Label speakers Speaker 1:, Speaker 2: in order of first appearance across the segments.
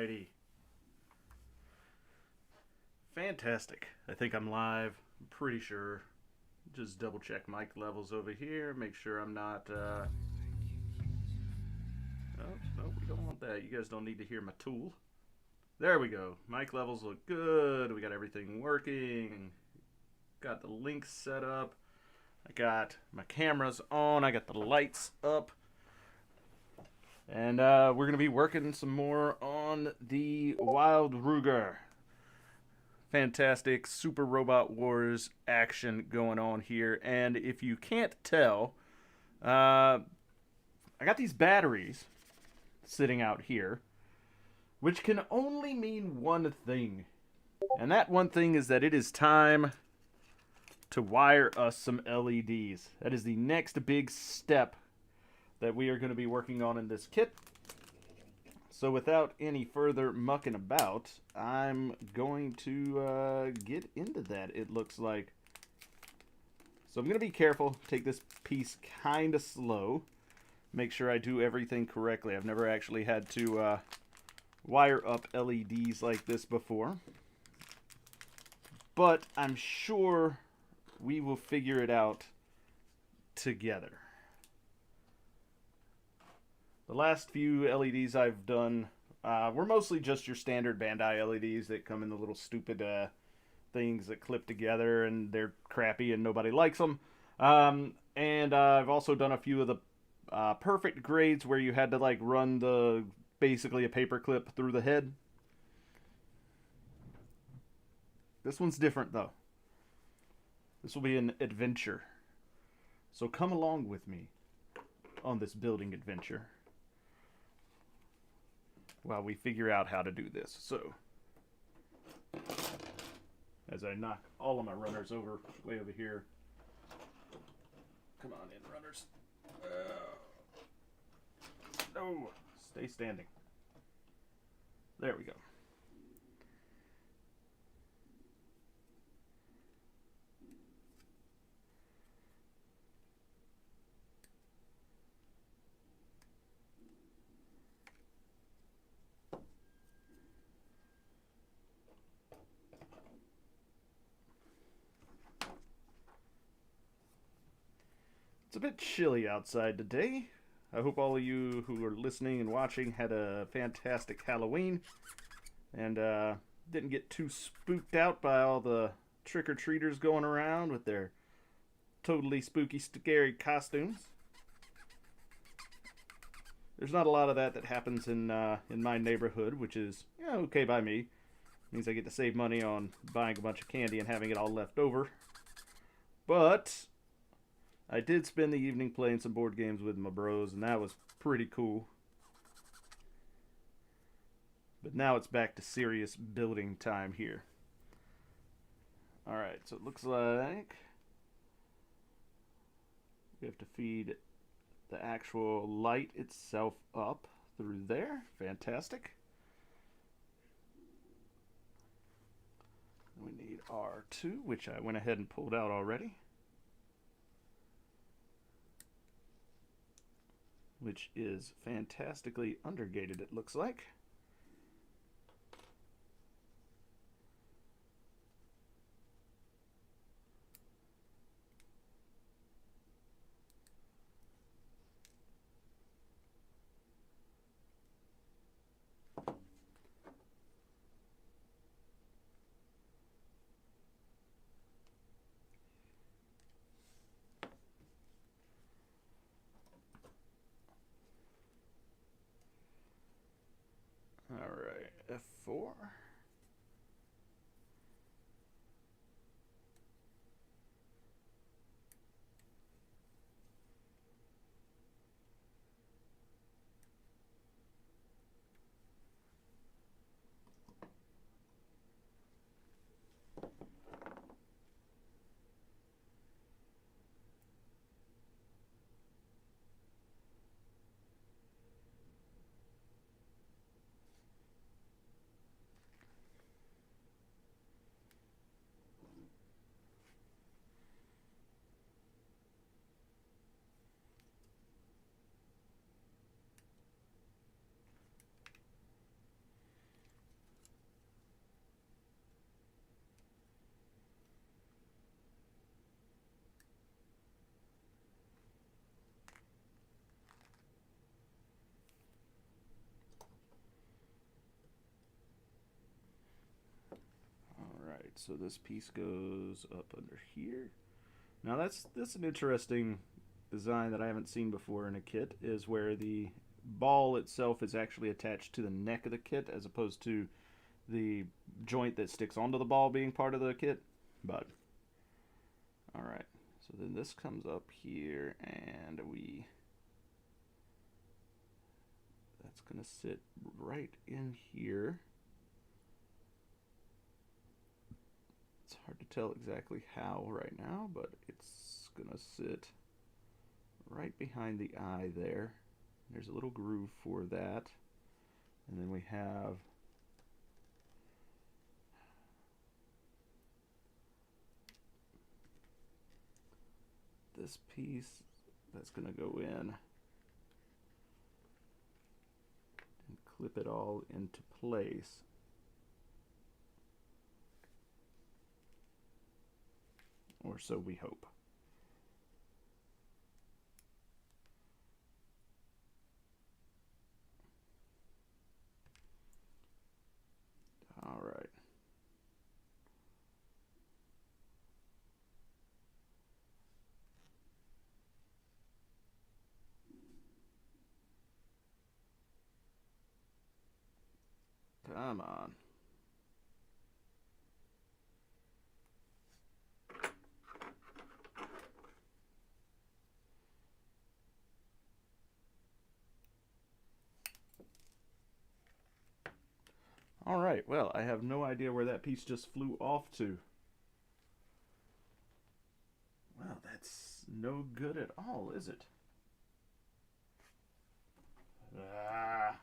Speaker 1: Alrighty. Fantastic. I think I'm live. I'm pretty sure. Just double check mic levels over here. Make sure I'm not. Oh, no, we don't want that. You guys don't need to hear my tool. There we go. Mic levels look good. We got everything working. Got the links set up. I got my cameras on. I got the lights up. And we're going to be working some more on the WildWurger. Fantastic Super Robot Wars action going on here. And if you can't tell, I got these batteries sitting out here, which can only mean one thing. And that one thing is that it is time to wire us some LEDs. That is the next big step that we are going to be working on in this kit. So without any further mucking about, I'm going to get into that, it looks like. So I'm going to be careful, take this piece kind of slow, make sure I do everything correctly. I've never actually had to wire up LEDs like this before. But I'm sure we will figure it out together. The last few LEDs I've done were mostly just your standard Bandai LEDs that come in the little stupid things that clip together, and they're crappy and nobody likes them. And I've also done a few of the perfect grades where you had to like run basically a paper clip through the head. This one's different though. This will be an adventure. So come along with me on this building adventure while we figure out how to do this. So, as I knock all of my runners over, way over here. Come on in, runners. No, stay standing. There we go. It's a bit chilly outside today. I hope all of you who are listening and watching had a fantastic Halloween and didn't get too spooked out by all the trick-or-treaters going around with their totally spooky, scary costumes. There's not a lot of that happens in my neighborhood, which is okay by me. It means I get to save money on buying a bunch of candy and having it all left over. But I did spend the evening playing some board games with my bros, and that was pretty cool. But now it's back to serious building time here. Alright, so it looks like we have to feed the actual light itself up through there. Fantastic. We need R2, which I went ahead and pulled out already, which is fantastically undergated, it looks like. Alright, F4. so this piece goes up under here. Now that's an interesting design that I haven't seen before in a kit, is where the ball itself is actually attached to the neck of the kit as opposed to the joint that sticks onto the ball being part of the kit. But alright, so then this comes up here and that's gonna sit right in here. It's hard to tell exactly how right now, but it's gonna sit right behind the eye there. There's a little groove for that. And then we have this piece that's gonna go in and clip it all into place. Or so we hope. All right. Come on. All right, well, I have no idea where that piece just flew off to. Well, that's no good at all, is it? Ah.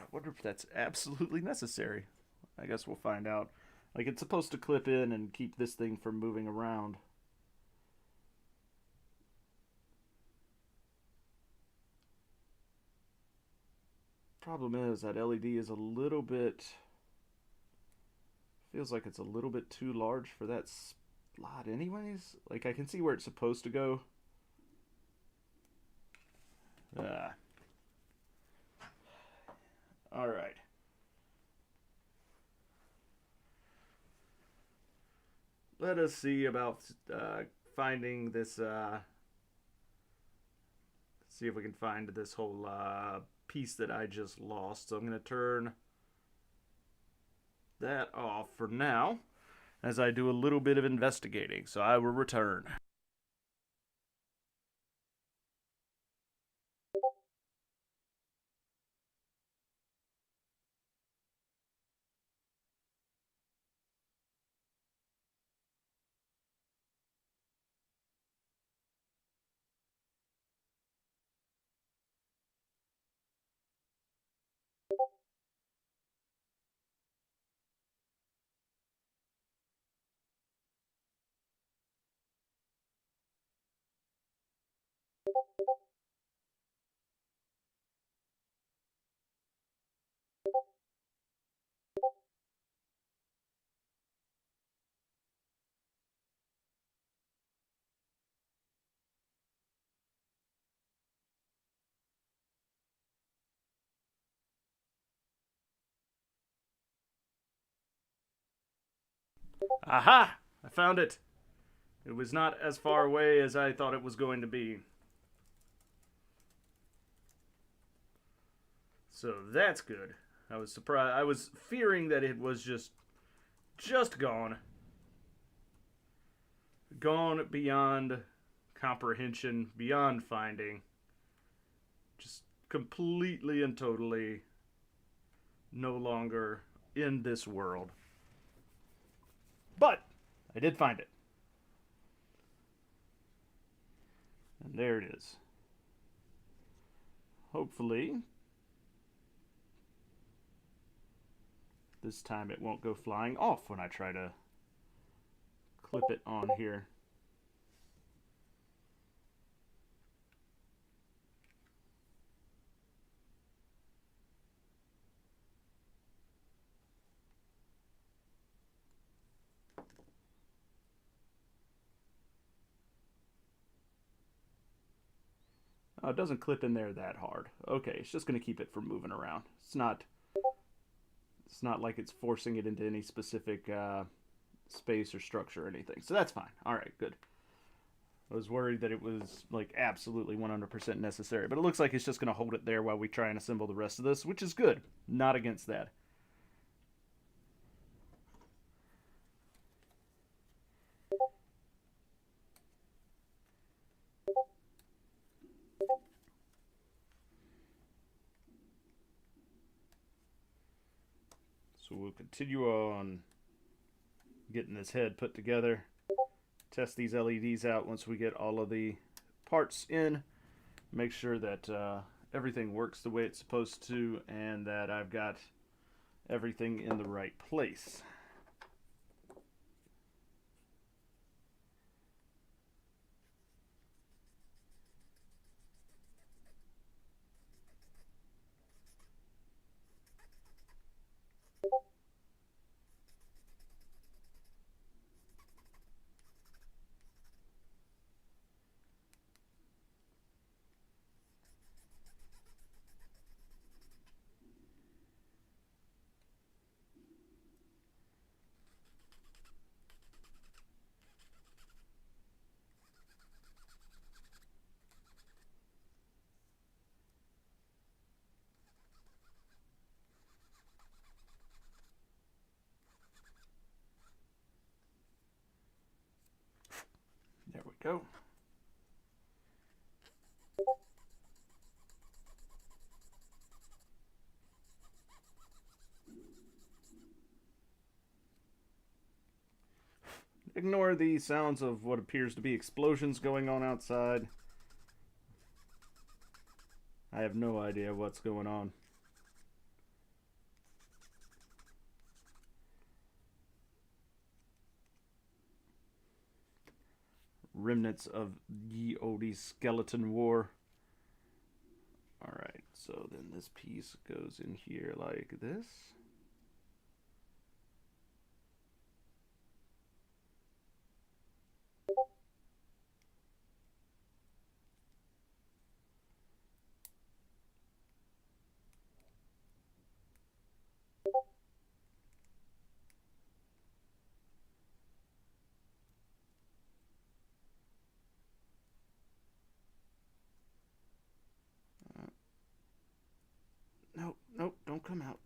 Speaker 1: I wonder if that's absolutely necessary. I guess we'll find out. Like, it's supposed to clip in and keep this thing from moving around. Problem is, that LED is a little bit... feels like it's a little bit too large for that slot anyways. Like, I can see where it's supposed to go. Alright. Let us see about finding this, see if we can find this whole piece that I just lost. So I'm going to turn that off for now as I do a little bit of investigating. So I will return. Aha! I found it. It was not as far away as I thought it was going to be. So that's good. I was surprised. I was fearing that it was just gone. Gone beyond comprehension, beyond finding. Just completely and totally no longer in this world. But I did find it. And there it is. Hopefully, this time it won't go flying off when I try to clip it on here. Oh, it doesn't clip in there that hard. Okay, it's just going to keep it from moving around. It's not like it's forcing it into any specific space or structure or anything. So that's fine. All right, good. I was worried that it was like absolutely 100% necessary, but it looks like it's just going to hold it there while we try and assemble the rest of this, which is good. Not against that. So we'll continue on getting this head put together. Test these LEDs out once we get all of the parts in. Make sure that everything works the way it's supposed to and that I've got everything in the right place. There we go. Ignore the sounds of what appears to be explosions going on outside. I have no idea what's going on. Remnants of ye olde skeleton war. Alright, so then this piece goes in here like this. Nope, nope, don't come out.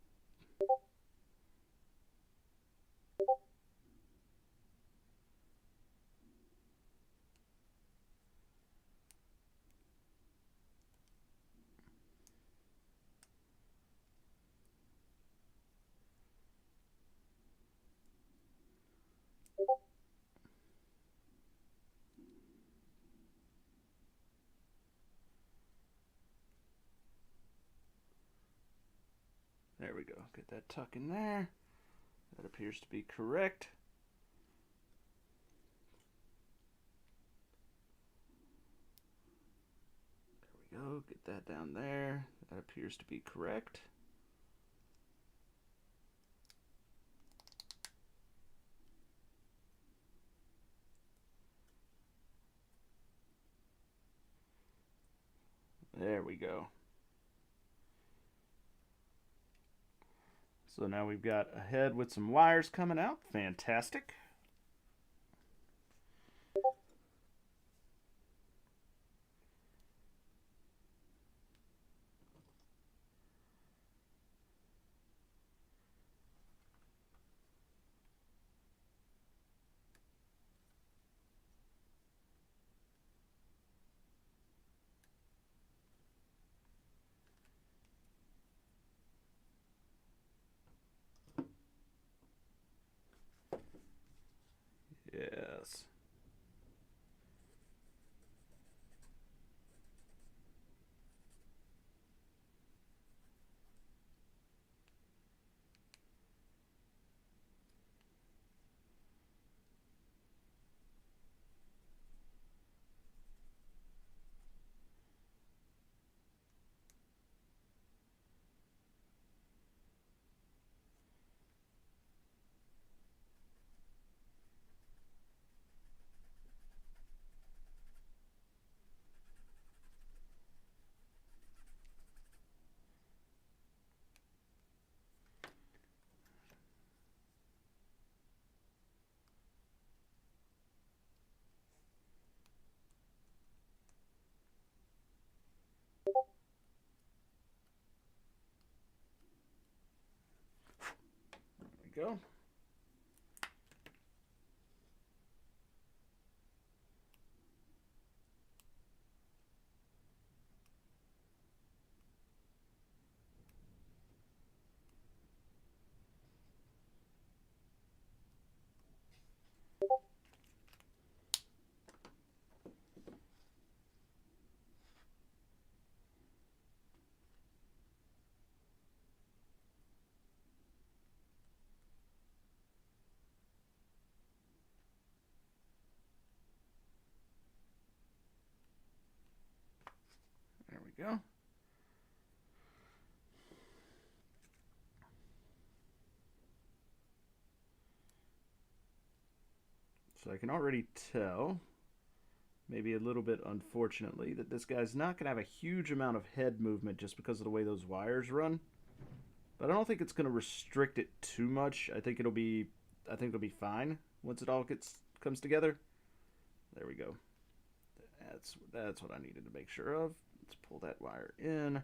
Speaker 1: There we go. Get that tuck in there. That appears to be correct. There we go. Get that down there. That appears to be correct. There we go. So now we've got a head with some wires coming out. Fantastic. Yes. we go. There we go. So I can already tell, maybe a little bit unfortunately, that this guy's not going to have a huge amount of head movement just because of the way those wires run. But I don't think it's going to restrict it too much. I think it'll be fine once it all comes together. There we go. That's what I needed to make sure of. Let's pull that wire in.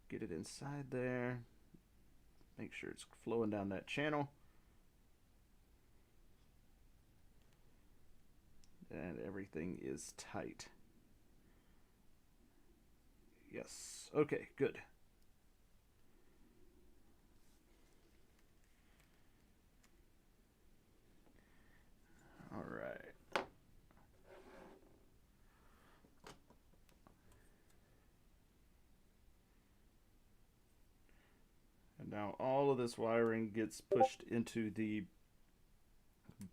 Speaker 1: Get it inside there. Make sure it's flowing down that channel. And everything is tight. Yes. Okay, good. All right. And now all of this wiring gets pushed into the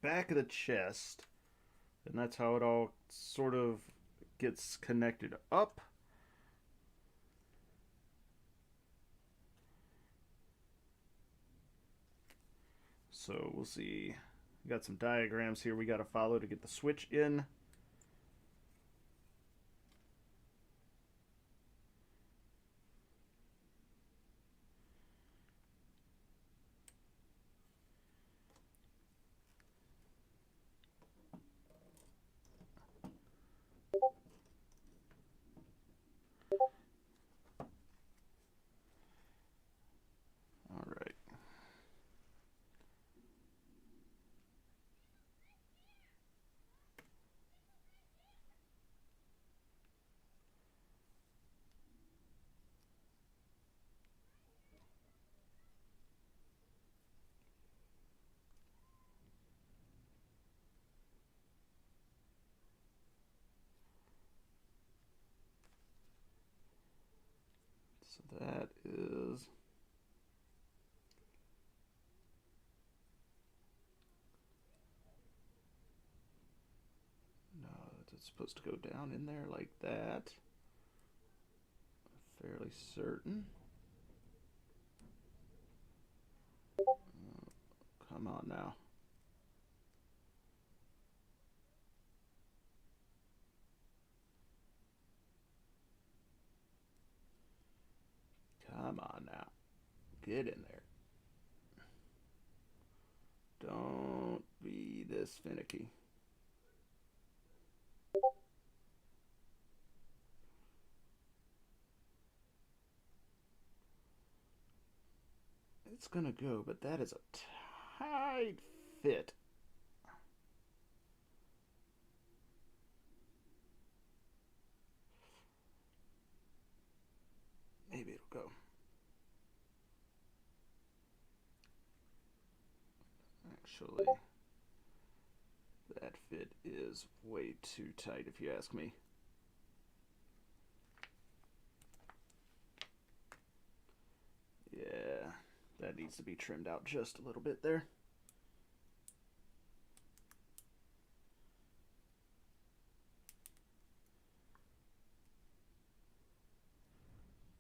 Speaker 1: back of the chest. And that's how it all sort of gets connected up. So we'll see. We got some diagrams here we got to follow to get the switch in. All right. So that is no, it's supposed to go down in there like that. I'm fairly certain. Oh, come on now. Come on now. Get in there. Don't be this finicky. It's gonna go, but that is a tight fit. Maybe it'll go. Actually, that fit is way too tight if you ask me. Yeah, that needs to be trimmed out just a little bit there.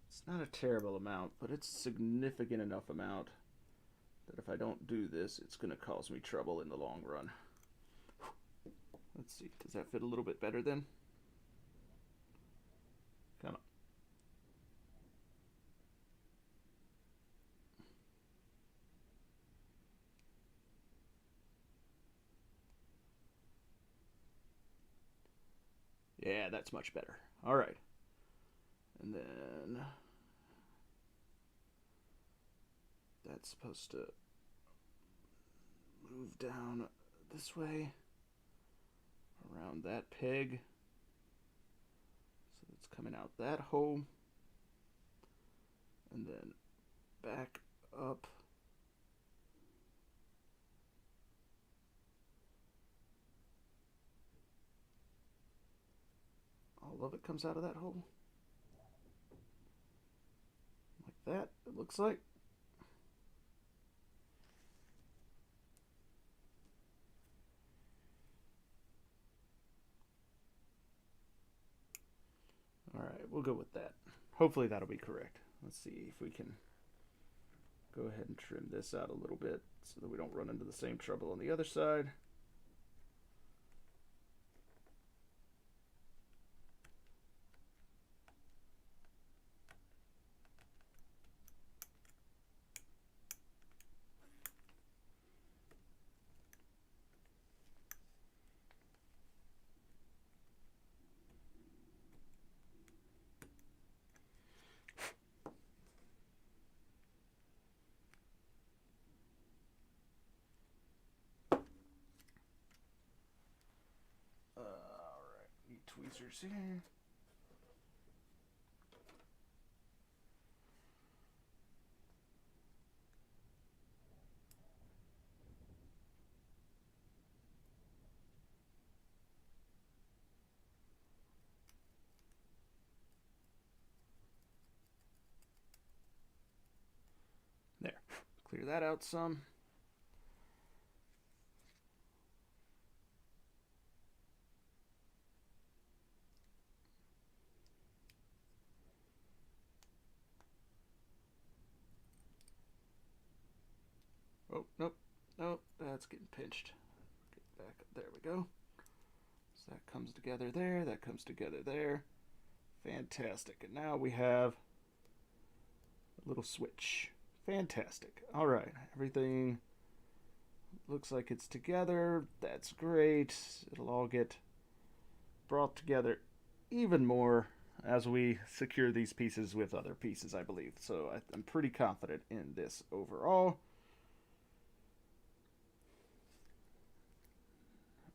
Speaker 1: It's not a terrible amount, but it's a significant enough amount that if I don't do this, it's going to cause me trouble in the long run. Let's see, does that fit a little bit better then? Come on. Yeah, that's much better. All right. And then that's supposed to move down this way around that peg. So it's coming out that hole. And then back up. All of it comes out of that hole. Like that, it looks like. Alright, we'll go with that. Hopefully that'll be correct. Let's see if we can go ahead and trim this out a little bit so that we don't run into the same trouble on the other side. Tweezers here. There. Clear that out some. Oh, nope. Nope, that's getting pinched. Get back. There we go. So that comes together there. That comes together there. Fantastic. And now we have a little switch. Fantastic. All right. Everything looks like it's together. That's great. It'll all get brought together even more as we secure these pieces with other pieces, I believe. So I'm pretty confident in this overall.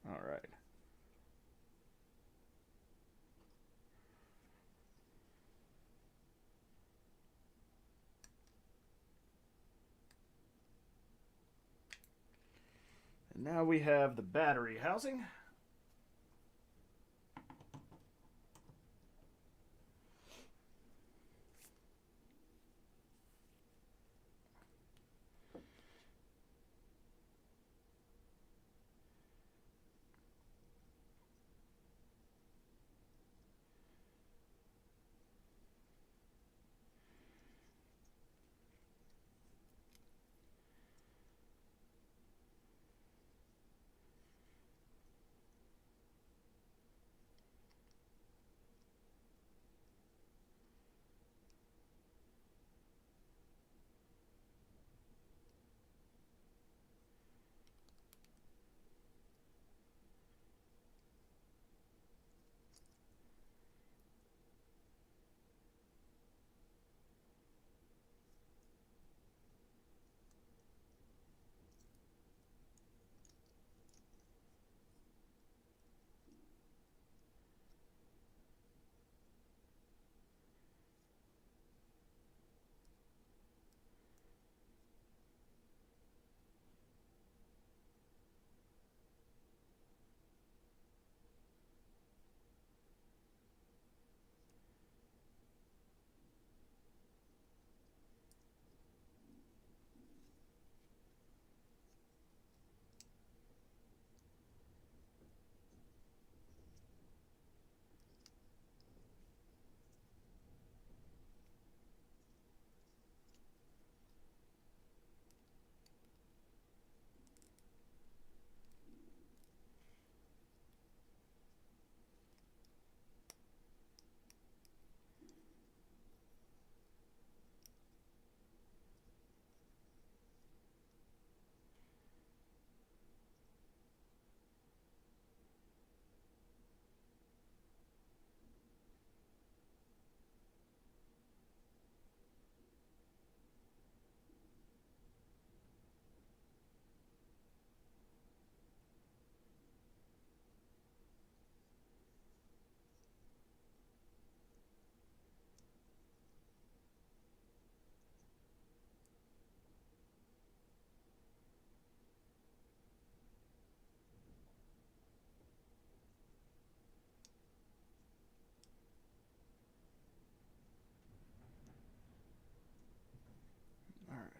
Speaker 1: All right. And now we have the battery housing.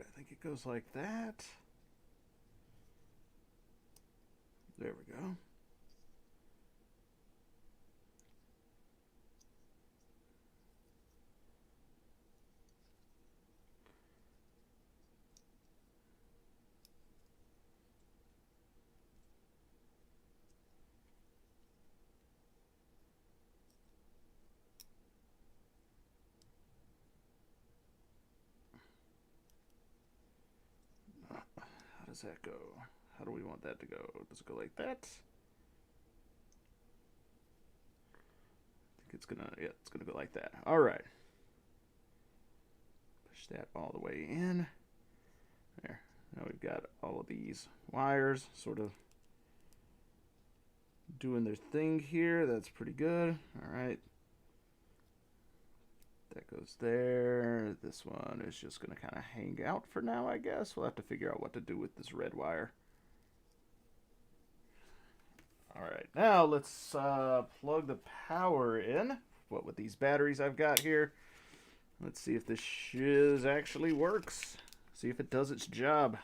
Speaker 1: I think it goes like that. There we go. How does that go? How do we want that to go? Does it go like that? I think it's gonna go like that. All right. Push that all the way in. There. Now we've got all of these wires sort of doing their thing here. That's pretty good. All right. That goes there. This one is just going to kind of hang out for now, I guess. We'll have to figure out what to do with this red wire. All right, now let's plug the power in. What with these batteries I've got here. Let's see if this shiz actually works. See if it does its job.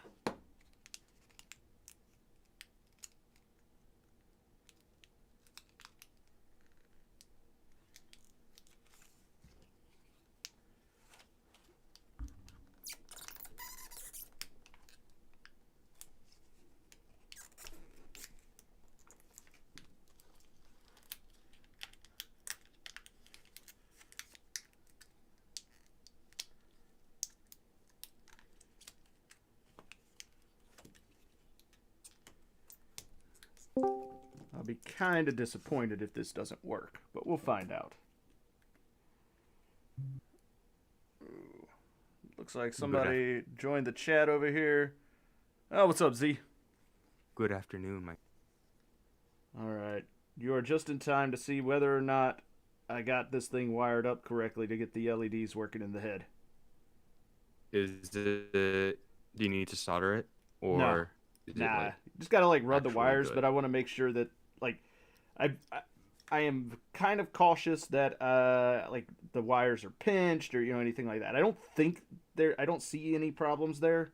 Speaker 1: I'll be kind of disappointed if this doesn't work, but we'll find out. Ooh. Looks like somebody joined the chat over here. Oh, what's up, Z?
Speaker 2: Good afternoon, Mike.
Speaker 1: All right. You are just in time to see whether or not I got this thing wired up correctly to get the LEDs working in the head.
Speaker 2: Do you need to solder it? Or
Speaker 1: no.
Speaker 2: Is
Speaker 1: nah.
Speaker 2: it like
Speaker 1: you just got to like run the wires,
Speaker 2: good?
Speaker 1: But I want to make sure that like I am kind of cautious that like the wires are pinched or anything like that. I don't see any problems there.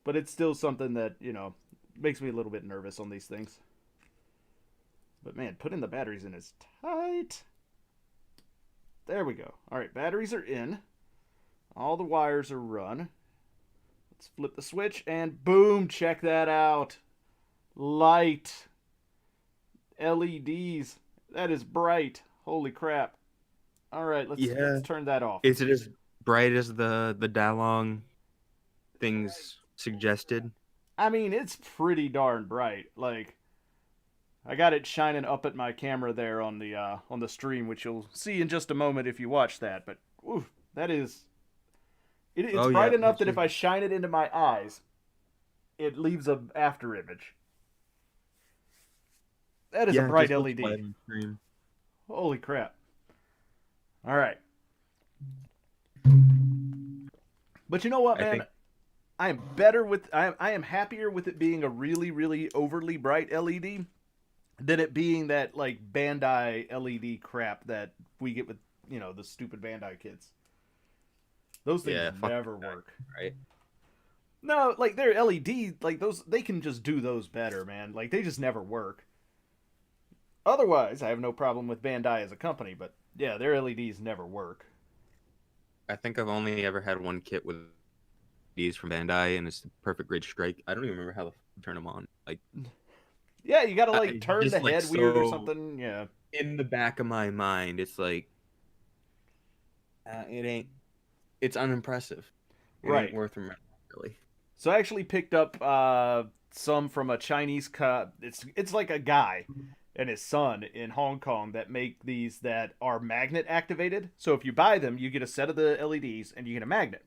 Speaker 1: But it's still something that, makes me a little bit nervous on these things. But man, putting the batteries in is tight. There we go. All right, batteries are in. All the wires are run. Let's flip the switch and boom, check that out. Light. LEDs. That is bright. Holy crap. All right, let's turn that off.
Speaker 2: Is it as bright as the Dalong things suggested?
Speaker 1: I mean, it's pretty darn bright. Like, I got it shining up at my camera there on the stream, which you'll see in just a moment if you watch that. But that is, it's bright enough that if I shine it into my eyes, it leaves an after image. That is a bright LED. Holy crap! All right, but you know what, man? I am better with. I am happier with it being a really, really overly bright LED than it being that like Bandai LED crap that we get with the stupid Bandai kits. Those things never work,
Speaker 2: right?
Speaker 1: No, like their LED, like those, they can just do those better, man. Like they just never work. Otherwise, I have no problem with Bandai as a company, but yeah, their LEDs never work.
Speaker 2: I think I've only ever had one kit with these from Bandai, and it's the Perfect Grid Strike. I don't even remember how to turn them on. Like,
Speaker 1: yeah, you gotta like turn the head weird or something. Yeah.
Speaker 2: In the back of my mind, it's like, it's unimpressive. It ain't worth remembering, really.
Speaker 1: So I actually picked up some from a Chinese it's like a guy and his son in Hong Kong that make these that are magnet activated. So if you buy them, you get a set of the LEDs and you get a magnet.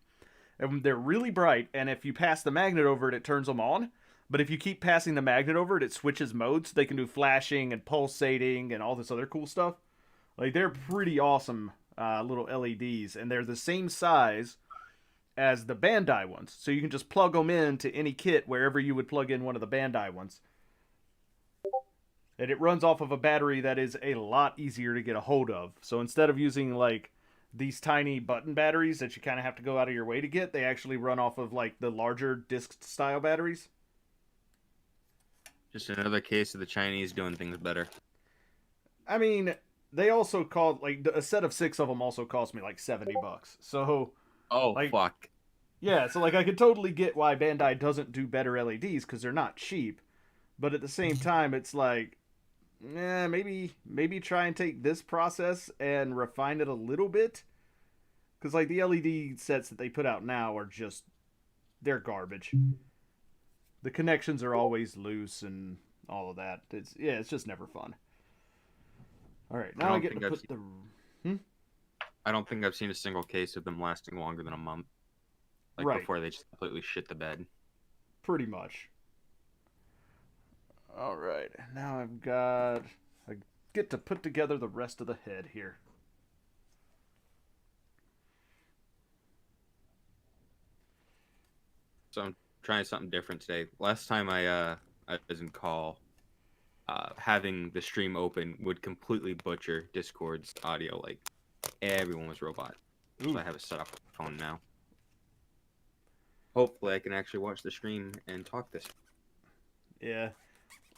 Speaker 1: And they're really bright, and if you pass the magnet over it, it turns them on. But if you keep passing the magnet over it, it switches modes. So they can do flashing and pulsating and all this other cool stuff. Like, they're pretty awesome little LEDs, and they're the same size as the Bandai ones. So you can just plug them into any kit wherever you would plug in one of the Bandai ones. And it runs off of a battery that is a lot easier to get a hold of. So instead of using, like, these tiny button batteries that you kind of have to go out of your way to get, they actually run off of like the larger disc style batteries.
Speaker 2: Just another case of the Chinese doing things better.
Speaker 1: I mean, they also called like a set of 6 of them also cost me like $70. So
Speaker 2: Oh,
Speaker 1: like
Speaker 2: fuck.
Speaker 1: yeah, so like I could totally get why Bandai doesn't do better LEDs because they're not cheap, but at the same time, it's like, maybe try and take this process and refine it a little bit, because like the LED sets that they put out now are just they're garbage. The connections are always loose and all of that. It's just never fun. All right,
Speaker 2: I
Speaker 1: now I
Speaker 2: don't
Speaker 1: get to
Speaker 2: think I've
Speaker 1: put
Speaker 2: seen,
Speaker 1: the
Speaker 2: I don't think I've seen a single case of them lasting longer than a month. Like
Speaker 1: right,
Speaker 2: before they just completely shit the bed.
Speaker 1: pretty much. All right, now I get to put together the rest of the head here.
Speaker 2: So I'm trying something different today. Last time I was in call, having the stream open would completely butcher Discord's audio. Like everyone was robot. So
Speaker 1: Ooh,
Speaker 2: I have it set up on my phone now. Hopefully I can actually watch the stream and talk this.
Speaker 1: yeah.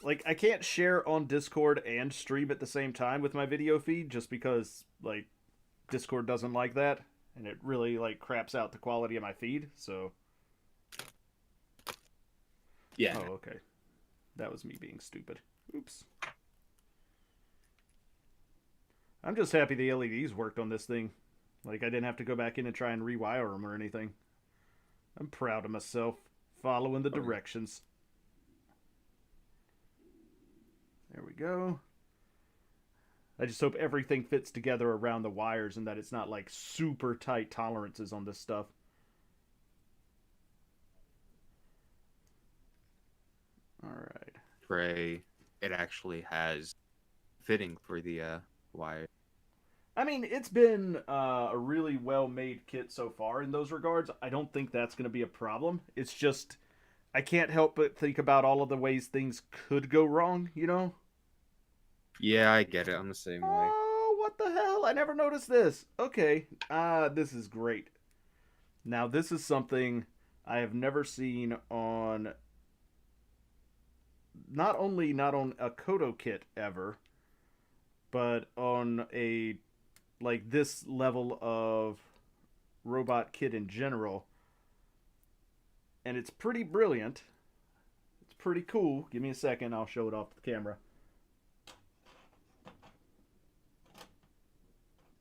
Speaker 1: Like I can't share on Discord and stream at the same time with my video feed just because like Discord doesn't like that and it really like craps out the quality of my feed. So
Speaker 2: Yeah.
Speaker 1: oh, okay. That was me being stupid. Oops. I'm just happy the LEDs worked on this thing. Like I didn't have to go back in and try and rewire them or anything. I'm proud of myself following the directions. There we go. I just hope everything fits together around the wires and that it's not like super tight tolerances on this stuff. All right.
Speaker 2: Pray it actually has fitting for the wire.
Speaker 1: I mean, it's been a really well-made kit so far in those regards. I don't think that's going to be a problem. It's just I can't help but think about all of the ways things could go wrong, you know?
Speaker 2: Yeah, I get it. I'm the same way.
Speaker 1: Oh, what the hell? I never noticed this. Okay. This is great. Now, this is something I have never seen on not on a Kodo kit ever, but on a like this level of robot kit in general. And it's pretty brilliant. It's pretty cool. Give me a second, I'll show it off the camera.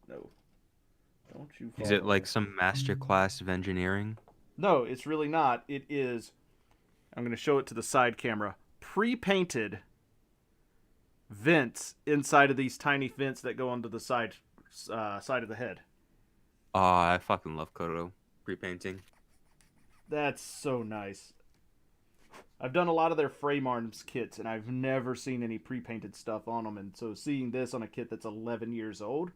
Speaker 1: No. Don't you
Speaker 2: Is it
Speaker 1: follow
Speaker 2: like
Speaker 1: me.
Speaker 2: some master class of engineering?
Speaker 1: No, it's really not. It is. I'm going to show it to the side camera. Pre-painted vents inside of these tiny vents that go onto the side of the head.
Speaker 2: I fucking love Kodo pre-painting.
Speaker 1: That's so nice. I've done a lot of their frame arms kits, and I've never seen any pre-painted stuff on them. And so seeing this on a kit that's 11 years old,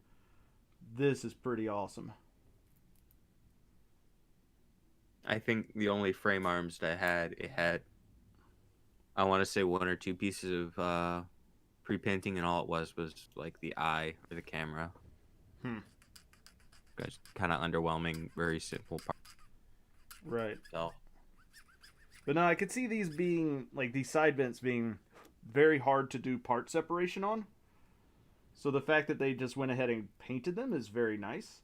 Speaker 1: this is pretty awesome.
Speaker 2: I think the only frame arms that it had, I want to say 1 or 2 pieces of pre-painting, and all it was like the eye or the camera. Guys, kind of underwhelming, very simple part.
Speaker 1: Right.
Speaker 2: So,
Speaker 1: But no, I could see these being, like, these side vents being very hard to do part separation on. So the fact that they just went ahead and painted them is very nice.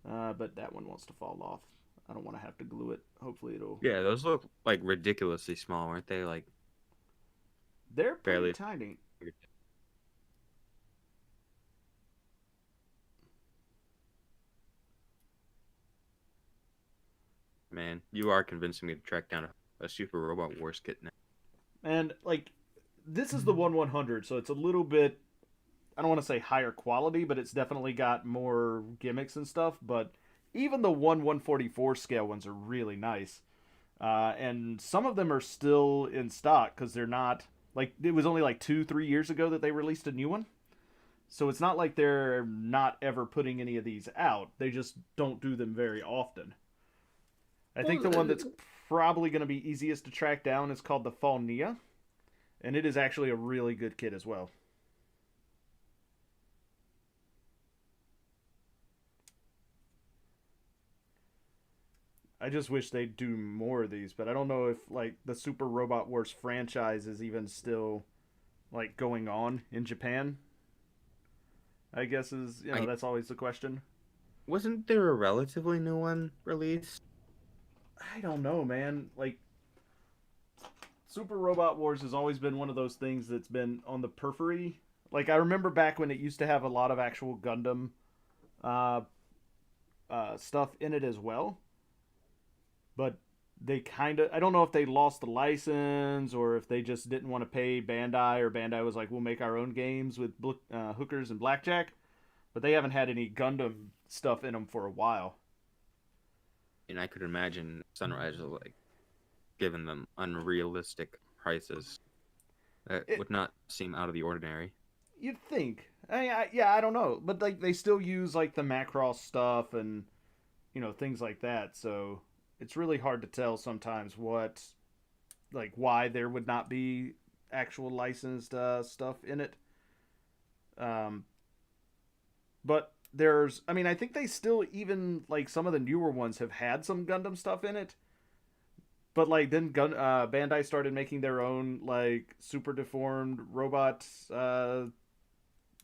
Speaker 1: But that one wants to fall off. I don't want to have to glue it. Hopefully it'll...
Speaker 2: yeah, those look like ridiculously small, weren't they? Like,
Speaker 1: They're pretty
Speaker 2: barely.
Speaker 1: tiny.
Speaker 2: Man, you are convincing me to track down a Super Robot Wars kit now.
Speaker 1: And, like, this is the 1/100, so it's a little bit... I don't want to say higher quality, but it's definitely got more gimmicks and stuff. But even the 1/144 scale ones are really nice. And some of them are still in stock because they're not... Like, it was only like 2-3 years ago that they released a new one. So it's not like they're not ever putting any of these out. They just don't do them very often. I think the one that's probably going to be easiest to track down is called the Falnia. And it is actually a really good kit as well. I just wish they'd do more of these, but I don't know if like the Super Robot Wars franchise is even still like going on in Japan. I guess is
Speaker 2: I
Speaker 1: that's always the question.
Speaker 2: wasn't there a relatively new one released?
Speaker 1: I don't know, man. Like Super Robot Wars has always been one of those things that's been on the periphery. Like I remember back when it used to have a lot of actual Gundam uh, stuff in it as well, but they kind of I don't know if they lost the license or if they just didn't want to pay Bandai or Bandai was like we'll make our own games with hookers and blackjack, but they haven't had any Gundam stuff in them for a while.
Speaker 2: And I could imagine Sunrise was like giving them unrealistic prices. That
Speaker 1: It,
Speaker 2: would not seem out of the ordinary.
Speaker 1: you'd think, yeah, I don't know, but like they still use like the Macross stuff and things like that, so it's really hard to tell sometimes what like why there would not be actual licensed stuff in it. Um, but I mean, I think they still even like some of the newer ones have had some Gundam stuff in it. But like then Bandai started making their own like super deformed robot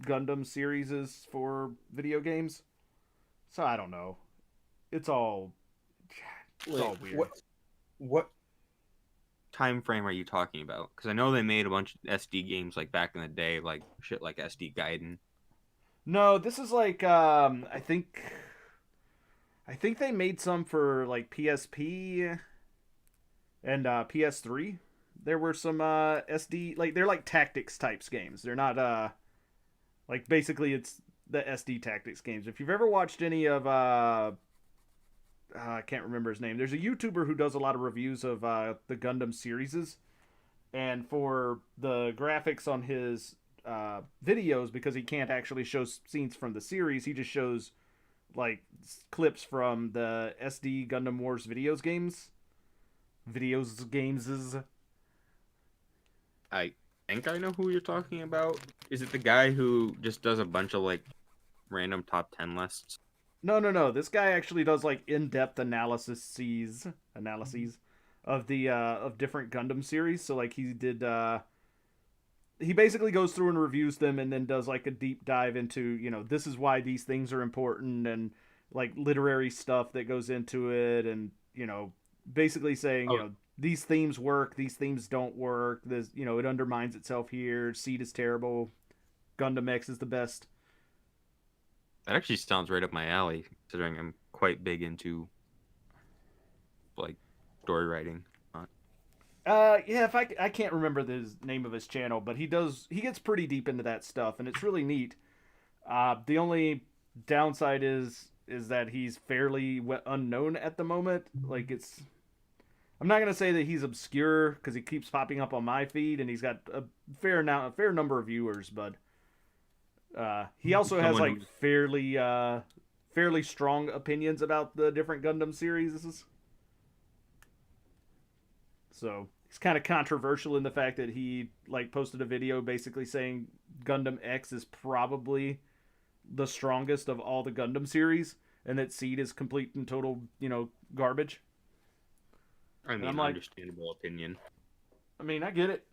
Speaker 1: Gundam series for video games. So I don't know. It's all it's all weird.
Speaker 2: What time frame are you talking about? Because I know they made a bunch of SD games like back in the day, like shit like SD Gaiden.
Speaker 1: No, this is like I think they made some for like PSP and PS3. There were some SD like they're like tactics types games. They're not like basically it's the SD tactics games. If you've ever watched any of I can't remember his name. There's a YouTuber who does a lot of reviews of the Gundam series, and for the graphics on his videos, because he can't actually show scenes from the series, he just shows like clips from the SD Gundam Wars games is.
Speaker 2: I think I know who you're talking about. Is it the guy who just does a bunch of like random top 10 lists?
Speaker 1: No. This guy actually does like in-depth analyses of the of different Gundam series. So like he basically goes through and reviews them and then does like a deep dive into, this is why these things are important and like literary stuff that goes into it and, basically saying,
Speaker 2: Oh,
Speaker 1: these themes work, these themes don't work. This, it undermines itself here. Seed is terrible. Gundam X is the best.
Speaker 2: that actually sounds right up my alley, considering I'm quite big into like story writing.
Speaker 1: Yeah, if I can't remember the name of his channel, but he gets pretty deep into that stuff, and it's really neat. The only downside is that he's fairly unknown at the moment. Like I'm not gonna say that he's obscure because he keeps popping up on my feed, and he's got a fair number of viewers, but he also has
Speaker 2: Someone
Speaker 1: like fairly strong opinions about the different Gundam series. So he's kind of controversial in the fact that he like posted a video basically saying Gundam X is probably the strongest of all the Gundam series, and that Seed is complete and total, garbage.
Speaker 2: I
Speaker 1: And
Speaker 2: mean,
Speaker 1: I'm like,
Speaker 2: understandable opinion.
Speaker 1: I mean, I get it.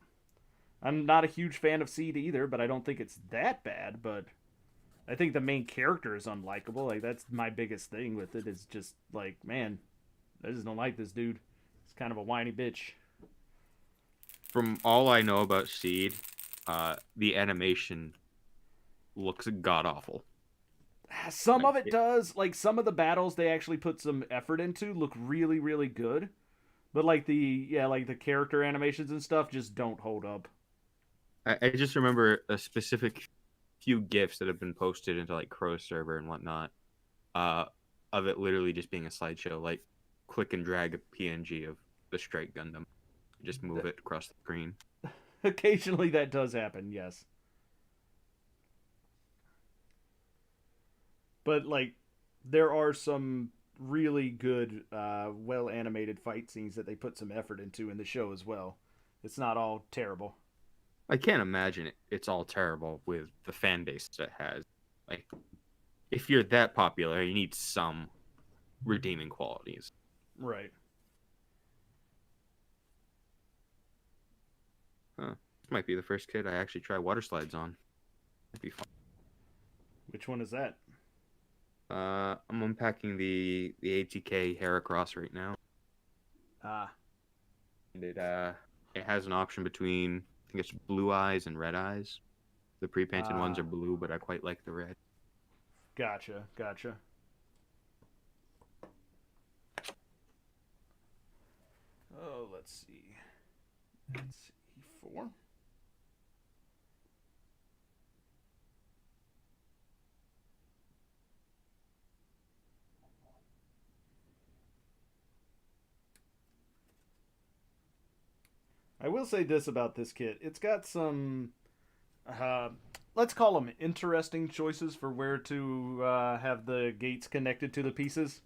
Speaker 1: I'm not a huge fan of Seed either, but I don't think it's that bad. But I think the main character is unlikable. Like that's my biggest thing with it. Is just like, man, I just don't like this dude. He's kind of a whiny bitch.
Speaker 2: From all I know about Seed, the animation looks god awful.
Speaker 1: Some
Speaker 2: Like
Speaker 1: of it does. Like some of the battles they actually put some effort into look really, really good. But like the character animations and stuff just don't hold up.
Speaker 2: I just remember a specific few gifs that have been posted into like Crow's server and whatnot, uh, of it literally just being a slideshow, like click and drag a PNG of the Strike Gundam, just move it across the screen.
Speaker 1: Occasionally that does happen, yes. But like there are some really good well animated fight scenes that they put some effort into in the show as well. It's not all terrible.
Speaker 2: I can't imagine it's all terrible with the fan base that it has. Like, if you're that popular, you need some redeeming qualities.
Speaker 1: Right.
Speaker 2: Huh. This might be the first kit I actually try water slides on. That'd be fun.
Speaker 1: Which one is that?
Speaker 2: I'm unpacking the ATK Heracross right now.
Speaker 1: Ah.
Speaker 2: And it has an option between, I think it's blue eyes and red eyes. The pre-painted ones are blue, but I quite like the red.
Speaker 1: Gotcha. Gotcha. Oh, let's see. That's E4. I will say this about this kit. It's got some, uh, let's call them interesting choices for where to have the gates connected to the pieces.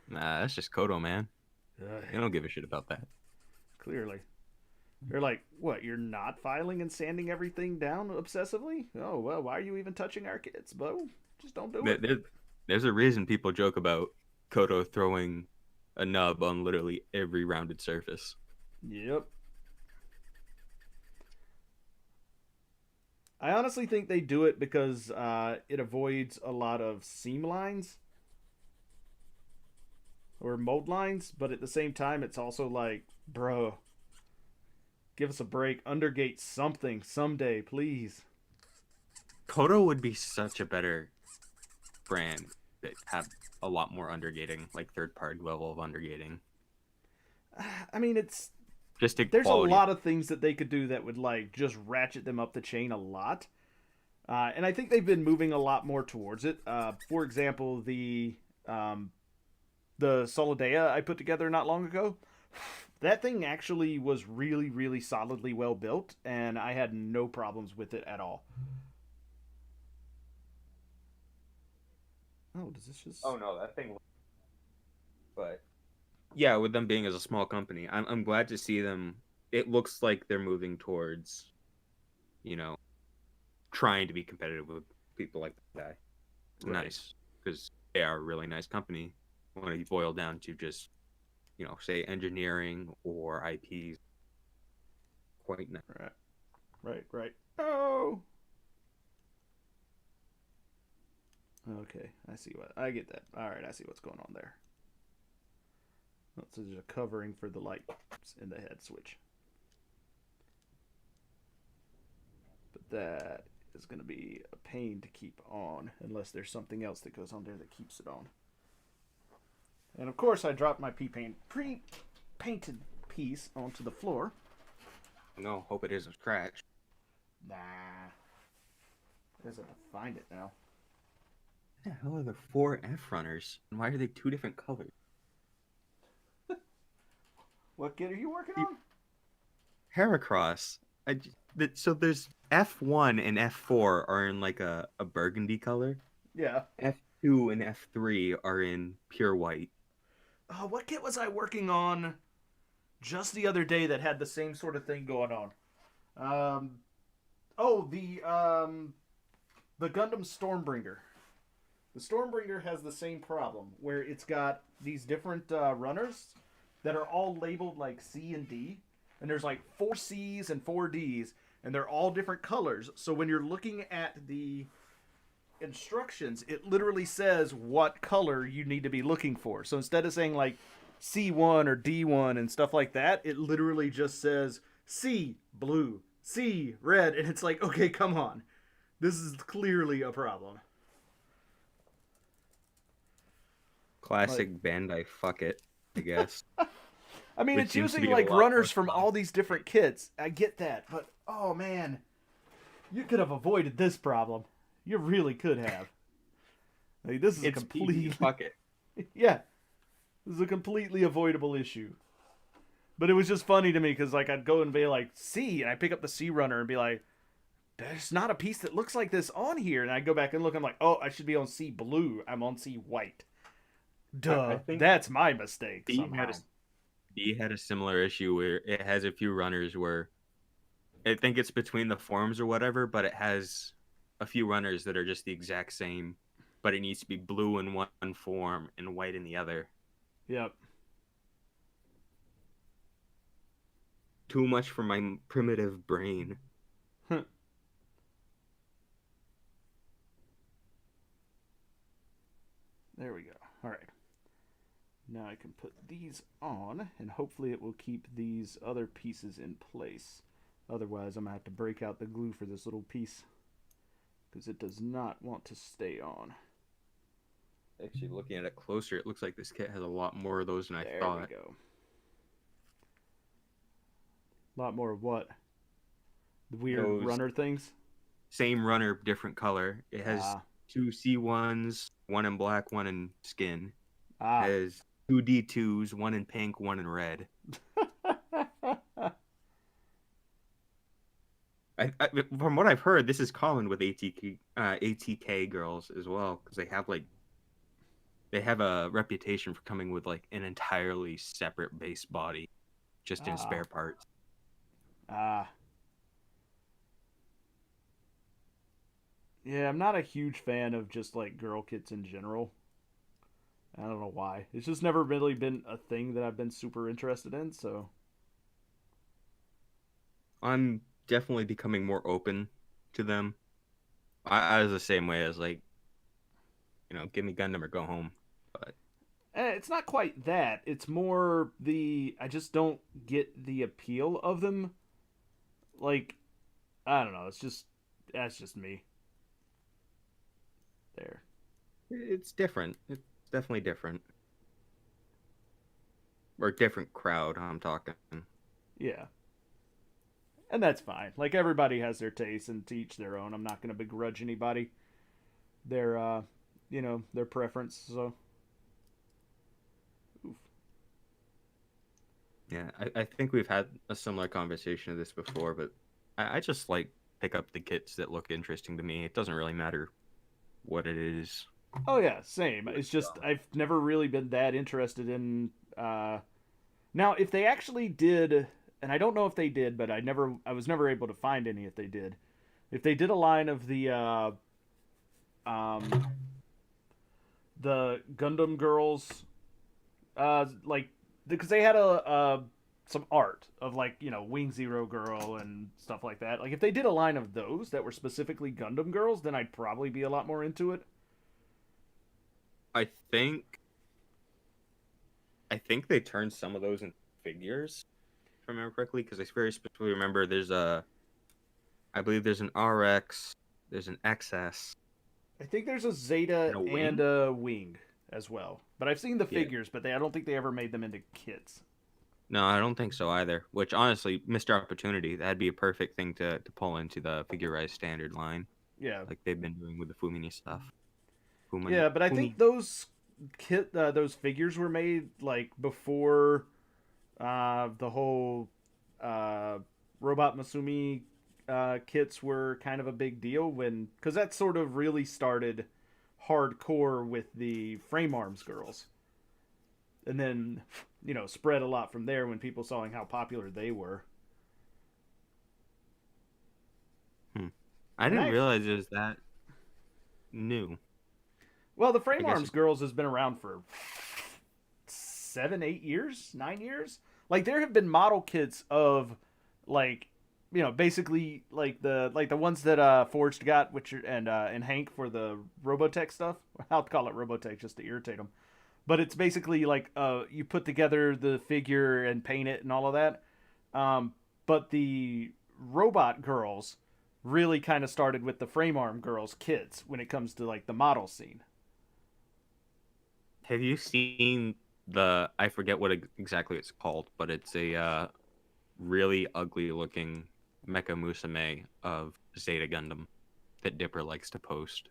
Speaker 2: Nah, that's just Kodo, man. They don't give a shit about that.
Speaker 1: Clearly. They're like, what, you're not filing and sanding everything down obsessively? Oh, well, why are you even touching our kits, Bo? Just don't do it.
Speaker 2: There's a reason people joke about Kodo throwing a nub on literally every rounded surface.
Speaker 1: Yep. I honestly think they do it because it avoids a lot of seam lines or mold lines, but at the same time, it's also like, bro, give us a break. Undergate something someday, please.
Speaker 2: Kodo would be such a better brand that have a lot more undergating, like third-party level of undergating.
Speaker 1: I mean, it's
Speaker 2: Just
Speaker 1: there's a
Speaker 2: quality.
Speaker 1: lot of things that they could do that would like just ratchet them up the chain a lot. And I think they've been moving a lot more towards it. For example, the Solidea I put together not long ago, that thing actually was really, really solidly well built, and I had no problems with it at all. Oh, does this just?
Speaker 2: Oh no, that thing. But yeah, with them being as a small company, I'm glad to see them. It looks like they're moving towards, you know, trying to be competitive with people like that guy. It's
Speaker 1: Right.
Speaker 2: nice because they are a really nice company when you boil down to just, say engineering or IPs. Quite nice.
Speaker 1: Right. Right. Right. Oh. Okay, I see what I get that. All right, I see what's going on there. Oh, so there's a covering for the lights in the head switch. But that is going to be a pain to keep on unless there's something else that goes on there that keeps it on. And of course, I dropped my pre-painted piece onto the floor.
Speaker 2: No, hope it isn't scratched.
Speaker 1: Nah. I just have to find it now.
Speaker 2: What the hell are the 4F runners? And why are they two different colors?
Speaker 1: What kit are you working on?
Speaker 2: Heracross. So there's F1 and F4 are in like a burgundy color.
Speaker 1: Yeah.
Speaker 2: F2 and F3 are in pure white.
Speaker 1: What kit was I working on just the other day that had the same sort of thing going on? The Gundam Stormbringer. The Stormbringer has the same problem where it's got these different runners that are all labeled like C and D, and there's like 4 C's and 4 D's, and they're all different colors. So when you're looking at the instructions, it literally says what color you need to be looking for. So instead of saying like C1 or D1 and stuff like that, it literally just says C blue, C red, and it's like, okay, come on. This is clearly a problem.
Speaker 2: Classic Bandai fuck it, I guess.
Speaker 1: I mean,
Speaker 2: Which
Speaker 1: it's
Speaker 2: seems to
Speaker 1: using
Speaker 2: be a
Speaker 1: like
Speaker 2: lot
Speaker 1: runners
Speaker 2: more
Speaker 1: from
Speaker 2: fun.
Speaker 1: all these different kits. I get that, but oh man, you could have avoided this problem. You really could have. Like, this is
Speaker 2: It's
Speaker 1: a completely
Speaker 2: fuck it.
Speaker 1: yeah, this is a completely avoidable issue. But it was just funny to me because like I'd go and be like C, and I pick up the C runner and be like, "There's not a piece that looks like this on here." And I go back and look. I'm like, "Oh, I should be on C blue. I'm on C white." Duh,
Speaker 2: I think
Speaker 1: that's my mistake.
Speaker 2: D had a similar issue where it has a few runners where I think it's between the forms or whatever, but it has a few runners that are just the exact same, but it needs to be blue in one form and white in the other.
Speaker 1: Yep.
Speaker 2: too much for my primitive brain.
Speaker 1: There we go. All right. Now I can put these on, and hopefully it will keep these other pieces in place. Otherwise, I'm going to have to break out the glue for this little piece because it does not want to stay on.
Speaker 2: Actually, looking at it closer, it looks like this kit has a lot more of those than I
Speaker 1: There
Speaker 2: thought.
Speaker 1: we go. A lot more of what? The weird
Speaker 2: Those
Speaker 1: runner things?
Speaker 2: same runner, different color. It has
Speaker 1: Ah.
Speaker 2: two C1s, one in black, one in skin. It
Speaker 1: Ah.
Speaker 2: has two D2s, one in pink, one in red. From what I've heard, this is common with ATK girls as well, because they have a reputation for coming with like an entirely separate base body, just in
Speaker 1: Ah.
Speaker 2: spare parts.
Speaker 1: Ah. Yeah, I'm not a huge fan of just like girl kits in general. I don't know why. It's just never really been a thing that I've been super interested in, so.
Speaker 2: I'm definitely becoming more open to them. I was the same way as like, give me Gundam or go home. But
Speaker 1: It's not quite that. It's more I just don't get the appeal of them. Like, I don't know. That's just me. There.
Speaker 2: it's different. It's definitely different. Or different crowd, I'm talking.
Speaker 1: Yeah. And that's fine. Like, everybody has their taste and to each their own. I'm not going to begrudge anybody their, their preference, so. Oof.
Speaker 2: Yeah, I think we've had a similar conversation of this before, but I just like pick up the kits that look interesting to me. It doesn't really matter what it is.
Speaker 1: Oh, yeah, same. It's just, I've never really been that interested in, now, if they actually did, and I don't know if they did, but I was never able to find any if they did. If they did a line of um, the Gundam girls, like because they had a some art of like Wing Zero girl and stuff like that. Like if they did a line of those that were specifically Gundam girls, then I'd probably be a lot more into it.
Speaker 2: I think I think they turned some of those into figures, if I remember correctly, because I very specifically remember I believe there's an RX, there's an XS,
Speaker 1: I think there's a Zeta
Speaker 2: and a
Speaker 1: and
Speaker 2: Wing.
Speaker 1: a Wing as well, but I've seen the
Speaker 2: Yeah.
Speaker 1: figures, but I don't think they ever made them into kits.
Speaker 2: No, I don't think so either. Which honestly, missed opportunity. That'd be a perfect thing to pull into the figurized standard line,
Speaker 1: Yeah,
Speaker 2: like they've been doing with the Fumini stuff.
Speaker 1: yeah, but I think
Speaker 2: Fumi.
Speaker 1: those figures were made like before the whole uh, Robot Masumi kits were kind of a big deal because that sort of really started hardcore with the frame arms girls, and then spread a lot from there when people saw how popular they were.
Speaker 2: Hmm. I
Speaker 1: And
Speaker 2: didn't realize it was that new.
Speaker 1: the
Speaker 2: I
Speaker 1: frame
Speaker 2: guess
Speaker 1: arms girls has been around for 7, 8 years, 9 years. Like there have been model kits of like basically like the ones that Forged got, which and Hank for the Robotech stuff. I'll call it Robotech just to irritate them. But it's basically like you put together the figure and paint it and all of that. Um, but the robot girls really kind of started with the frame arm girls kits when it comes to like the model scene.
Speaker 2: have you seen I forget what exactly it's called, but it's a really ugly looking Mecha Musume of Zeta Gundam that Dipper likes to post.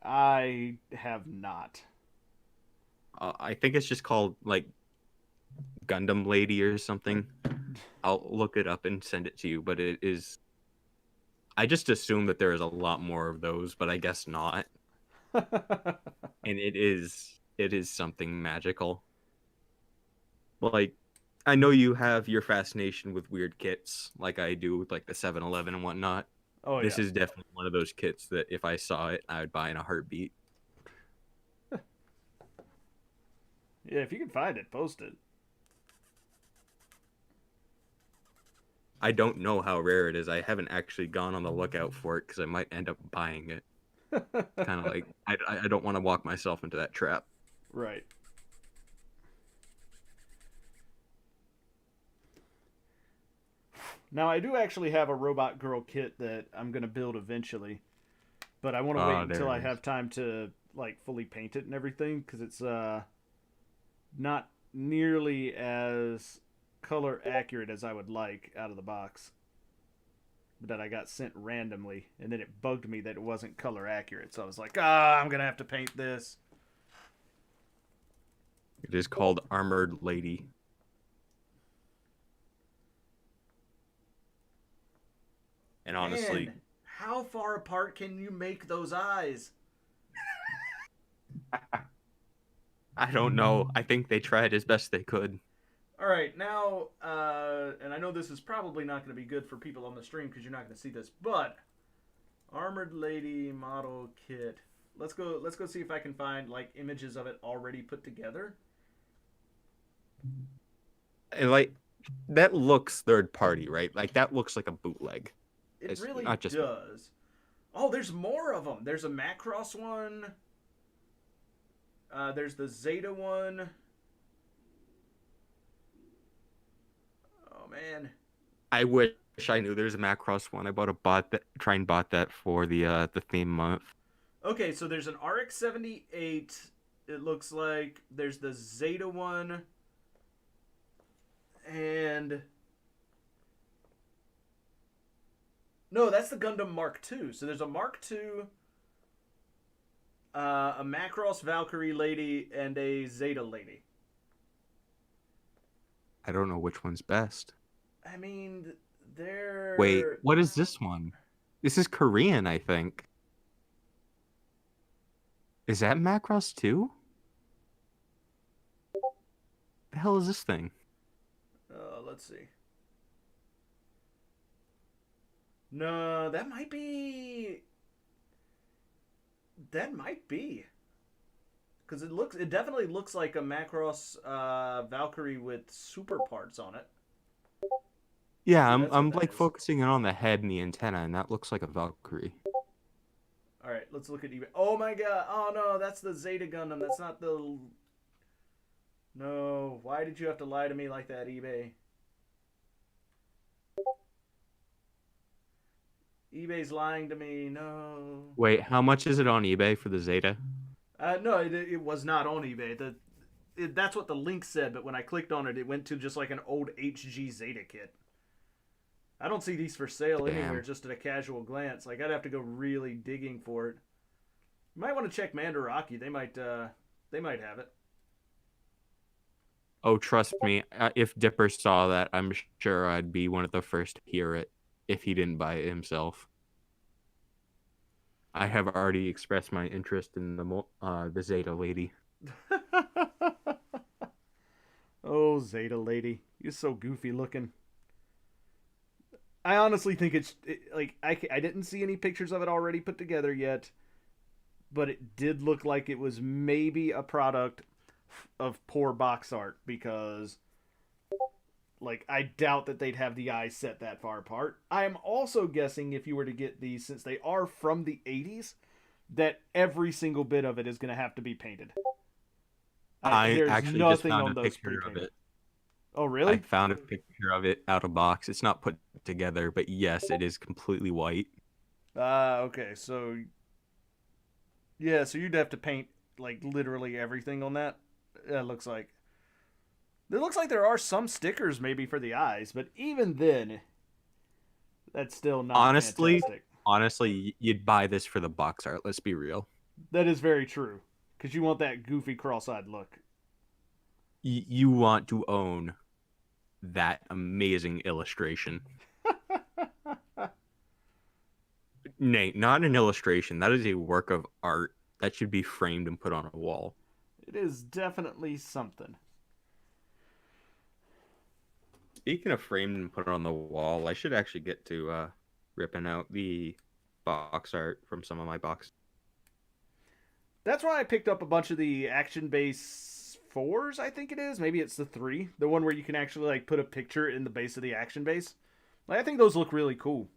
Speaker 1: I have not.
Speaker 2: I think it's just called like Gundam Lady or something. I'll look it up and send it to you, but it is. I just assume that there is a lot more of those, but I guess not. And it is something magical. Like I know you have your fascination with weird kits, like I do with like the 7-Eleven and whatnot.
Speaker 1: Oh
Speaker 2: This
Speaker 1: yeah.
Speaker 2: is definitely one of those kits that if I saw it, I would buy in a heartbeat.
Speaker 1: Yeah, if you can find it, post it.
Speaker 2: I don't know how rare it is. I haven't actually gone on the lookout for it because I might end up buying it. Kind of like I don't want to walk myself into that trap.
Speaker 1: Right. Now I do actually have a robot girl kit that I'm gonna build eventually, but I want to wait
Speaker 2: Oh,
Speaker 1: until
Speaker 2: there
Speaker 1: I
Speaker 2: it is.
Speaker 1: have time to like fully paint it and everything because it's not nearly as color accurate as I would like out of the box. That I got sent randomly, and then it bugged me that it wasn't color accurate. So I was like, I'm gonna have to paint this.
Speaker 2: It is called Armored Lady. And honestly,
Speaker 1: Man, how far apart can you make those eyes?
Speaker 2: I don't know. I think they tried as best they could.
Speaker 1: All right, now, and I know this is probably not going to be good for people on the stream because you're not going to see this, but Armored Lady model kit. Let's go. Let's go see if I can find like images of it already put together.
Speaker 2: And, like that looks third party, right? Like that looks like a bootleg.
Speaker 1: It
Speaker 2: It's
Speaker 1: really
Speaker 2: not just
Speaker 1: does. Oh, there's more of them. There's a Macross one. There's the Zeta one. Oh man.
Speaker 2: I wish I knew there's a Macross one. I bought that for the theme month.
Speaker 1: Okay, so there's an RX-78. It looks like there's the Zeta one, and no, that's the Gundam Mark II. So there's a Mark II, a Macross Valkyrie lady, and a Zeta lady.
Speaker 2: I don't know which one's best.
Speaker 1: I mean,
Speaker 2: Wait,
Speaker 1: they're
Speaker 2: what is this one? This is Korean, I think. Is that Macross 2? The hell is this thing?
Speaker 1: let's see. No, that might be. That might be. Because it definitely looks like a Macross Valkyrie with super parts on it.
Speaker 2: Yeah,
Speaker 1: Yeah,
Speaker 2: I'm
Speaker 1: that's what
Speaker 2: I'm
Speaker 1: that
Speaker 2: like
Speaker 1: is.
Speaker 2: focusing in on the head and the antenna, and that looks like a Valkyrie.
Speaker 1: All right, let's look at eBay. Oh my god! Oh no, that's the Zeta Gundam. That's not the. No, why did you have to lie to me like that, eBay? eBay's lying to me. No.
Speaker 2: Wait, how much is it on eBay for the Zeta?
Speaker 1: No, it was not on eBay. That's what the link said, but when I clicked on it, it went to just like an old HG Zeta kit. I don't see these for sale anywhere,
Speaker 2: Damn.
Speaker 1: just at a casual glance. Like I'd have to go really digging for it. You might want to check Mandaraki. They might have it.
Speaker 2: Oh, trust me, if Dipper saw that, I'm sure I'd be one of the first to hear it if he didn't buy it himself. I have already expressed my interest in the Zeta lady.
Speaker 1: Oh, Zeta lady, you're so goofy looking. I honestly think like I didn't see any pictures of it already put together yet, but it did look like it was maybe a product of poor box art because like I doubt that they'd have the eyes set that far apart. I am also guessing if you were to get these since they are from the 80s that every single bit of it is going to have to be painted.
Speaker 2: I
Speaker 1: There's
Speaker 2: actually just
Speaker 1: nothing
Speaker 2: found
Speaker 1: on
Speaker 2: a
Speaker 1: those
Speaker 2: picture of
Speaker 1: pre-painted.
Speaker 2: it.
Speaker 1: Oh,
Speaker 2: I
Speaker 1: really?
Speaker 2: found a picture of it out of box. It's not put together, but yes, it is completely white.
Speaker 1: Okay. So yeah, so you'd have to paint like literally everything on that. It looks like there are some stickers maybe for the eyes, but even then, that's still not
Speaker 2: Honestly,
Speaker 1: fantastic.
Speaker 2: you'd buy this for the box art. Let's be real.
Speaker 1: That is very true, because you want that goofy cross-eyed look.
Speaker 2: You want to own that amazing illustration. Nate, not an illustration. That is a work of art that should be framed and put on a wall.
Speaker 1: It is definitely something.
Speaker 2: Speaking of framed and put on the wall, I should actually get to ripping out the box art from some of my boxes.
Speaker 1: That's why I picked up a bunch of the action base fours. I think it is. Maybe it's the three, the one where you can actually like put a picture in the base of the action base. Like, I think those look really cool.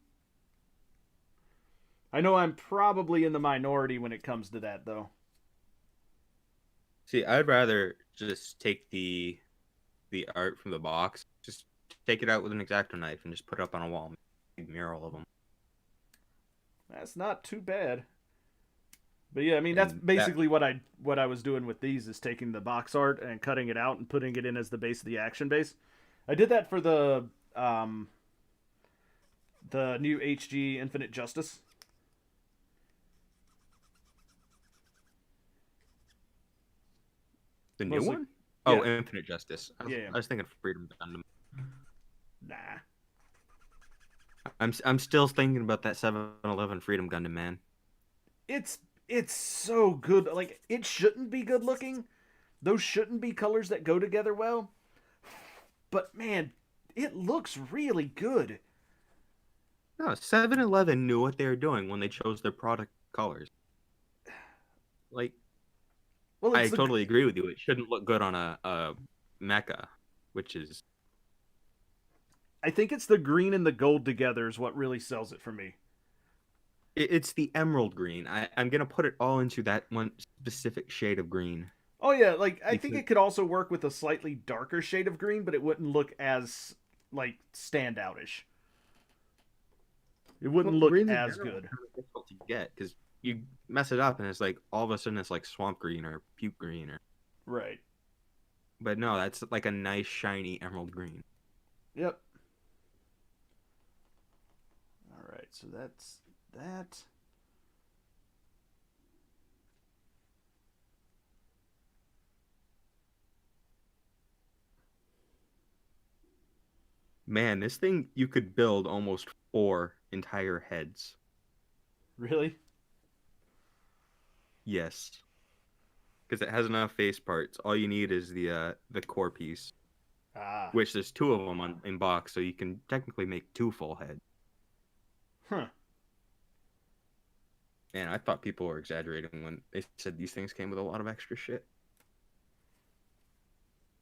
Speaker 1: I know I'm probably in the minority when it comes to that, though.
Speaker 2: See, I'd rather just take the art from the box, just take it out with an X-Acto knife and just put it up on a wall, make a mural of them.
Speaker 1: That's not too bad. But yeah, I mean that's
Speaker 2: And that
Speaker 1: basically what I was doing with these is taking the box art and cutting it out and putting it in as the base of the action base. I did that for the new HG Infinite Justice.
Speaker 2: the new
Speaker 1: Mostly,
Speaker 2: one?
Speaker 1: yeah,
Speaker 2: Oh, Infinite Justice.
Speaker 1: yeah, yeah.
Speaker 2: I was thinking Freedom Gundam.
Speaker 1: Nah,
Speaker 2: I'm still thinking about that 7-Eleven Freedom Gundam, man.
Speaker 1: it's it's so good. Like it shouldn't be good looking. Those shouldn't be colors that go together well. But man, it looks really good.
Speaker 2: No, 7-Eleven knew what they were doing when they chose their product colors. Like,
Speaker 1: Well, it's
Speaker 2: I
Speaker 1: the
Speaker 2: totally agree with you. It shouldn't look good on a mecha, which is
Speaker 1: I think it's the green and the gold together is what really sells it for me.
Speaker 2: it's the emerald green. I'm gonna put it all into that one specific shade of green
Speaker 1: Oh yeah, like I think
Speaker 2: because
Speaker 1: it could also work with a slightly darker shade of green, but it wouldn't look as like standoutish. It wouldn't
Speaker 2: well,
Speaker 1: look
Speaker 2: greens in
Speaker 1: as
Speaker 2: general are
Speaker 1: good.
Speaker 2: kind of difficult to get because you mess it up and it's like all of a sudden it's like swamp green or puke green or.
Speaker 1: Right.
Speaker 2: But no, that's like a nice shiny emerald green.
Speaker 1: Yep. All right. So that's that.
Speaker 2: Man, this thing you could build almost 4 entire heads.
Speaker 1: Really?
Speaker 2: Yes, because it has enough face parts. All you need is the core piece,
Speaker 1: Ah.
Speaker 2: which there's 2 of them in box, so you can technically make 2 full heads.
Speaker 1: Huh.
Speaker 2: And I thought people were exaggerating when they said these things came with a lot of extra shit.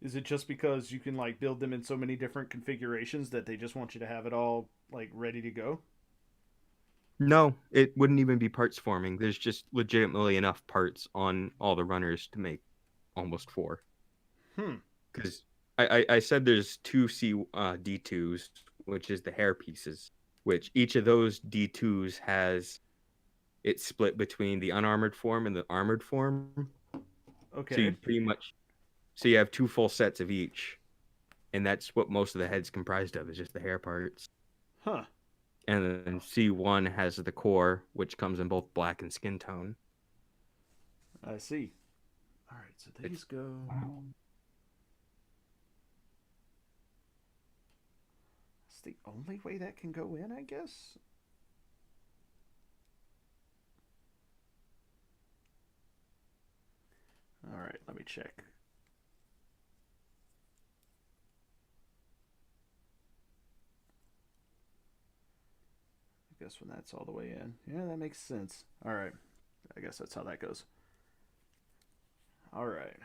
Speaker 1: Is it just because you can like build them in so many different configurations that they just want you to have it all like ready to go?
Speaker 2: No, it wouldn't even be parts forming. There's just legitimately enough parts on all the runners to make almost 4.
Speaker 1: Hmm.
Speaker 2: Because I said there's 2 D2s, which is the hair pieces, which each of those D2s has it split between the unarmored form and the armored form. So you
Speaker 1: Okay.
Speaker 2: pretty much so you have 2 full sets of each, and that's what most of the head's comprised of is just the hair parts.
Speaker 1: Huh.
Speaker 2: And then C1 has the core, which comes in both black and skin tone.
Speaker 1: I see. All right. So these
Speaker 2: It's
Speaker 1: go. It's the only way that can go in, I guess. All right. Let me check. I guess when that's all the way in. Yeah, that makes sense. All right. I guess that's how that goes. All right.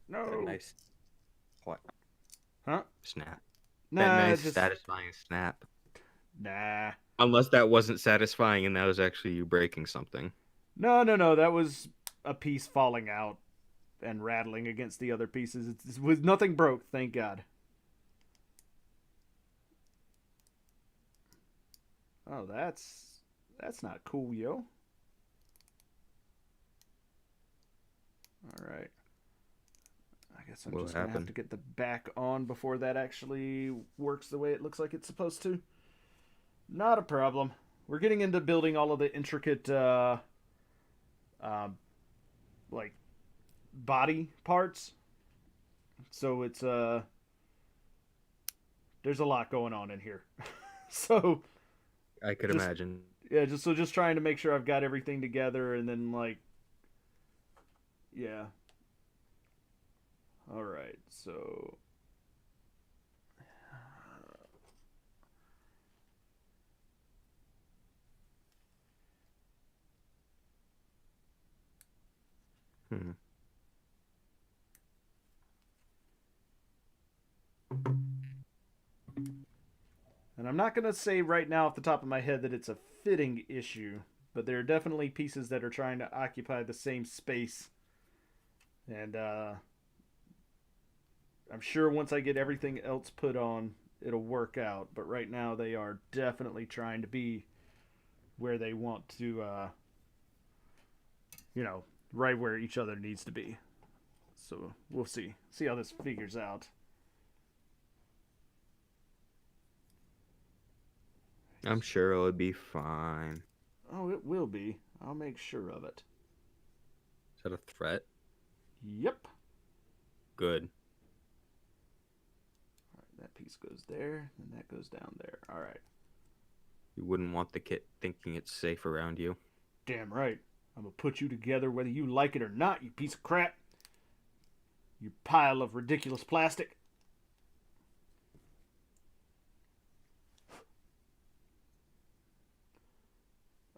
Speaker 2: a
Speaker 1: No.
Speaker 2: nice what
Speaker 1: Huh?
Speaker 2: snap. That
Speaker 1: Nah,
Speaker 2: nice
Speaker 1: just
Speaker 2: satisfying snap.
Speaker 1: nah.
Speaker 2: Unless that wasn't satisfying and that was actually you breaking something.
Speaker 1: No, no, no. That was a piece falling out and rattling against the other pieces. It was nothing broke, thank God. Oh, that's not cool, yo. All right. I guess I'm
Speaker 2: What
Speaker 1: just gonna have
Speaker 2: happened?
Speaker 1: to get the back on before that actually works the way it looks like it's supposed to. Not a problem. We're getting into building all of the intricate, uh, like body parts. So it's there's a lot going on in here. So
Speaker 2: I could
Speaker 1: just
Speaker 2: imagine.
Speaker 1: yeah, just trying to make sure I've got everything together, and then like yeah, All right, so
Speaker 2: Hmm.
Speaker 1: and I'm not gonna say right now off the top of my head that it's a fitting issue, but there are definitely pieces that are trying to occupy the same space, and I'm sure once I get everything else put on, it'll work out. But right now, they are definitely trying to be where they want to, you know, right where each other needs to be. So we'll see how this figures out.
Speaker 2: I'm sure it would be fine.
Speaker 1: Oh, it will be. I'll make sure of it.
Speaker 2: Is that a threat?
Speaker 1: Yep.
Speaker 2: Good.
Speaker 1: All right, that piece goes there, and that goes down there. All right.
Speaker 2: You wouldn't want the kit thinking it's safe around you.
Speaker 1: Damn right. I'm gonna put you together whether you like it or not, you piece of crap. You pile of ridiculous plastic.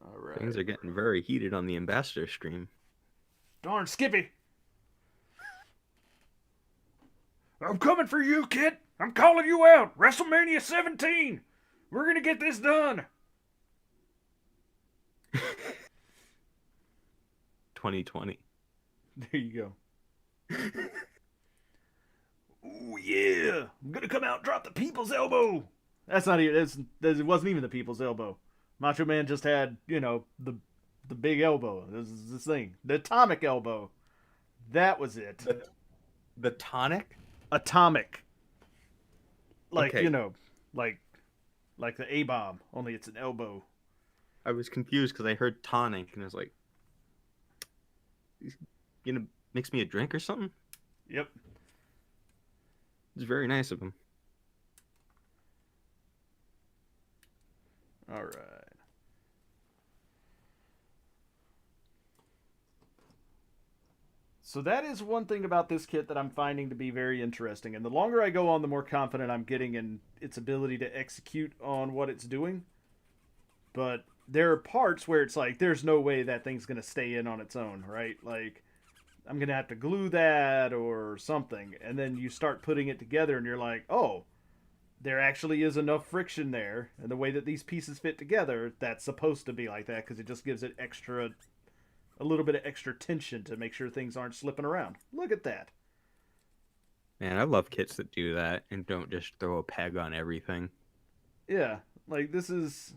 Speaker 1: All right.
Speaker 2: Things are getting very heated on the ambassador stream.
Speaker 1: Darn Skippy. I'm coming for you, kid. I'm calling you out. WrestleMania 17. We're going to get this done.
Speaker 2: 2020.
Speaker 1: There you go. Oh, yeah. I'm going to come out and drop the people's elbow. That's not even, it wasn't even the people's elbow. Macho Man just had, the big elbow. This thing. The atomic elbow. That was it.
Speaker 2: The tonic?
Speaker 1: Atomic. Like,
Speaker 2: Okay.
Speaker 1: like the A-bomb, only it's an elbow.
Speaker 2: I was confused because I heard tonic and I was like, you know, mix me a drink or something?
Speaker 1: Yep.
Speaker 2: It's very nice of him.
Speaker 1: All right. So that is one thing about this kit that I'm finding to be very interesting. And the longer I go on, the more confident I'm getting in its ability to execute on what it's doing. But there are parts where it's like, there's no way that thing's going to stay in on its own, right? Like, I'm going to have to glue that or something. And then you start putting it together and you're like, oh, there actually is enough friction there. And the way that these pieces fit together, that's supposed to be like that because it just gives it a little bit of extra tension to make sure things aren't slipping around. Look at that.
Speaker 2: Man, I love kits that do that and don't just throw a peg on everything.
Speaker 1: Yeah, like this is...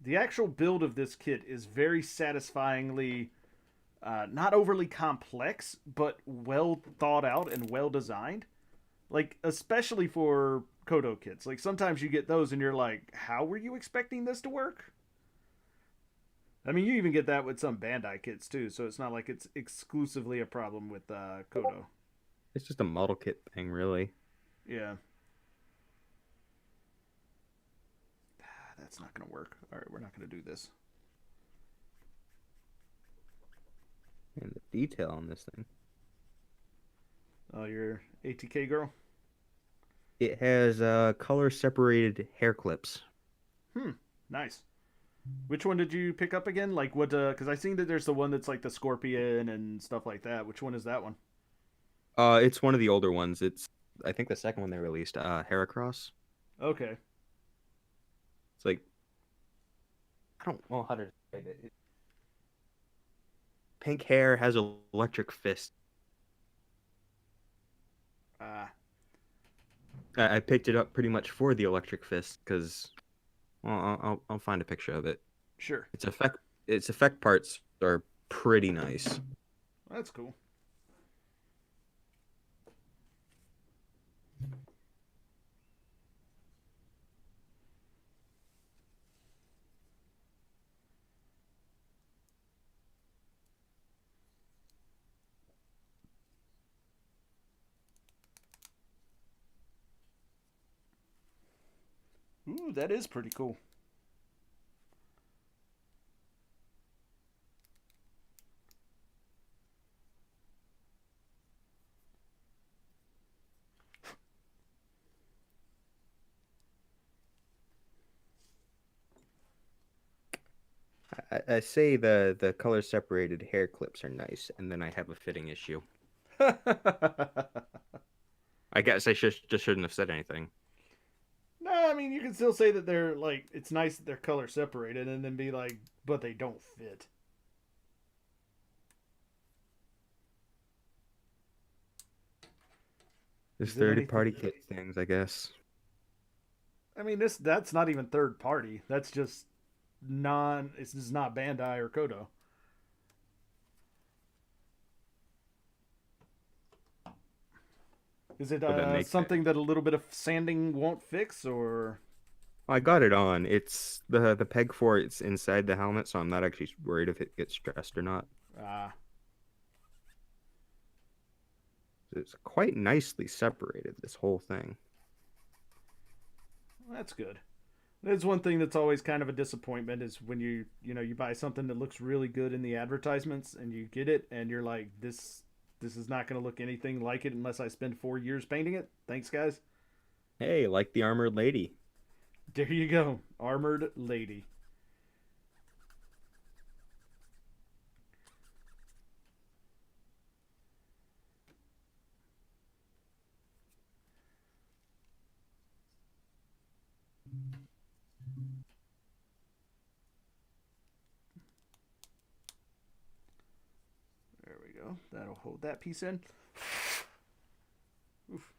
Speaker 1: The actual build of this kit is very satisfyingly not overly complex, but well thought out and well designed. Like, especially for Kodo kits. Like, sometimes you get those and you're like, how were you expecting this to work? I mean, you even get that with some Bandai kits, too, so it's not like it's exclusively a problem with Kodo.
Speaker 2: It's just a model kit thing, really.
Speaker 1: Yeah. That's not going to work. All right, we're not going to do this.
Speaker 2: And the detail on this thing.
Speaker 1: Oh, your ATK girl?
Speaker 2: It has color separated hair clips.
Speaker 1: Nice. Which one did you pick up again? Like what? Because I seen that there's the one that's like the scorpion and stuff like that. Which one is that one?
Speaker 2: It's one of the older ones. It's, I think, the second one they released. Heracross.
Speaker 1: Okay.
Speaker 2: It's like, I don't know how to describe it. Pink hair, has an electric fist. I picked it up pretty much for the electric fist because, well, I'll find a picture of it.
Speaker 1: Sure.
Speaker 2: Its effect parts are pretty nice.
Speaker 1: That's cool. Ooh, that is pretty cool.
Speaker 2: I say the color separated hair clips are nice, and then I have a fitting issue. I guess I just shouldn't have said anything.
Speaker 1: No, I mean you can still say that they're like it's nice that they're color separated, and then be like, but they don't fit.
Speaker 2: There's
Speaker 1: Is it
Speaker 2: third
Speaker 1: anything?
Speaker 2: party kit things, I guess.
Speaker 1: I mean that's not even third party. That's just non. It's just not Bandai or Kodo. Is it
Speaker 2: What that makes it.
Speaker 1: something that a little bit of sanding won't fix, or
Speaker 2: I got it on. It's the peg for it's inside the helmet, so I'm not actually worried if it gets stressed or not.
Speaker 1: ah,
Speaker 2: It's quite nicely separated, this whole thing.
Speaker 1: that's good. That's one thing that's always kind of a disappointment is when you buy something that looks really good in the advertisements and you get it and you're like this is not going to look anything like it unless I spend 4 years painting it. Thanks guys.
Speaker 2: Hey, like the armored lady.
Speaker 1: There you go. Armored lady. There we go. That'll hold that piece in. Oof.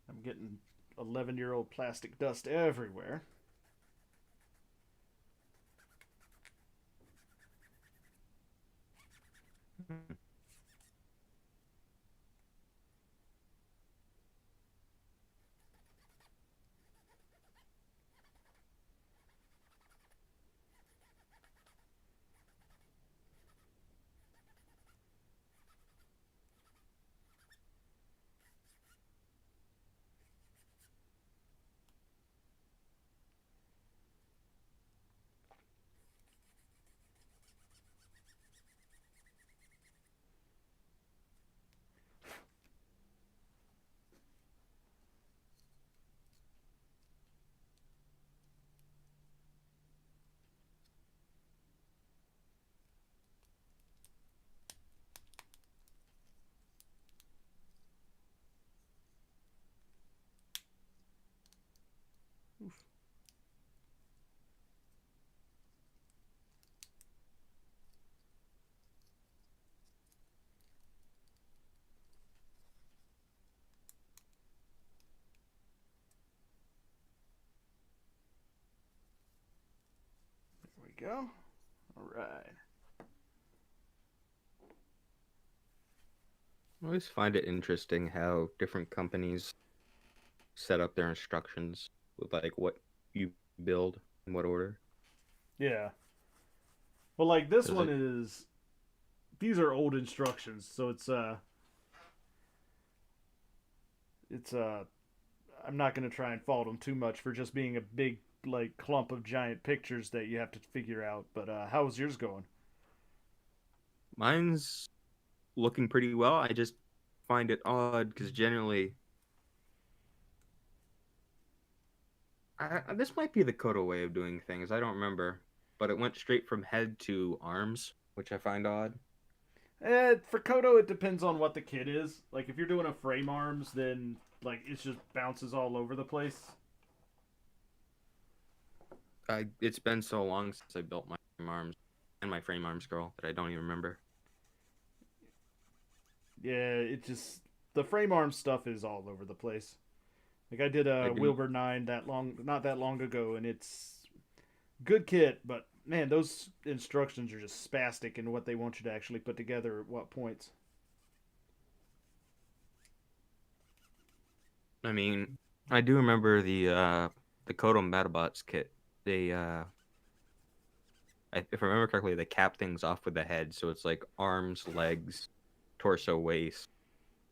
Speaker 1: I'm getting 11-year-old plastic dust everywhere. Oof. There we go. All right.
Speaker 2: I always find it interesting how different companies set up their instructions with like what you build in what order.
Speaker 1: Yeah. Well, like this
Speaker 2: Does
Speaker 1: one
Speaker 2: it?
Speaker 1: is these are old instructions, so it's I'm not going to try and fault them too much for just being a big like clump of giant pictures that you have to figure out. But how's yours going?
Speaker 2: Mine's looking pretty well. I just find it odd because generally, this might be the Kodo way of doing things. I don't remember, but it went straight from head to arms, which I find odd.
Speaker 1: For Kodo, it depends on what the kit is. Like if you're doing a frame arms, then like it just bounces all over the place.
Speaker 2: It's been so long since I built my frame arms and my frame arms girl that I don't even remember.
Speaker 1: Yeah, it just the frame arms stuff is all over the place. Like I did
Speaker 2: I
Speaker 1: a
Speaker 2: didn't.
Speaker 1: Wilbur 9 not that long ago, and it's good kit, but man, those instructions are just spastic in what they want you to actually put together at what points.
Speaker 2: I mean, I do remember the Kodo Metabots kit. They if I remember correctly, they cap things off with the head, so it's like arms, legs, torso, waist,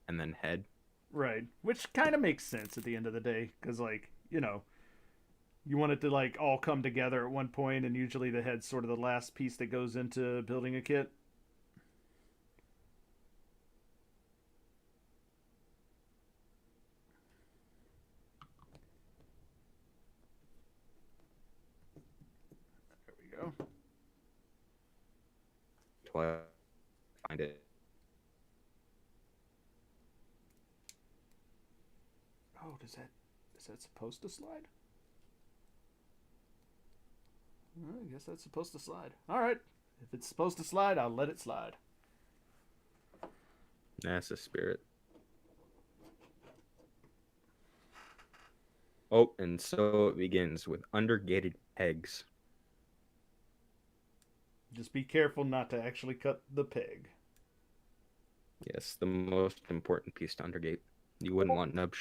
Speaker 2: and then head.
Speaker 1: Right, which kind of makes sense at the end of the day, because like you want it to like all come together at one point, and usually the head's sort of the last piece that goes into building a kit. There we go.
Speaker 2: while I find it.
Speaker 1: Oh, is that supposed to slide? Well, I guess that's supposed to slide. All right. If it's supposed to slide, I'll let it slide.
Speaker 2: That's the spirit. Oh, and so it begins with undergated pegs.
Speaker 1: Just be careful not to actually cut the peg.
Speaker 2: Yes, the most important piece to undergate. You wouldn't want nubs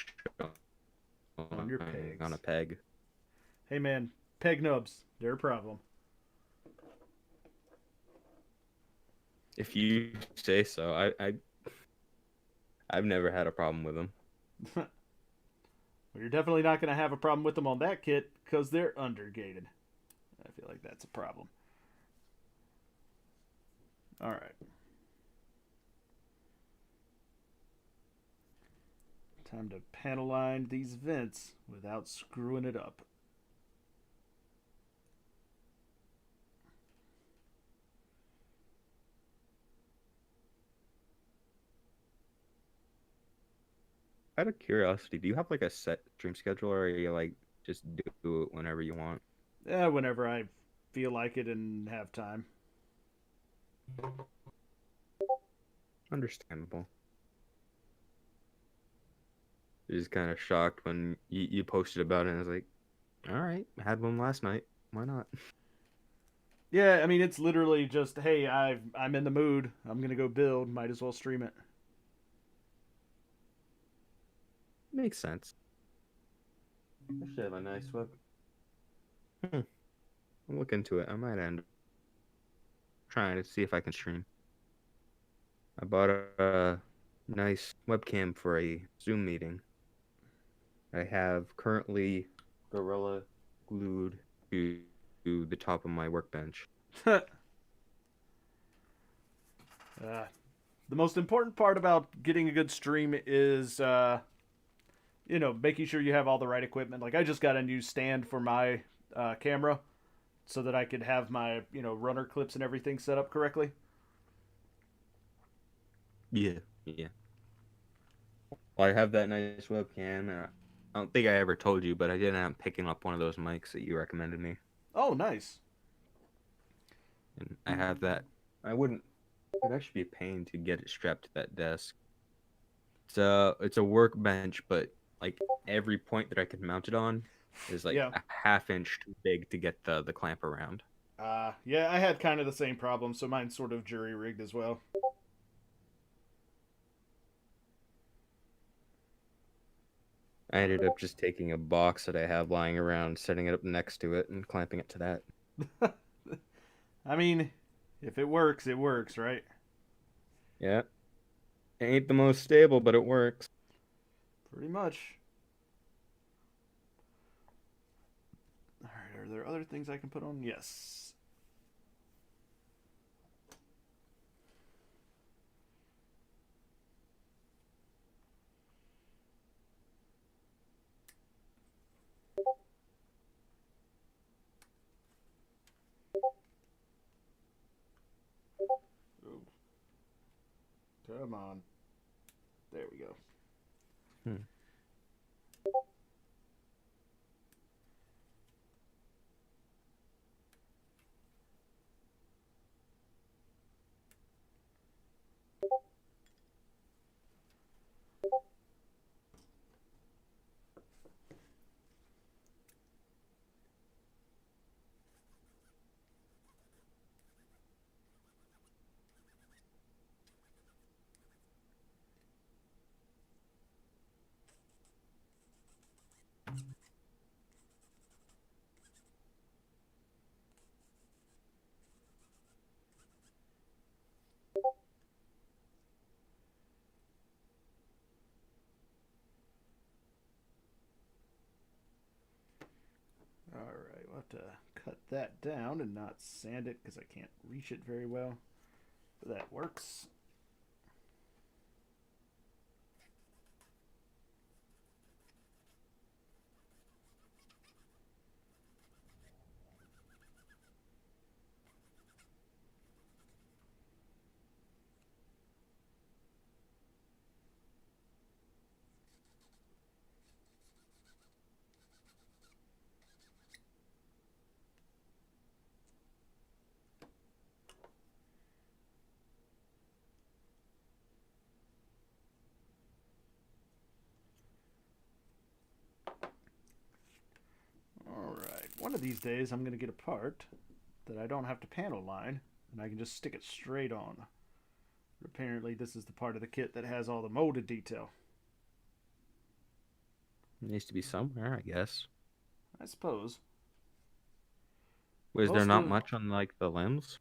Speaker 1: On your pegs.
Speaker 2: on a peg.
Speaker 1: Hey man, peg nubs, they're a problem.
Speaker 2: If you say so, I've never had a problem with them.
Speaker 1: Well, you're definitely not going to have a problem with them on that kit because they're undergated. I feel like that's a problem. All right. Time to panel line these vents without screwing it up.
Speaker 2: Out of curiosity, do you have like a set stream schedule, or are you like just do it whenever you want?
Speaker 1: Yeah, whenever I feel like it and have time.
Speaker 2: Understandable. Just kind of shocked when you posted about it, and I was like, all right, I had one last night. Why not?
Speaker 1: Yeah, I mean it's literally just, hey, I'm in the mood. I'm gonna go build. Might as well stream it.
Speaker 2: Makes sense. I should have a nice web. I'll look into it. I might end up trying to see if I can stream. I bought a nice webcam for a Zoom meeting. I have currently Gorilla glued to the top of my workbench.
Speaker 1: The most important part about getting a good stream is, making sure you have all the right equipment. Like I just got a new stand for my camera, so that I could have my runner clips and everything set up correctly.
Speaker 2: Yeah. Well, I have that nice webcam, and I don't think I ever told you, but I did end up picking up one of those mics that you recommended me.
Speaker 1: Oh, nice.
Speaker 2: And I have that. It'd actually be a pain to get it strapped to that desk. It's a workbench, but like every point that I could mount it on is like a half inch too big to get the clamp around.
Speaker 1: Yeah, I had kind of the same problem, so mine's sort of jury rigged as well.
Speaker 2: I ended up just taking a box that I have lying around, setting it up next to it, and clamping it to that.
Speaker 1: I mean, if it works, right?
Speaker 2: Yeah. It ain't the most stable, but it works.
Speaker 1: Pretty much. Alright, are there other things I can put on? Yes. Ooh. Come on. There we go. Alright, we'll have to cut that down and not sand it because I can't reach it very well. But that works. one of these days I'm going to get a part that I don't have to panel line, and I can just stick it straight on. But apparently this is the part of the kit that has all the molded detail.
Speaker 2: It needs to be somewhere, I guess.
Speaker 1: I suppose.
Speaker 2: Was there
Speaker 1: Most
Speaker 2: not
Speaker 1: of
Speaker 2: much on like the limbs?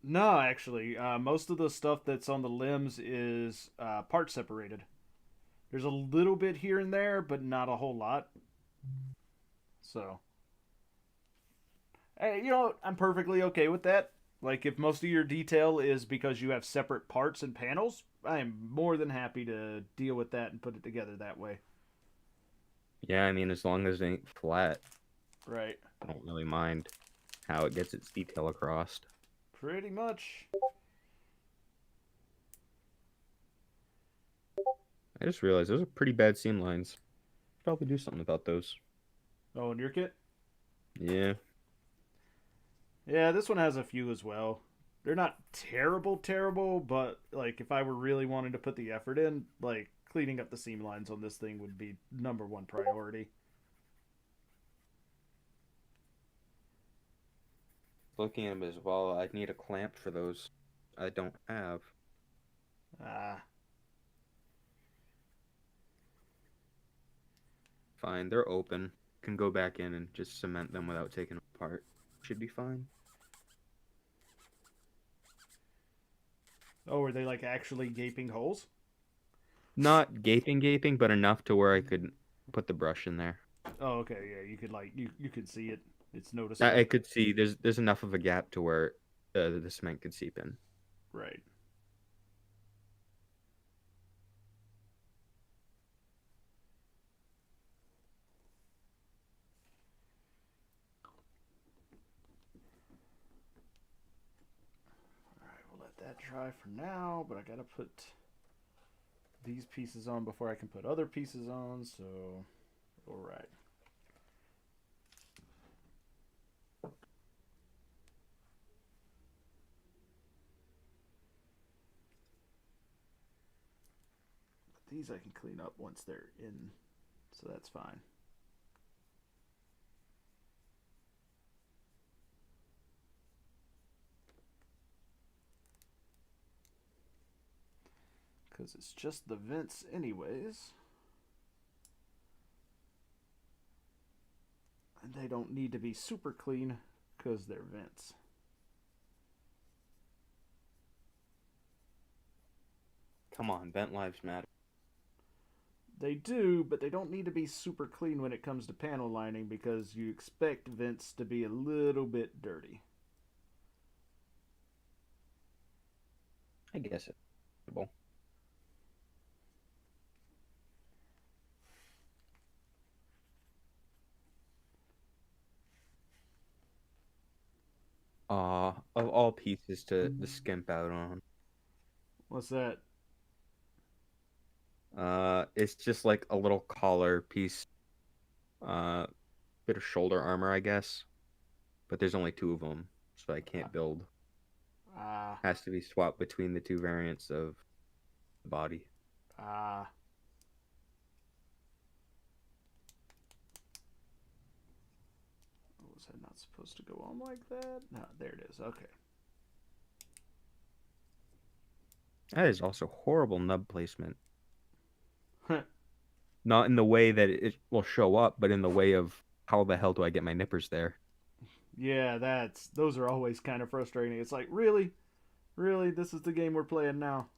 Speaker 1: No, actually, most of the stuff that's on the limbs is part separated. There's a little bit here and there, but not a whole lot. So, hey, I'm perfectly okay with that. Like, if most of your detail is because you have separate parts and panels, I am more than happy to deal with that and put it together that way.
Speaker 2: Yeah, I mean, as long as it ain't flat,
Speaker 1: Right.
Speaker 2: I don't really mind how it gets its detail across.
Speaker 1: Pretty much.
Speaker 2: I just realized those are pretty bad seam lines. Probably do something about those.
Speaker 1: Oh, and your kit?
Speaker 2: Yeah.
Speaker 1: Yeah, this one has a few as well. They're not terrible, terrible, but like if I were really wanting to put the effort in, like cleaning up the seam lines on this thing would be number one priority.
Speaker 2: Looking at them as well, I'd need a clamp for those. I don't have.
Speaker 1: Ah,
Speaker 2: Fine, they're open. Can go back in and just cement them without taking them apart. Should be fine.
Speaker 1: oh, are they like actually gaping holes?
Speaker 2: Not gaping, but enough to where I could put the brush in there.
Speaker 1: Oh, okay, yeah, you could like you could see it. It's
Speaker 2: I
Speaker 1: noticeable.
Speaker 2: could see there's enough of a gap to where the cement could seep in.
Speaker 1: Right. All right, we'll let that dry for now, but I gotta put these pieces on before I can put other pieces on. So, all right. These I can clean up once they're in, so that's fine. Because it's just the vents anyways. And they don't need to be super clean because they're vents.
Speaker 2: Come on, vent lives matter.
Speaker 1: They do, but they don't need to be super clean when it comes to panel lining because you expect vents to be a little bit dirty.
Speaker 2: I guess it's possible. Of all pieces to skimp out on.
Speaker 1: What's that?
Speaker 2: It's just like a little collar piece, bit of shoulder armor, I guess. But there's only two of them, so I can't build.
Speaker 1: Ah,
Speaker 2: Has to be swapped between the two variants of the body.
Speaker 1: ah. Was that not supposed to go on like that? No, there it is. Okay.
Speaker 2: That is also horrible nub placement. Not in the way that it will show up, but in the way of how the hell do I get my nippers there?
Speaker 1: Yeah, those are always kind of frustrating. It's like, really? Really? This is the game we're playing now.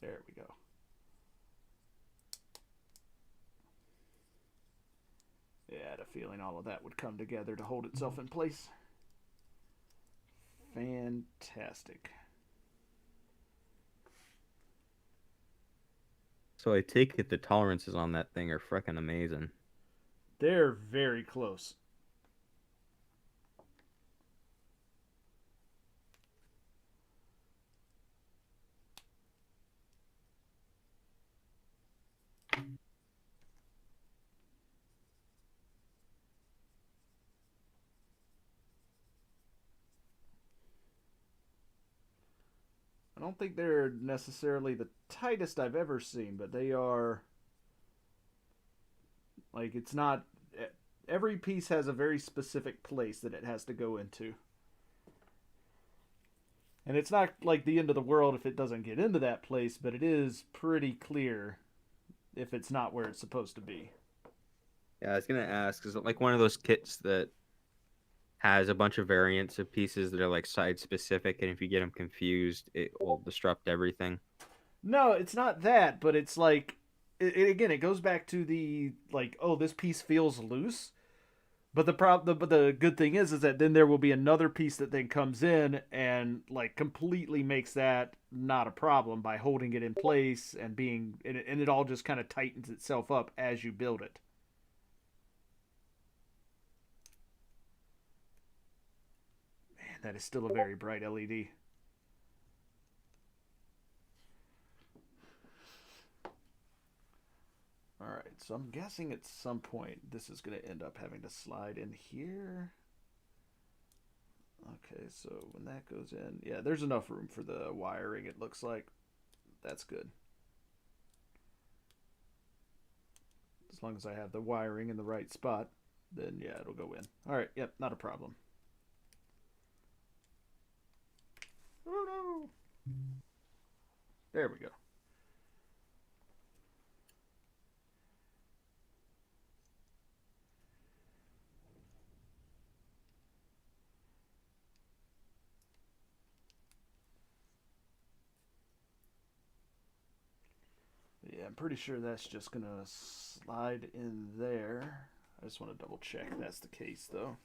Speaker 1: There we go. Yeah, I had a feeling all of that would come together to hold itself in place. Fantastic.
Speaker 2: So I take it the tolerances on that thing are freaking amazing.
Speaker 1: They're very close. don't think they're necessarily the tightest I've ever seen, but they are like it's not. Every piece has a very specific place that it has to go into. And it's not like the end of the world if it doesn't get into that place, but it is pretty clear if it's not where it's supposed to be.
Speaker 2: Yeah, I was gonna ask, is it like one of those kits that has a bunch of variants of pieces that are like side specific, and if you get them confused, it will disrupt everything?
Speaker 1: No, it's not that, but it's like again, it goes back to the like, oh, this piece feels loose. But the good thing is that then there will be another piece that then comes in and like completely makes that not a problem by holding it in place and and it all just kind of tightens itself up as you build it. Man, that is still a very bright LED. All right, so I'm guessing at some point this is going to end up having to slide in here. Okay, so when that goes in, yeah, there's enough room for the wiring, it looks like. That's good. As long as I have the wiring in the right spot, then yeah, it'll go in. All right, yep, not a problem. Oh no! There we go. Yeah, I'm pretty sure that's just gonna slide in there. I just want to double check that's the case though.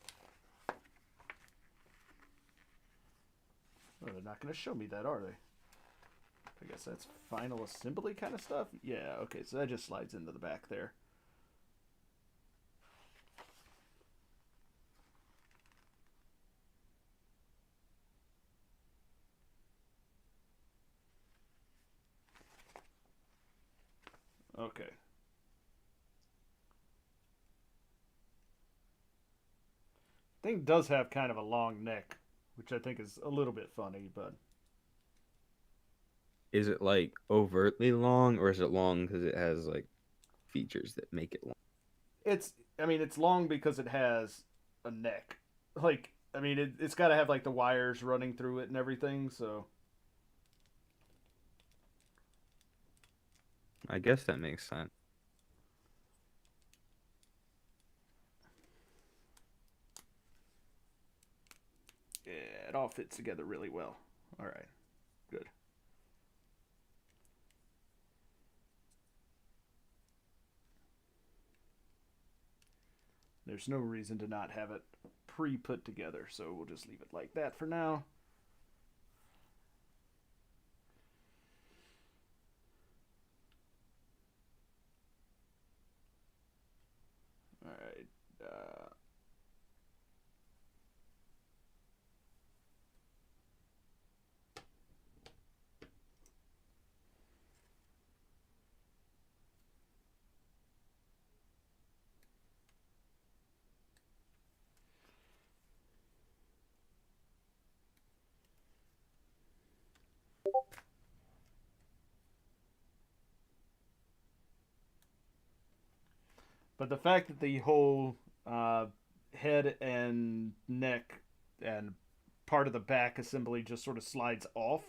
Speaker 1: Oh, they're not gonna show me that, are they? I guess that's final assembly kind of stuff. Yeah, okay, so that just slides into the back there. Okay. Thing does have kind of a long neck, which I think is a little bit funny, but
Speaker 2: Is it like overtly long, or is it long because it has like features that make it long?
Speaker 1: I mean, it's long because it has a neck. Like, I mean, it's got to have like the wires running through it and everything, so
Speaker 2: I guess that makes sense.
Speaker 1: yeah, it all fits together really well. All right, good. There's no reason to not have it pre-put together, so we'll just leave it like that for now. All right. But the fact that the whole head and neck and part of the back assembly just sort of slides off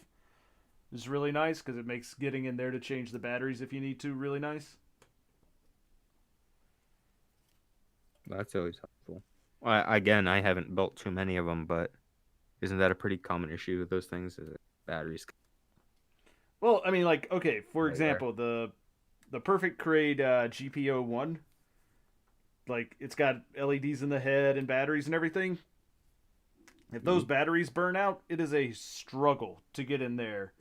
Speaker 1: is really nice because it makes getting in there to change the batteries if you need to really nice.
Speaker 2: That's always helpful. Again, I haven't built too many of them, but isn't that a pretty common issue with those things? Is it batteries?
Speaker 1: Well, I mean, like, okay, for
Speaker 2: Right there.
Speaker 1: example, the Perfect Crate GPO1, like, it's got LEDs in the head and batteries and everything. If those
Speaker 2: Mhm.
Speaker 1: batteries burn out, it is a struggle to get in there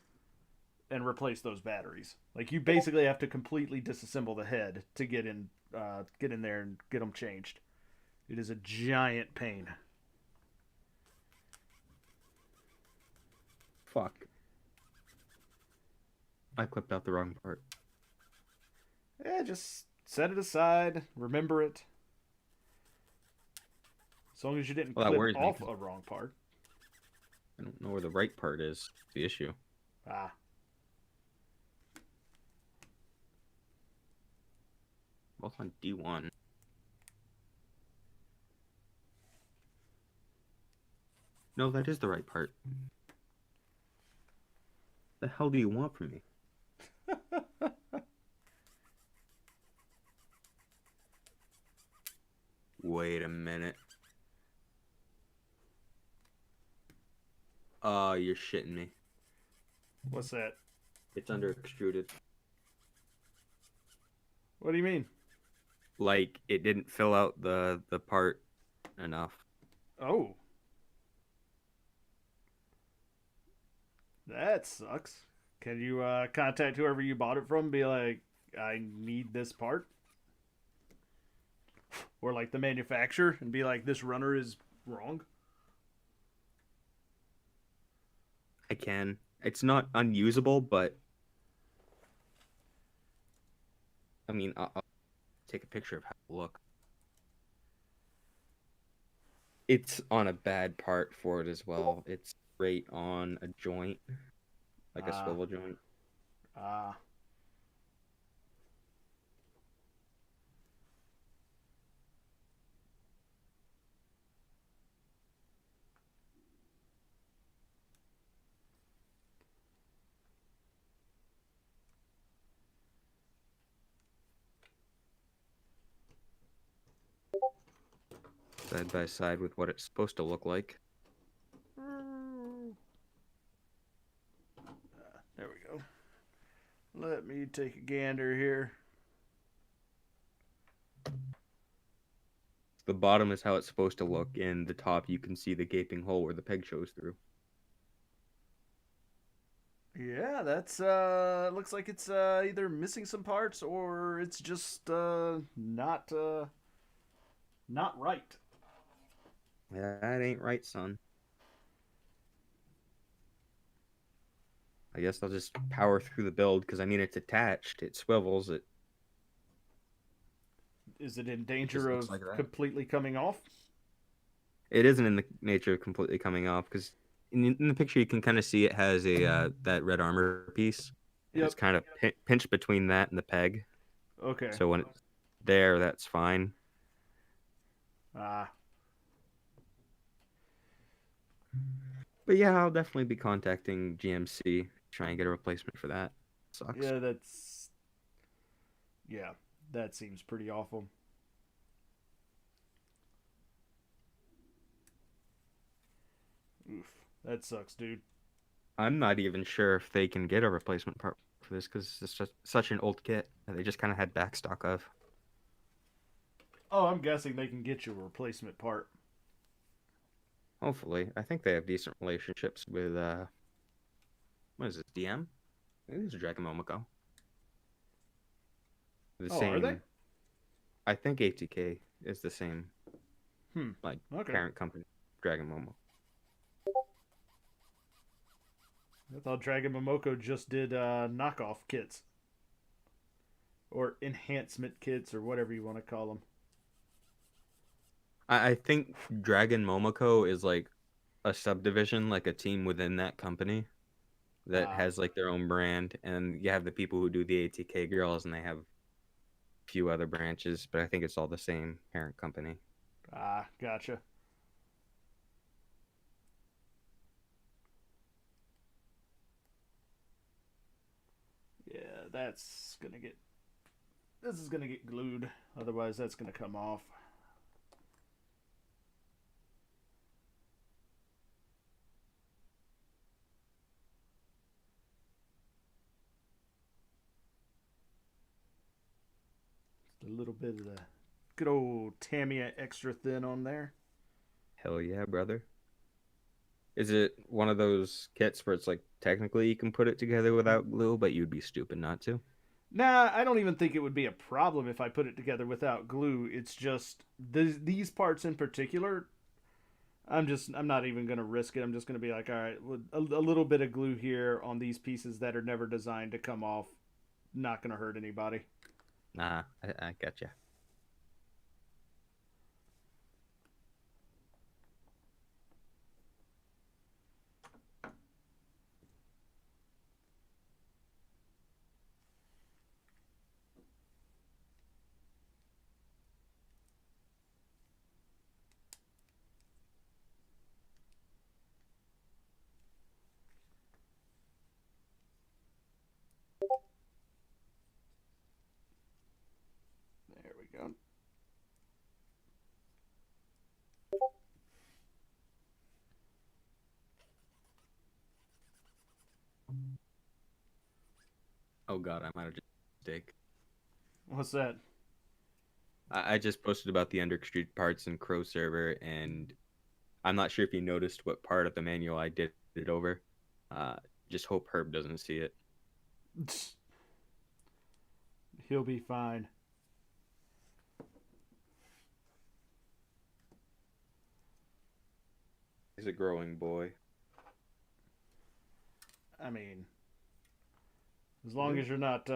Speaker 1: and replace those batteries. Like, you basically have to completely disassemble the head to get in there and get them changed. It is a giant pain.
Speaker 2: Fuck. I clipped out the wrong part.
Speaker 1: Just set it aside, remember it. As long as you didn't
Speaker 2: Well, that
Speaker 1: clip
Speaker 2: worries me
Speaker 1: off
Speaker 2: 'cause
Speaker 1: a wrong part.
Speaker 2: I don't know where the right part is. The issue.
Speaker 1: Ah,
Speaker 2: Both on D1. No, that is the right part. The hell do you want from me? Wait a minute. Oh, you're shitting me.
Speaker 1: what's that?
Speaker 2: It's under extruded.
Speaker 1: What do you mean?
Speaker 2: Like it didn't fill out the part enough.
Speaker 1: Oh, that sucks. Can you contact whoever you bought it from? Be like, I need this part, or like the manufacturer, and be like, this runner is wrong.
Speaker 2: I can. It's not unusable, but I mean, I'll take a picture of how it look. It's on a bad part for it as well. It's right on a joint, like a
Speaker 1: Ah,
Speaker 2: swivel joint.
Speaker 1: ah.
Speaker 2: Side by side with what it's supposed to look like.
Speaker 1: There we go. Let me take a gander here.
Speaker 2: The bottom is how it's supposed to look, and the top you can see the gaping hole where the peg shows through.
Speaker 1: Yeah, that's looks like it's either missing some parts or it's just not right.
Speaker 2: That ain't right, son. I guess I'll just power through the build because I mean it's attached. It swivels.
Speaker 1: Is it in
Speaker 2: It just
Speaker 1: danger
Speaker 2: looks
Speaker 1: of
Speaker 2: like that.
Speaker 1: completely coming off?
Speaker 2: It isn't in the nature of completely coming off because in the picture you can kind of see it has a that red armor piece, and it's
Speaker 1: Yep.
Speaker 2: kind of pinched between that and the peg.
Speaker 1: Okay.
Speaker 2: So when it's there, that's fine.
Speaker 1: Ah,
Speaker 2: But yeah, I'll definitely be contacting GMC, try and get a replacement for that. Sucks.
Speaker 1: yeah, yeah, that seems pretty awful. Oof, that sucks, dude.
Speaker 2: I'm not even sure if they can get a replacement part for this because it's just such an old kit that they just kind of had backstock of.
Speaker 1: Oh, I'm guessing they can get you a replacement part.
Speaker 2: Hopefully, I think they have decent relationships with what is it, DM? I think it's Dragon Momoko. The
Speaker 1: Oh, are they?
Speaker 2: same. I think ATK is the same
Speaker 1: Hmm.
Speaker 2: like
Speaker 1: Okay.
Speaker 2: parent company, Dragon Momo.
Speaker 1: I thought Dragon Momoko just did knockoff kits or enhancement kits or whatever you want to call them.
Speaker 2: I think Dragon Momoko is like a subdivision, like a team within that company that
Speaker 1: Ah,
Speaker 2: has like their own brand, and you have the people who do the ATK girls, and they have a few other branches, but I think it's all the same parent company.
Speaker 1: gotcha. Yeah, that's gonna get. This is gonna get glued. Otherwise, that's gonna come off. Just a little bit of the good old Tamiya extra thin on there.
Speaker 2: Hell yeah, brother. Is it one of those kits where it's like technically you can put it together without glue, but you'd be stupid not to?
Speaker 1: Nah, I don't even think it would be a problem if I put it together without glue. It's just these parts in particular. I'm not even gonna risk it. I'm just gonna be like, all right, a little bit of glue here on these pieces that are never designed to come off. Not gonna hurt anybody.
Speaker 2: Nah, I gotcha.
Speaker 1: we go.
Speaker 2: Oh god, I might have just made a mistake.
Speaker 1: What's that?
Speaker 2: I just posted about the underextruded parts in Crow server, and I'm not sure if you noticed what part of the manual I did it over. Uh, just hope Herb doesn't see it.
Speaker 1: He'll be fine.
Speaker 2: He's a growing boy.
Speaker 1: I mean, as long as you're not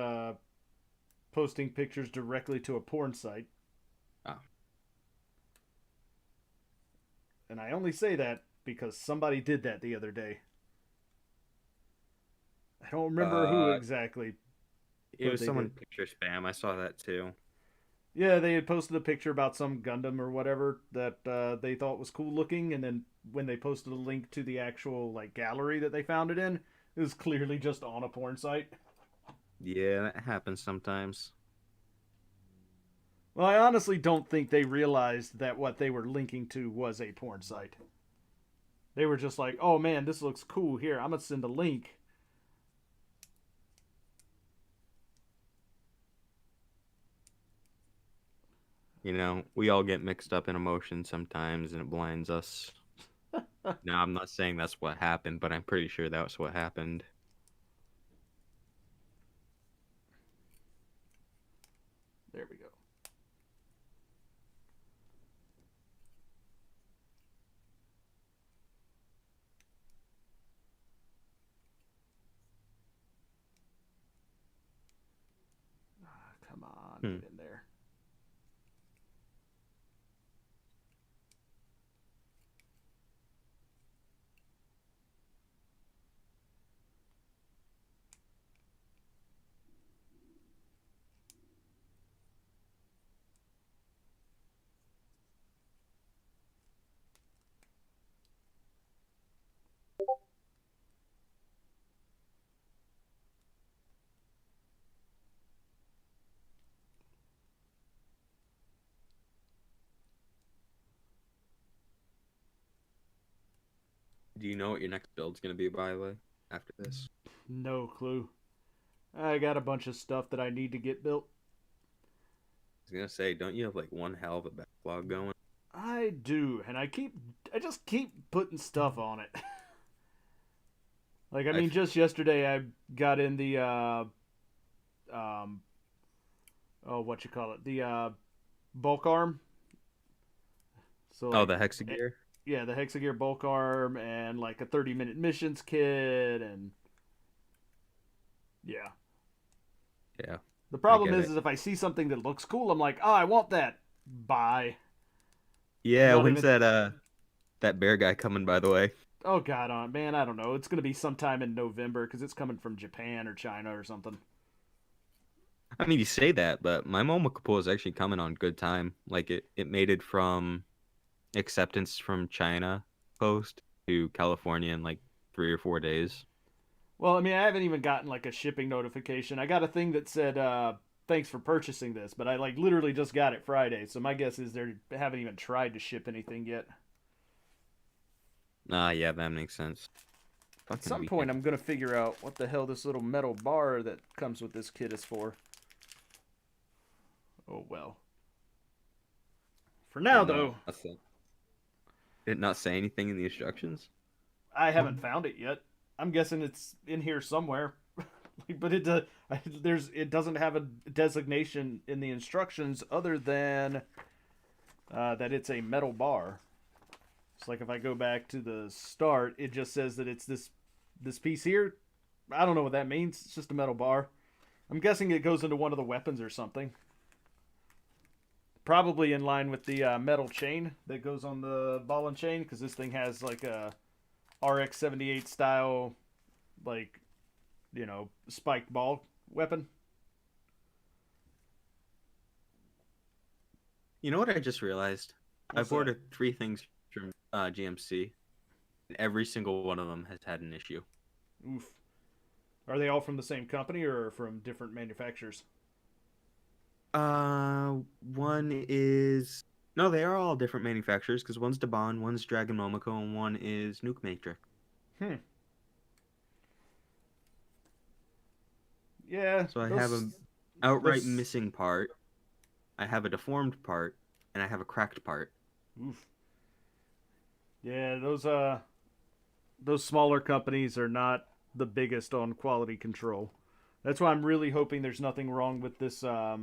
Speaker 1: posting pictures directly to a porn site.
Speaker 2: Oh.
Speaker 1: And I only say that because somebody did that the other day. I don't remember who exactly.
Speaker 2: It was someone picture spam. I saw that too.
Speaker 1: Yeah, they had posted a picture about some Gundam or whatever that they thought was cool looking, and then when they posted a link to the actual like gallery that they found it in, it was clearly just on a porn site.
Speaker 2: Yeah, that happens sometimes.
Speaker 1: Well, I honestly don't think they realized that what they were linking to was a porn site. They were just like, oh man, this looks cool. Here, I'm going to send a link.
Speaker 2: You know, we all get mixed up in emotions sometimes and it blinds us. Now, I'm not saying that's what happened, but I'm pretty sure that's what happened.
Speaker 1: There we go. Come on, get in there.
Speaker 2: Do you know what your next build's going to be, by the way, after this?
Speaker 1: No clue. I got a bunch of stuff that I need to get built.
Speaker 2: I was going to say, don't you have like one hell of a backlog going?
Speaker 1: I do, and I just keep putting stuff on it. Like, I mean, just yesterday I got in the what you call it, the bulk arm. So like,
Speaker 2: the Hexagear?
Speaker 1: Yeah, the Hexagear bulk arm and like a 30-minute missions kit, and yeah.
Speaker 2: Yeah.
Speaker 1: The problem is if I see something that looks cool, I'm like, oh, I want that. Buy.
Speaker 2: Yeah, when's that bear guy coming, by the way?
Speaker 1: Oh god, man, I don't know. It's gonna be sometime in November because it's coming from Japan or China or something.
Speaker 2: I mean, you say that, but my Momokopo is actually coming on good time. Like it made it from acceptance from China post to California in like 3 or 4 days.
Speaker 1: Well, I mean, I haven't even gotten like a shipping notification. I got a thing that said, thanks for purchasing this, but I like literally just got it Friday. So my guess is they haven't even tried to ship anything yet.
Speaker 2: Yeah, that makes sense.
Speaker 1: At some point, I'm going to figure out what the hell this little metal bar that comes with this kit is for. Oh, well. For now, though.
Speaker 2: Did it not say anything in the instructions?
Speaker 1: I haven't found it yet. I'm guessing it's in here somewhere. But it doesn't have a designation in the instructions other than that it's a metal bar. It's like if I go back to the start, it just says that it's this piece here. I don't know what that means. It's just a metal bar. I'm guessing it goes into one of the weapons or something. Probably in line with the metal chain that goes on the ball and chain, because this thing has like a RX-78 style, like, you know, spiked ball weapon.
Speaker 2: You know what I just realized? I've ordered 3 things from GMC, and every single one of them has had an issue.
Speaker 1: Oof. Are they all from the same company or from different manufacturers?
Speaker 2: One is no, they are all different manufacturers because one's Debon, one's Dragon Momoko, and one is Nuke Matrix.
Speaker 1: Hmm. Yeah,
Speaker 2: So I have a outright
Speaker 1: those.
Speaker 2: missing part, I have a deformed part, and I have a cracked part.
Speaker 1: Oof. Yeah, those smaller companies are not the biggest on quality control. That's why I'm really hoping there's nothing wrong with this uh,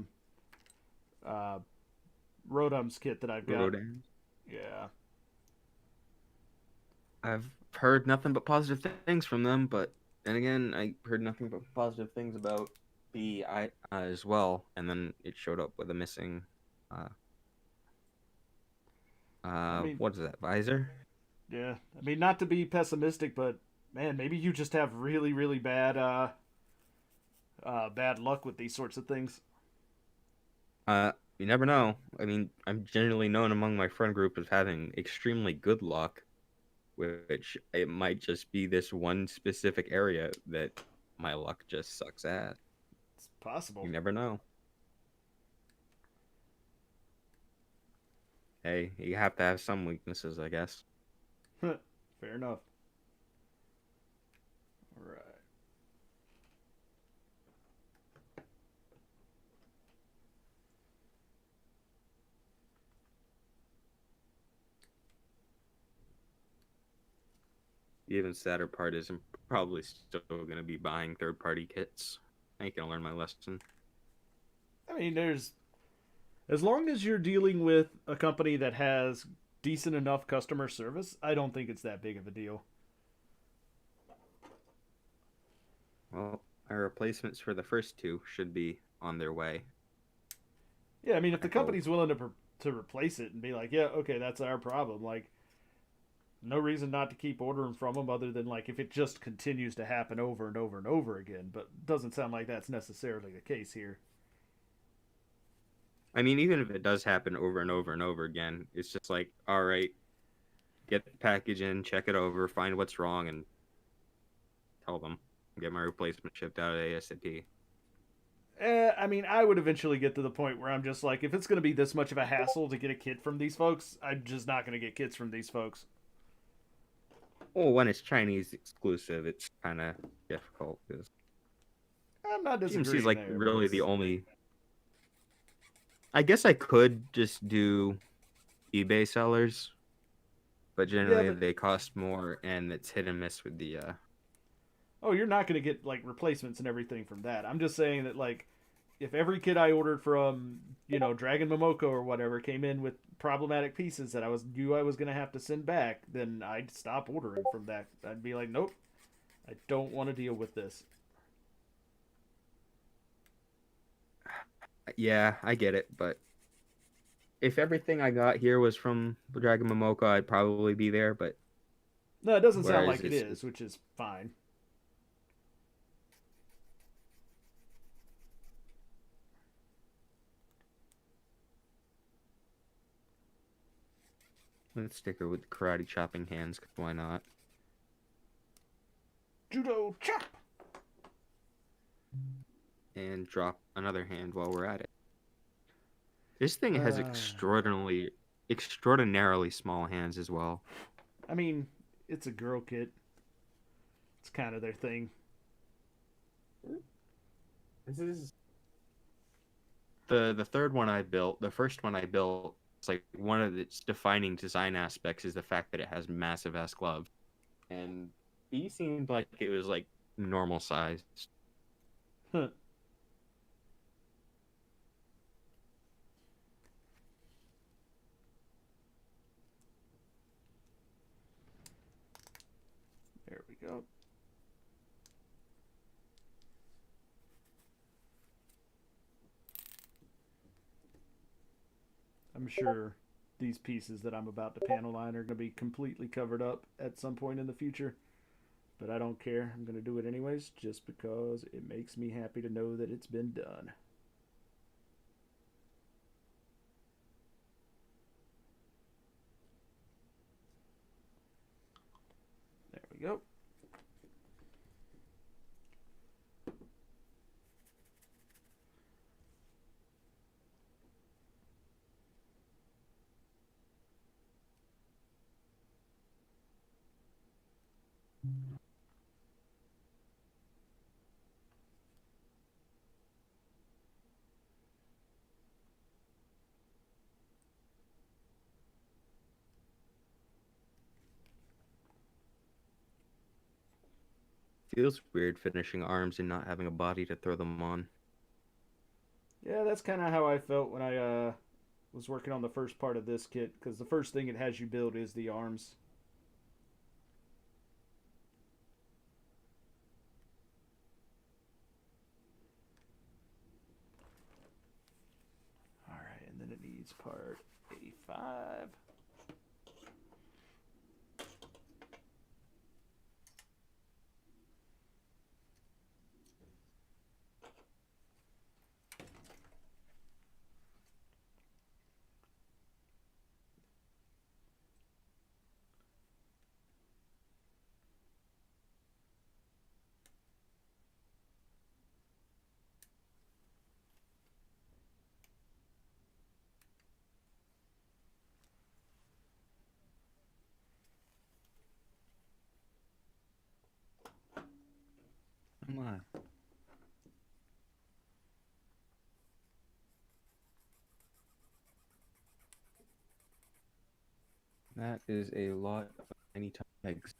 Speaker 1: Rodums kit that I've got.
Speaker 2: Rodan.
Speaker 1: Yeah.
Speaker 2: I've heard nothing but positive things from them, but then again, I heard nothing but positive things about the I as well, and then it showed up with a missing uh
Speaker 1: I mean,
Speaker 2: what is that, visor?
Speaker 1: yeah. I mean, not to be pessimistic, but man, maybe you just have really, really bad luck with these sorts of things.
Speaker 2: You never know. I mean, I'm generally known among my friend group as having extremely good luck, which it might just be this one specific area that my luck just sucks at.
Speaker 1: It's possible.
Speaker 2: You never know. Hey, you have to have some weaknesses, I guess.
Speaker 1: Fair enough. All right.
Speaker 2: The even sadder part is I'm probably still going to be buying third-party kits. I ain't going to learn my lesson.
Speaker 1: I mean, there's as long as you're dealing with a company that has decent enough customer service, I don't think it's that big of a deal.
Speaker 2: Well, my replacements for the first two should be on their way.
Speaker 1: Yeah, I mean, if
Speaker 2: I
Speaker 1: the
Speaker 2: hope.
Speaker 1: company's willing to replace it and be like, yeah, okay, that's our problem. Like, no reason not to keep ordering from them other than like if it just continues to happen over and over and over again. But it doesn't sound like that's necessarily the case here.
Speaker 2: I mean, even if it does happen over and over and over again, it's just like, all right, get the package in, check it over, find what's wrong, and tell them. Get my replacement shipped out ASAP.
Speaker 1: I mean, I would eventually get to the point where I'm just like, if it's going to be this much of a hassle to get a kit from these folks, I'm just not going to get kits from these folks.
Speaker 2: Well, when it's Chinese exclusive, it's kind of difficult because
Speaker 1: I'm not
Speaker 2: GMC is
Speaker 1: disagreeing
Speaker 2: like
Speaker 1: there, but
Speaker 2: really
Speaker 1: it's
Speaker 2: the only. I guess I could just do eBay sellers, but
Speaker 1: yeah,
Speaker 2: generally
Speaker 1: but
Speaker 2: they cost more, and it's hit and miss with the.
Speaker 1: oh, you're not going to get like replacements and everything from that. I'm just saying that like if every kit I ordered from Dragon Momoko or whatever came in with problematic pieces that I was going to have to send back, then I'd stop ordering from that. I'd be like, nope, I don't want to deal with this.
Speaker 2: Yeah, I get it, but if everything I got here was from Dragon Momoko, I'd probably be there. But
Speaker 1: No, it doesn't sound
Speaker 2: whereas
Speaker 1: like it is, which is fine.
Speaker 2: let's stick her with karate chopping hands, 'cause why not?
Speaker 1: Judo chop.
Speaker 2: And drop another hand while we're at it. This thing has
Speaker 1: Uh,
Speaker 2: extraordinarily small hands as well.
Speaker 1: I mean, it's a girl kit. It's kind of their thing.
Speaker 2: This is the third one I built. The first one I built, it's like one of its defining design aspects is the fact that it has massive ass gloves. And he seemed like it was like normal sized.
Speaker 1: Huh. There we go. I'm sure these pieces that I'm about to panel line are going to be completely covered up at some point in the future. But I don't care. I'm going to do it anyways just because it makes me happy to know that it's been done. There we go.
Speaker 2: Feels weird finishing arms and not having a body to throw them on.
Speaker 1: Yeah, that's kind of how I felt when I was working on the first part of this kit, because the first thing it has you build is the arms. All right, and then it needs part 85.
Speaker 2: Come on. That is a lot of tiny pegs.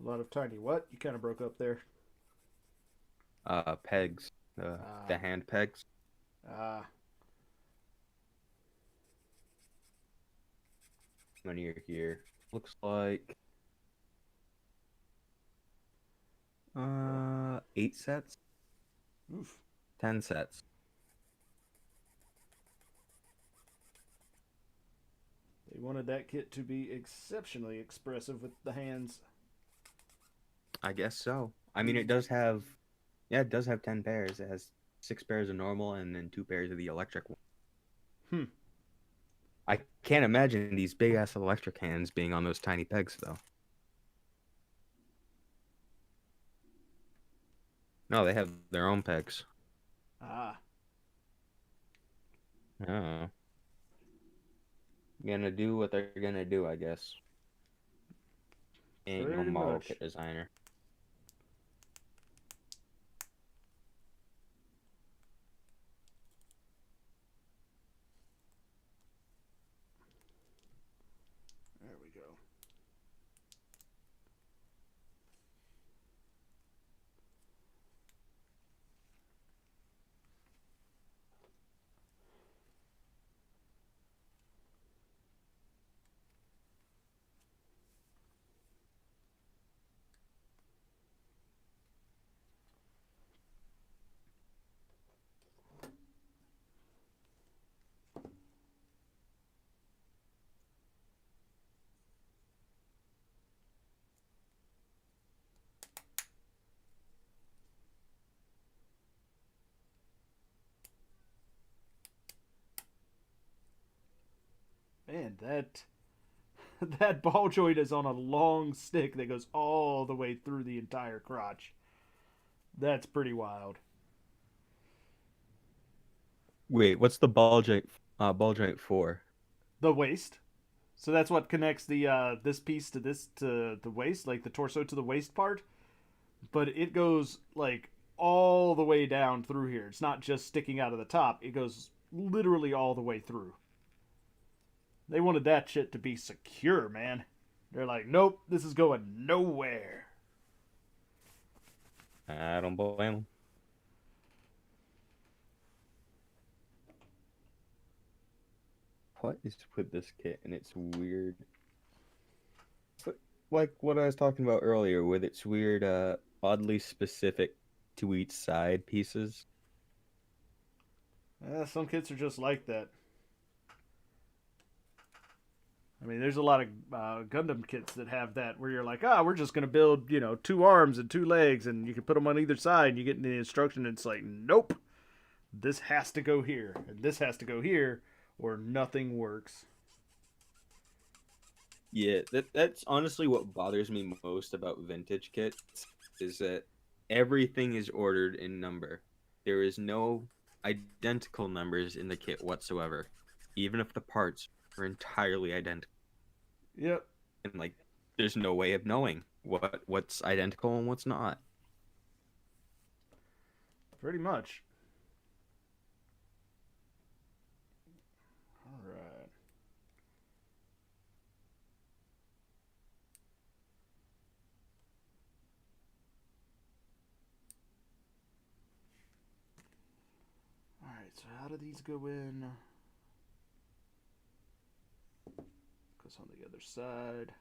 Speaker 1: A lot of tiny what? You kind of broke up there.
Speaker 2: Pegs. The
Speaker 1: Ah,
Speaker 2: hand pegs.
Speaker 1: ah.
Speaker 2: When you're here. Looks like 8 sets?
Speaker 1: Oof.
Speaker 2: 10 sets.
Speaker 1: They wanted that kit to be exceptionally expressive with the hands.
Speaker 2: I guess so. I mean, it does have, yeah, it does have 10 pairs. It has 6 pairs of normal and then 2 pairs of the electric one.
Speaker 1: Hmm.
Speaker 2: I can't imagine these big ass electric hands being on those tiny pegs, though. No, they have their own pegs.
Speaker 1: Ah.
Speaker 2: Oh. Gonna do what they're gonna do, I guess. Ain't no
Speaker 1: Pretty
Speaker 2: model
Speaker 1: much.
Speaker 2: kit designer.
Speaker 1: There we go. Man, that that ball joint is on a long stick that goes all the way through the entire crotch. That's pretty wild.
Speaker 2: Wait, what's the ball joint for?
Speaker 1: The waist. So that's what connects the this piece to this to the waist, like the torso to the waist part. But it goes like all the way down through here. It's not just sticking out of the top. It goes literally all the way through. They wanted that shit to be secure, man. They're like, nope, this is going nowhere.
Speaker 2: I don't blame them. What is with this kit? And it's weird. But like what I was talking about earlier, with its weird, oddly specific to each side pieces.
Speaker 1: Some kits are just like that. I mean, there's a lot of Gundam kits that have that where you're like, we're just gonna build, 2 arms and 2 legs, and you can put them on either side. And you get in the instruction, and it's like, nope, this has to go here, and this has to go here, or nothing works.
Speaker 2: Yeah, that's honestly what bothers me most about vintage kits is that everything is ordered in number. There is no identical numbers in the kit whatsoever, even if the parts are entirely identical,
Speaker 1: Yep.
Speaker 2: and like there's no way of knowing what's identical and what's not.
Speaker 1: Pretty much. All right. All right. So how do these go in? Goes on the other side.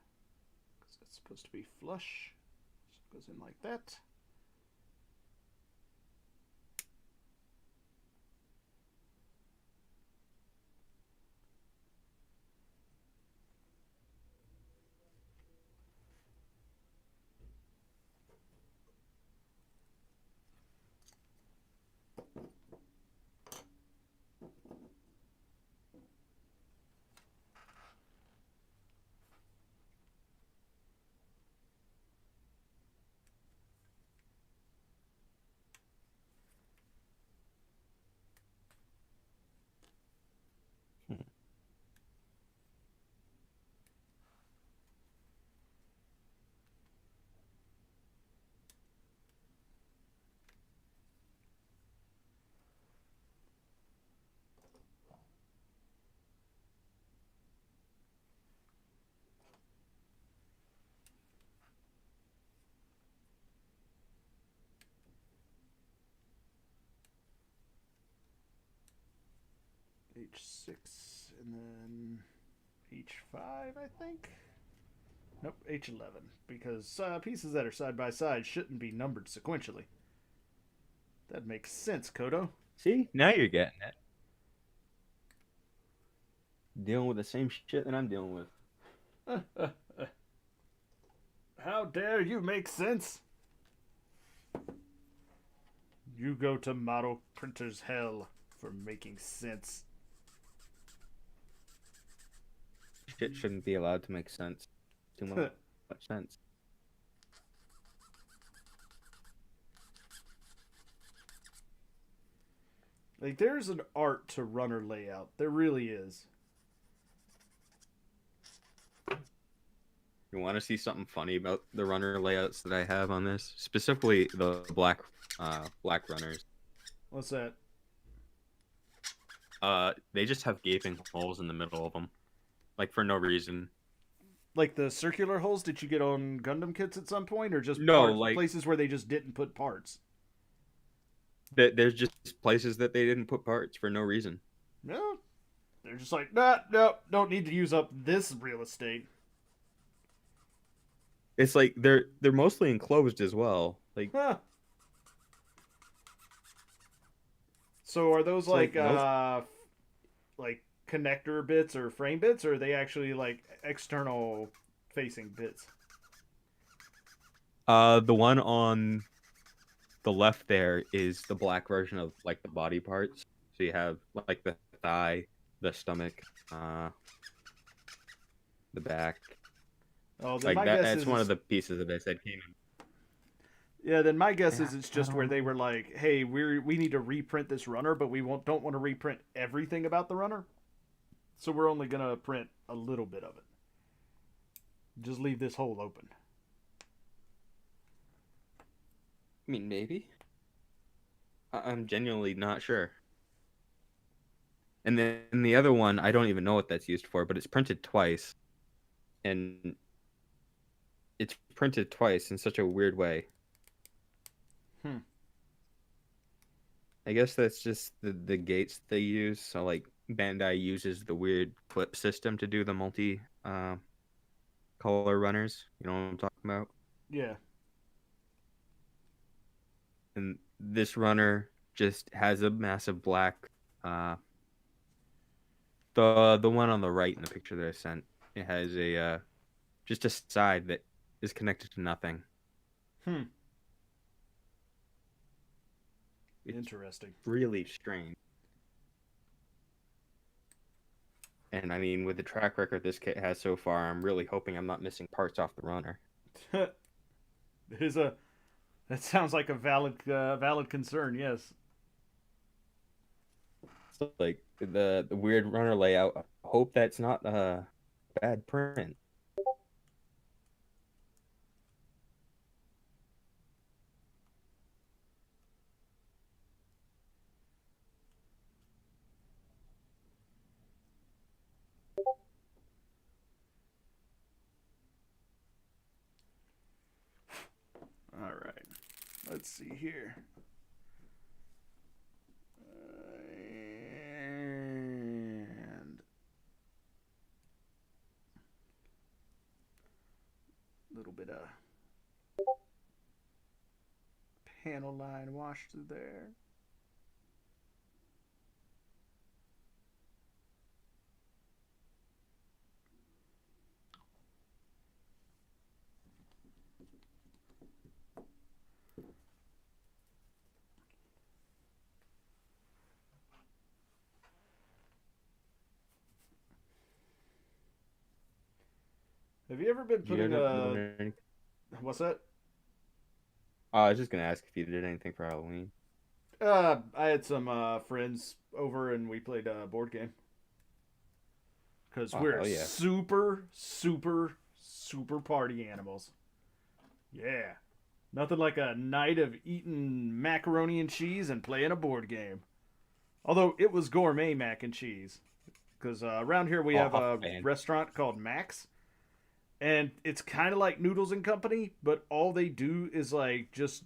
Speaker 1: Because that's supposed to be flush. So it goes in like that. H6 and then H5, I think. Nope, H11. Because pieces that are side by side shouldn't be numbered sequentially. That makes sense, Kodo.
Speaker 2: See, now you're getting it. Dealing with the same shit that I'm dealing with.
Speaker 1: How dare you make sense? You go to model printer's hell for making sense.
Speaker 2: Shit shouldn't be allowed to make sense. Too much sense.
Speaker 1: Like, there's an art to runner layout. There really is.
Speaker 2: You want to see something funny about the runner layouts that I have on this? Specifically the black runners.
Speaker 1: What's that?
Speaker 2: They just have gaping holes in the middle of them. Like, for no reason.
Speaker 1: Like the circular holes that you get on Gundam kits at some point? Or just
Speaker 2: No,
Speaker 1: parts,
Speaker 2: like
Speaker 1: places where they just didn't put parts?
Speaker 2: there's just places that they didn't put parts for no reason.
Speaker 1: No. They're just like, nah, no, don't need to use up this real estate.
Speaker 2: It's like they're mostly enclosed as well. Like,
Speaker 1: Huh. So are those like like connector bits or frame bits, or are they actually like external facing bits?
Speaker 2: the one on the left there is the black version of like the body parts. So you have like the thigh, the stomach, the back.
Speaker 1: Oh, then
Speaker 2: Like
Speaker 1: my
Speaker 2: that.
Speaker 1: guess
Speaker 2: That's
Speaker 1: is
Speaker 2: one of the pieces that I said came in.
Speaker 1: yeah. Then my guess
Speaker 2: Yeah,
Speaker 1: is it's
Speaker 2: I
Speaker 1: just
Speaker 2: don't
Speaker 1: where they
Speaker 2: know.
Speaker 1: were like, hey, we need to reprint this runner, but we don't want to reprint everything about the runner, so we're only gonna print a little bit of it. Just leave this hole open.
Speaker 2: I mean, maybe. I'm genuinely not sure. And then the other one, I don't even know what that's used for, but it's printed twice. And it's printed twice in such a weird way.
Speaker 1: Hmm.
Speaker 2: I guess that's just the gates they use. So, like, Bandai uses the weird clip system to do the multi color runners. You know what I'm talking about?
Speaker 1: Yeah.
Speaker 2: And this runner just has a massive black. The one on the right in the picture that I sent, it has a just a side that is connected to nothing.
Speaker 1: Hmm.
Speaker 2: It's
Speaker 1: Interesting.
Speaker 2: really strange. And I mean, with the track record this kit has so far, I'm really hoping I'm not missing parts off the runner.
Speaker 1: There's a that sounds like a valid concern. Yes.
Speaker 2: like the weird runner layout. I hope that's not bad print.
Speaker 1: All right. Let's see here. And a little bit of panel line wash through there. Have you ever been
Speaker 2: Did you
Speaker 1: putting
Speaker 2: end up
Speaker 1: a
Speaker 2: doing anything?
Speaker 1: what's that?
Speaker 2: I was just gonna ask if you did anything for Halloween.
Speaker 1: I had some friends over and we played a board game because
Speaker 2: Oh
Speaker 1: we're
Speaker 2: hell yeah!
Speaker 1: super, super, super party animals. Yeah, nothing like a night of eating macaroni and cheese and playing a board game. Although it was gourmet mac and cheese, because around here we have
Speaker 2: Oh
Speaker 1: a
Speaker 2: man,
Speaker 1: restaurant called Max, and it's kind of like Noodles and Company, but all they do is like just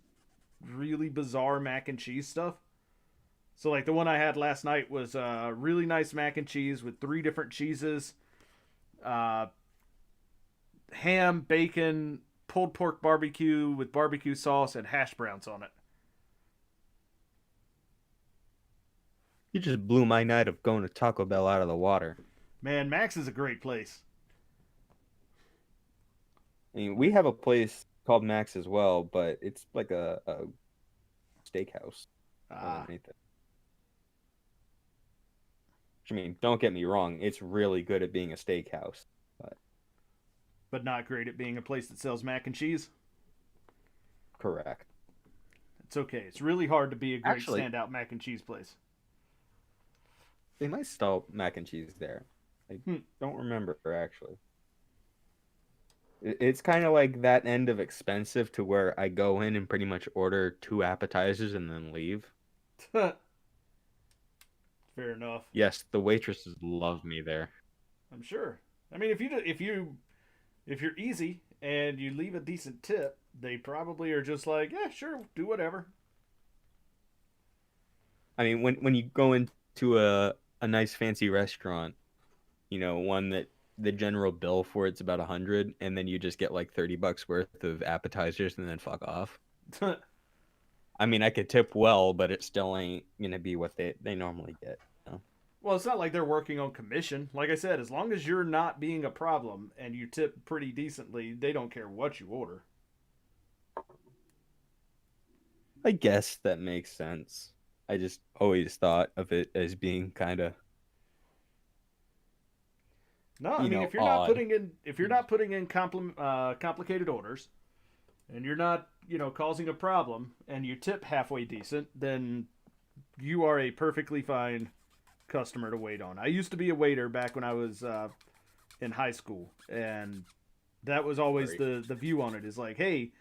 Speaker 1: really bizarre mac and cheese stuff. So like the one I had last night was really nice mac and cheese with three different cheeses, uh, ham, bacon, pulled pork barbecue with barbecue sauce, and hash browns on it.
Speaker 2: you just blew my night of going to Taco Bell out of the water.
Speaker 1: Man, Max is a great place.
Speaker 2: I mean, we have a place called Max as well, but it's like a steakhouse more than
Speaker 1: Ah,
Speaker 2: anything. I mean, don't get me wrong, it's really good at being a steakhouse. But
Speaker 1: but not great at being a place that sells mac and cheese.
Speaker 2: correct.
Speaker 1: It's okay. It's really hard to be a great
Speaker 2: Actually,
Speaker 1: standout mac and cheese place.
Speaker 2: they might sell mac and cheese there. I
Speaker 1: Hmm.
Speaker 2: don't remember actually. It's kind of like that end of expensive to where I go in and pretty much order two appetizers and then leave.
Speaker 1: Fair enough.
Speaker 2: Yes, the waitresses love me there.
Speaker 1: I'm sure. I mean, if you're easy and you leave a decent tip, they probably are just like, yeah, sure, do whatever.
Speaker 2: I mean, when you go into a nice fancy restaurant, one that the general bill for it's about 100, and then you just get like $30 worth of appetizers and then fuck off. I mean, I could tip well, but it still ain't gonna be what they normally get.
Speaker 1: Well, it's not like they're working on commission. Like I said, as long as you're not being a problem and you tip pretty decently, they don't care what you order.
Speaker 2: I guess that makes sense. I just always thought of it as being kind of,
Speaker 1: No, I mean
Speaker 2: odd.
Speaker 1: if you're not putting in complicated orders, and you're not causing a problem, and you tip halfway decent, then you are a perfectly fine customer to wait on. I used to be a waiter back when I was in high school, and that was always
Speaker 2: Right.
Speaker 1: the view on it is like, hey,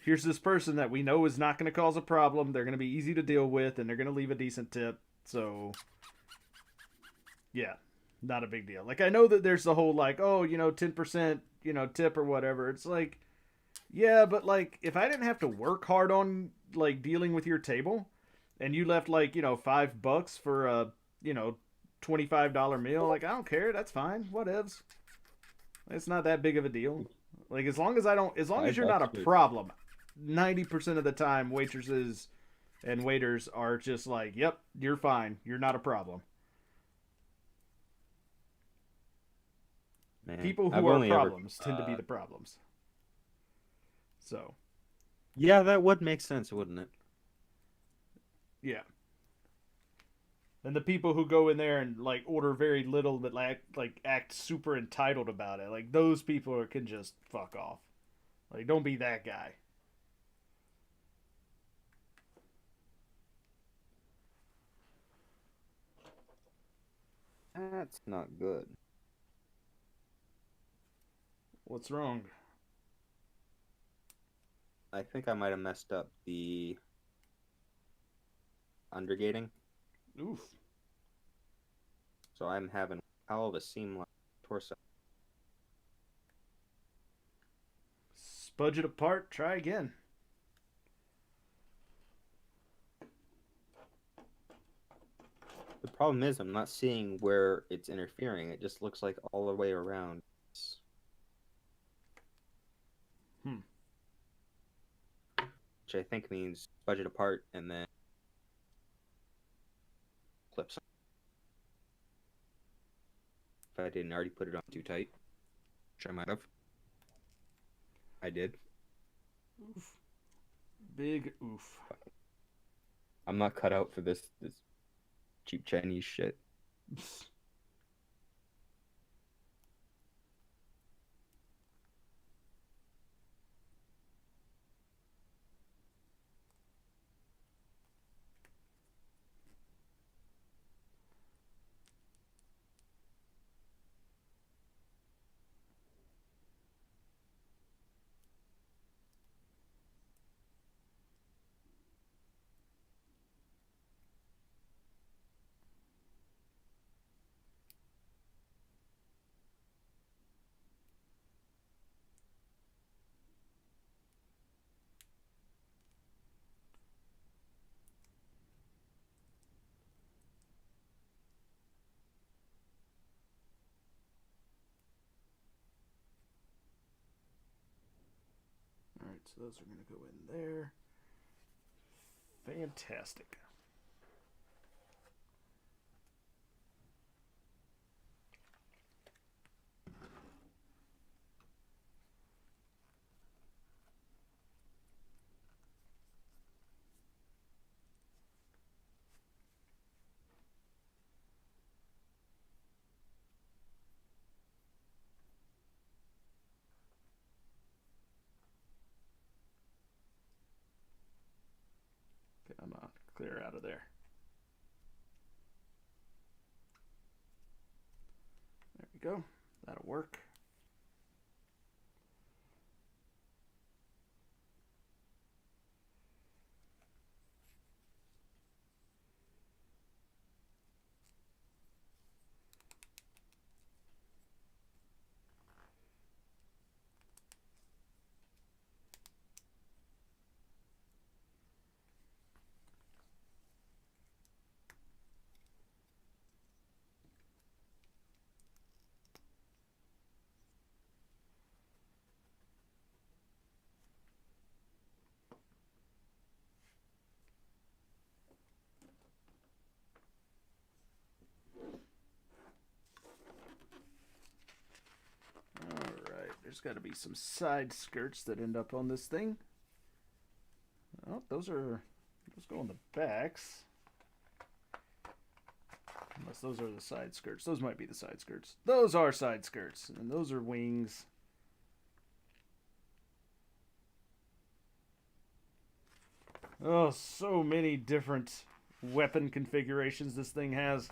Speaker 1: here's this person that we know is not going to cause a problem. They're going to be easy to deal with, and they're going to leave a decent tip. So yeah, not a big deal. Like I know that there's the whole like, oh, 10%, tip or whatever. It's like, yeah, but like if I didn't have to work hard on like dealing with your table, and you left like $5 for a $25 meal, like I don't care. That's fine. Whatevs. It's not that big of a deal. Like as long as
Speaker 2: five
Speaker 1: you're not
Speaker 2: bucks
Speaker 1: a
Speaker 2: would,
Speaker 1: problem, 90% of the time waitresses and waiters are just like, yep, you're fine. You're not a problem.
Speaker 2: man.
Speaker 1: People who
Speaker 2: I've
Speaker 1: are
Speaker 2: only ever,
Speaker 1: problems tend to be the problems. So,
Speaker 2: yeah, that would make sense, wouldn't it?
Speaker 1: yeah. And the people who go in there and like order very little but like act super entitled about it, like those people can just fuck off. Like don't be that guy.
Speaker 2: That's not good.
Speaker 1: What's wrong?
Speaker 2: I think I might have messed up the undergating.
Speaker 1: Oof.
Speaker 2: So I'm having a hell of a seamless torso.
Speaker 1: Spudge it apart. Try again.
Speaker 2: The problem is I'm not seeing where it's interfering. It just looks like all the way around.
Speaker 1: Hmm.
Speaker 2: Which I think means budget apart and then clips. If I didn't already put it on too tight, which I might have. I did.
Speaker 1: Oof. Big oof.
Speaker 2: I'm not cut out for this cheap Chinese shit.
Speaker 1: Alright, so those are going to go in there. Fantastic. Come on, clear out of there. There we go. That'll work. Alright, there's got to be some side skirts that end up on this thing. Oh, those go on the backs. Unless those are the side skirts. Those might be the side skirts. Those are side skirts. And those are wings. Oh, so many different weapon configurations this thing has.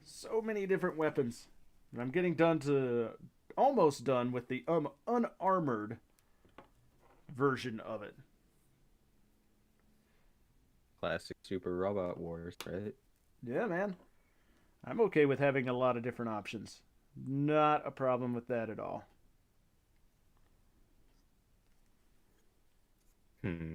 Speaker 1: So many different weapons. And I'm getting almost done with the unarmored version of it.
Speaker 2: Classic Super Robot Wars, right?
Speaker 1: Yeah, man. I'm okay with having a lot of different options. Not a problem with that at all.
Speaker 2: Hmm.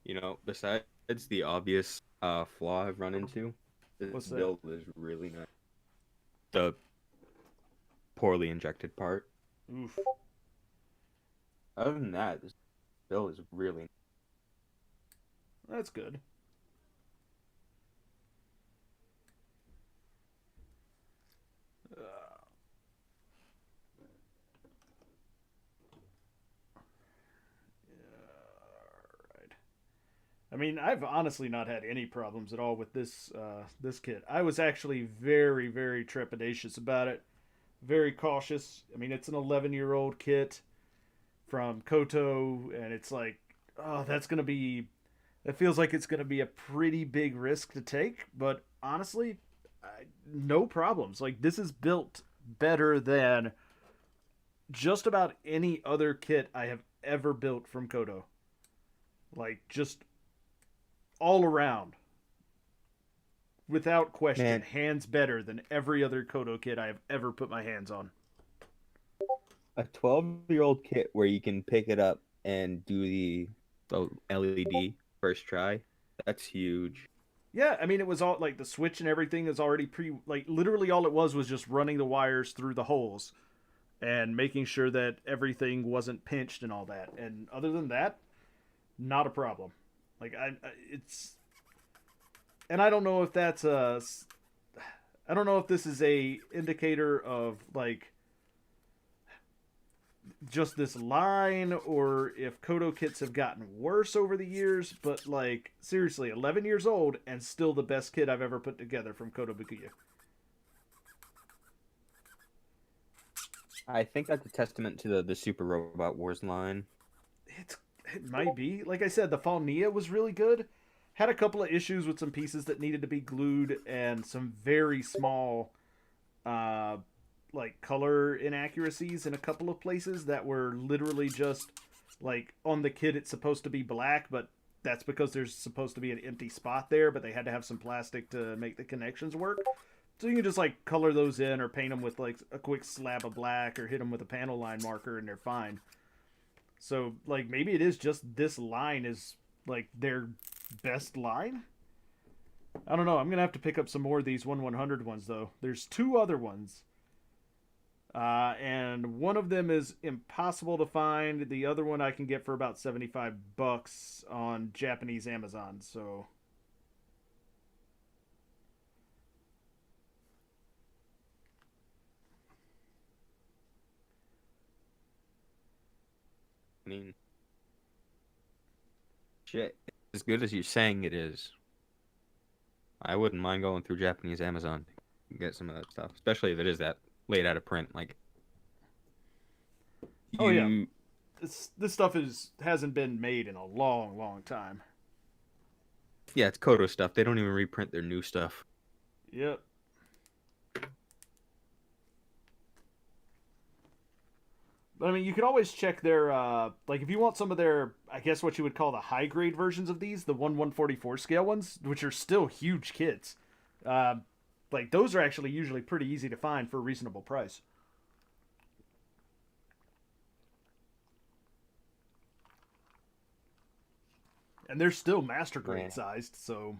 Speaker 2: You know, besides the obvious flaw I've run into,
Speaker 1: What's
Speaker 2: this
Speaker 1: that?
Speaker 2: build is really nice. The poorly injected part.
Speaker 1: Oof.
Speaker 2: Other than that, this build is really
Speaker 1: That's good. I mean, I've honestly not had any problems at all with this kit. I was actually very, very trepidatious about it, very cautious. I mean, it's an 11-year-old kit from Koto, and it's like, oh, that's gonna be. It feels like it's gonna be a pretty big risk to take, but honestly, no problems. Like this is built better than just about any other kit I have ever built from Koto. Like just all around, without question,
Speaker 2: Man,
Speaker 1: hands better than every other Koto kit I have ever put my hands on.
Speaker 2: a 12-year-old kit where you can pick it up and do the LED first try. That's huge.
Speaker 1: Yeah, I mean it was all like the switch and everything is already like literally all it was just running the wires through the holes and making sure that everything wasn't pinched and all that. And other than that, not a problem. Like it's and I don't know if that's a I don't know if this is a indicator of like just this line or if Kodo kits have gotten worse over the years, but like seriously, 11 years old and still the best kit I've ever put together from Kodo Bakuya.
Speaker 2: I think that's a testament to the Super Robot Wars line.
Speaker 1: It's it might be. Like I said, the Fall Nia was really good. Had a couple of issues with some pieces that needed to be glued and some very small uh like color inaccuracies in a couple of places that were literally just like on the kit it's supposed to be black, but that's because there's supposed to be an empty spot there, but they had to have some plastic to make the connections work. So you can just like color those in or paint them with like a quick slab of black or hit them with a panel line marker and they're fine. So like maybe it is just this line is like their best line. I don't know. I'm gonna have to pick up some more of these 1/100 ones though. There's two other ones, and one of them is impossible to find. The other one I can get for about $75 on Japanese Amazon. So
Speaker 2: I mean, shit, as good as you're saying it is, I wouldn't mind going through Japanese Amazon to get some of that stuff, especially if it is that late out of print. Like,
Speaker 1: oh yeah,
Speaker 2: you,
Speaker 1: this stuff hasn't been made in a long, long time.
Speaker 2: yeah, it's Kodo stuff. They don't even reprint their new stuff.
Speaker 1: Yep. But I mean, you could always check their like if you want some of their, I guess what you would call the high grade versions of these, the 1/144 scale ones, which are still huge kits. Uh, like those are actually usually pretty easy to find for a reasonable price. And they're still master grade
Speaker 2: Yeah.
Speaker 1: sized, so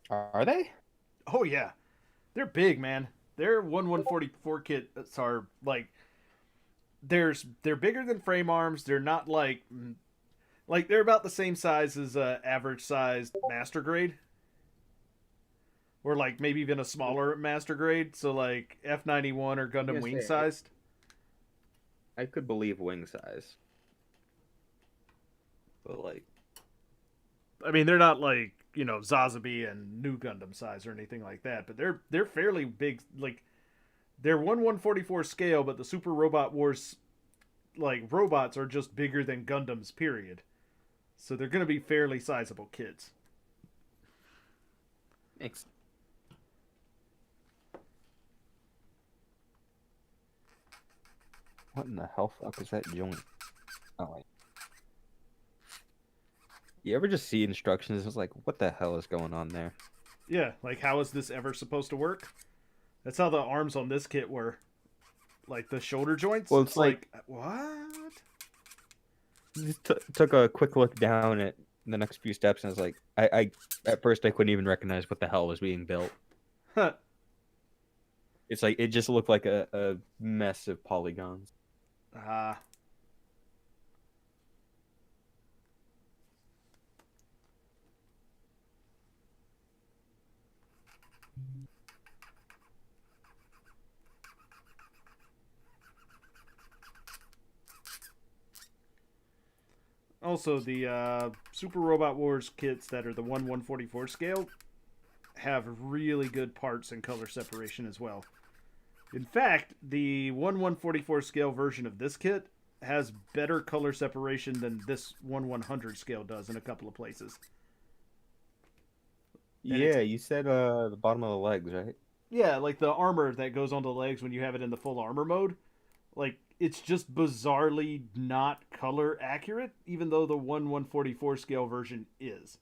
Speaker 2: Are they?
Speaker 1: oh yeah, they're big, man. Their 1/144 kits are like they're bigger than frame arms. They're not like they're about the same size as average sized master grade, or like maybe even a smaller master grade. So like F91 or Gundam
Speaker 2: Yes,
Speaker 1: Wing
Speaker 2: they-
Speaker 1: sized.
Speaker 2: I could believe wing size, but like,
Speaker 1: I mean, they're not like Zazabi and New Gundam size or anything like that, but they're fairly big. Like they're 1/144 scale, but the Super Robot Wars like robots are just bigger than Gundams. Period. So they're gonna be fairly sizable kits.
Speaker 2: makes what in the hell fuck is that joint? Oh, wait. You ever just see instructions? It's like, what the hell is going on there?
Speaker 1: Yeah, like how is this ever supposed to work? That's how the arms on this kit were. Like the shoulder joints.
Speaker 2: Well, it's like
Speaker 1: what?
Speaker 2: just took a quick look down at the next few steps, and I was like, I at first I couldn't even recognize what the hell was being built.
Speaker 1: Huh.
Speaker 2: It's like it just looked like a mess of polygons.
Speaker 1: Ah. also the Super Robot Wars kits that are the 1/144 scale have really good parts and color separation as well. In fact, the 1/144 scale version of this kit has better color separation than this 1/100 scale does in a couple of places.
Speaker 3: Yeah, you said the bottom of the legs, right?
Speaker 1: Yeah, like the armor that goes on the legs when you have it in the full armor mode, like it's just bizarrely not color accurate, even though the 1/144 scale version is.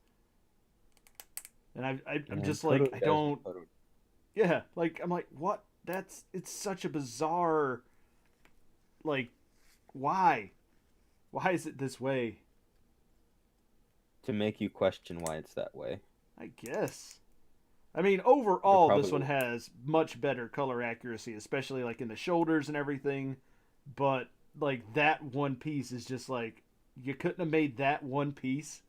Speaker 1: And I'm just like, I don't. Yeah, like I'm like, what? It's such a bizarre. Like, why? Why is it this way?
Speaker 3: To make you question why it's that way.
Speaker 1: I guess. I mean, overall, this one has much better color accuracy, especially like in the shoulders and everything. But like that one piece is just like you couldn't have made that one piece.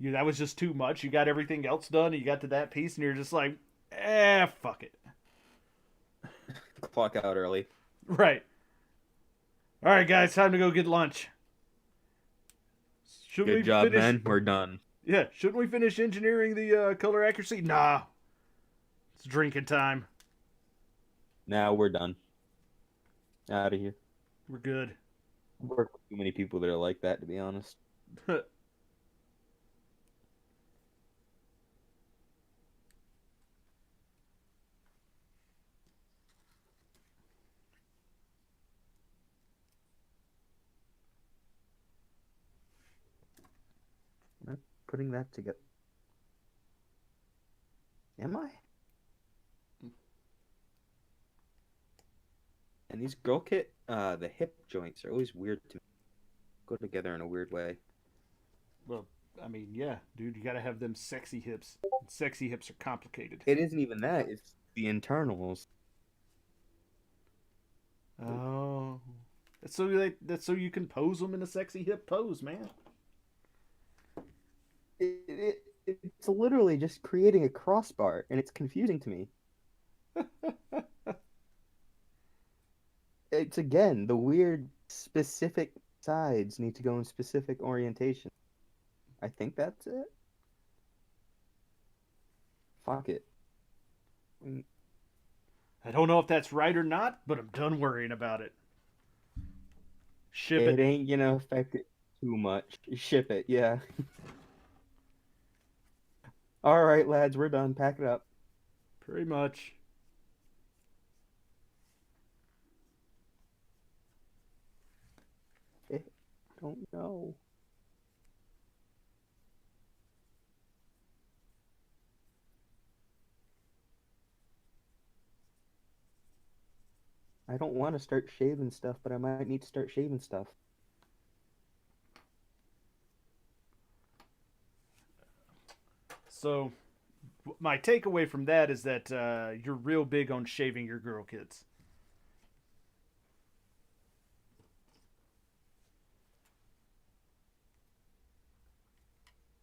Speaker 1: That was just too much. You got everything else done, and you got to that piece, and you're just like, fuck it.
Speaker 3: Clock out early.
Speaker 1: Right. All right, guys, time to go get lunch.
Speaker 3: Good job, man. We're done.
Speaker 1: Yeah, shouldn't we finish engineering the color accuracy? Nah. It's drinking time.
Speaker 3: Now we're done. Out of here.
Speaker 1: We're good.
Speaker 3: I work with too many people that are like that, to be honest. I'm putting that together. Am I? And these girl kit, the hip joints are always weird to go together in a weird way.
Speaker 1: Well, I mean, yeah, dude, you gotta have them sexy hips. Sexy hips are complicated.
Speaker 3: It isn't even that, it's the internals.
Speaker 1: Oh. That's so you can pose them in a sexy hip pose, man.
Speaker 3: It's literally just creating a crossbar, and it's confusing to me. It's, again, the weird specific sides need to go in specific orientation. I think that's it. Fuck it.
Speaker 1: I don't know if that's right or not, but I'm done worrying about it. Ship it.
Speaker 3: It ain't gonna affect it too much. Ship it, yeah. Alright, lads, we're done. Pack it up.
Speaker 1: Pretty much.
Speaker 3: I don't know. I don't want to start shaving stuff, but I might need to start shaving stuff.
Speaker 1: So, my takeaway from that is that you're real big on shaving your girl kids.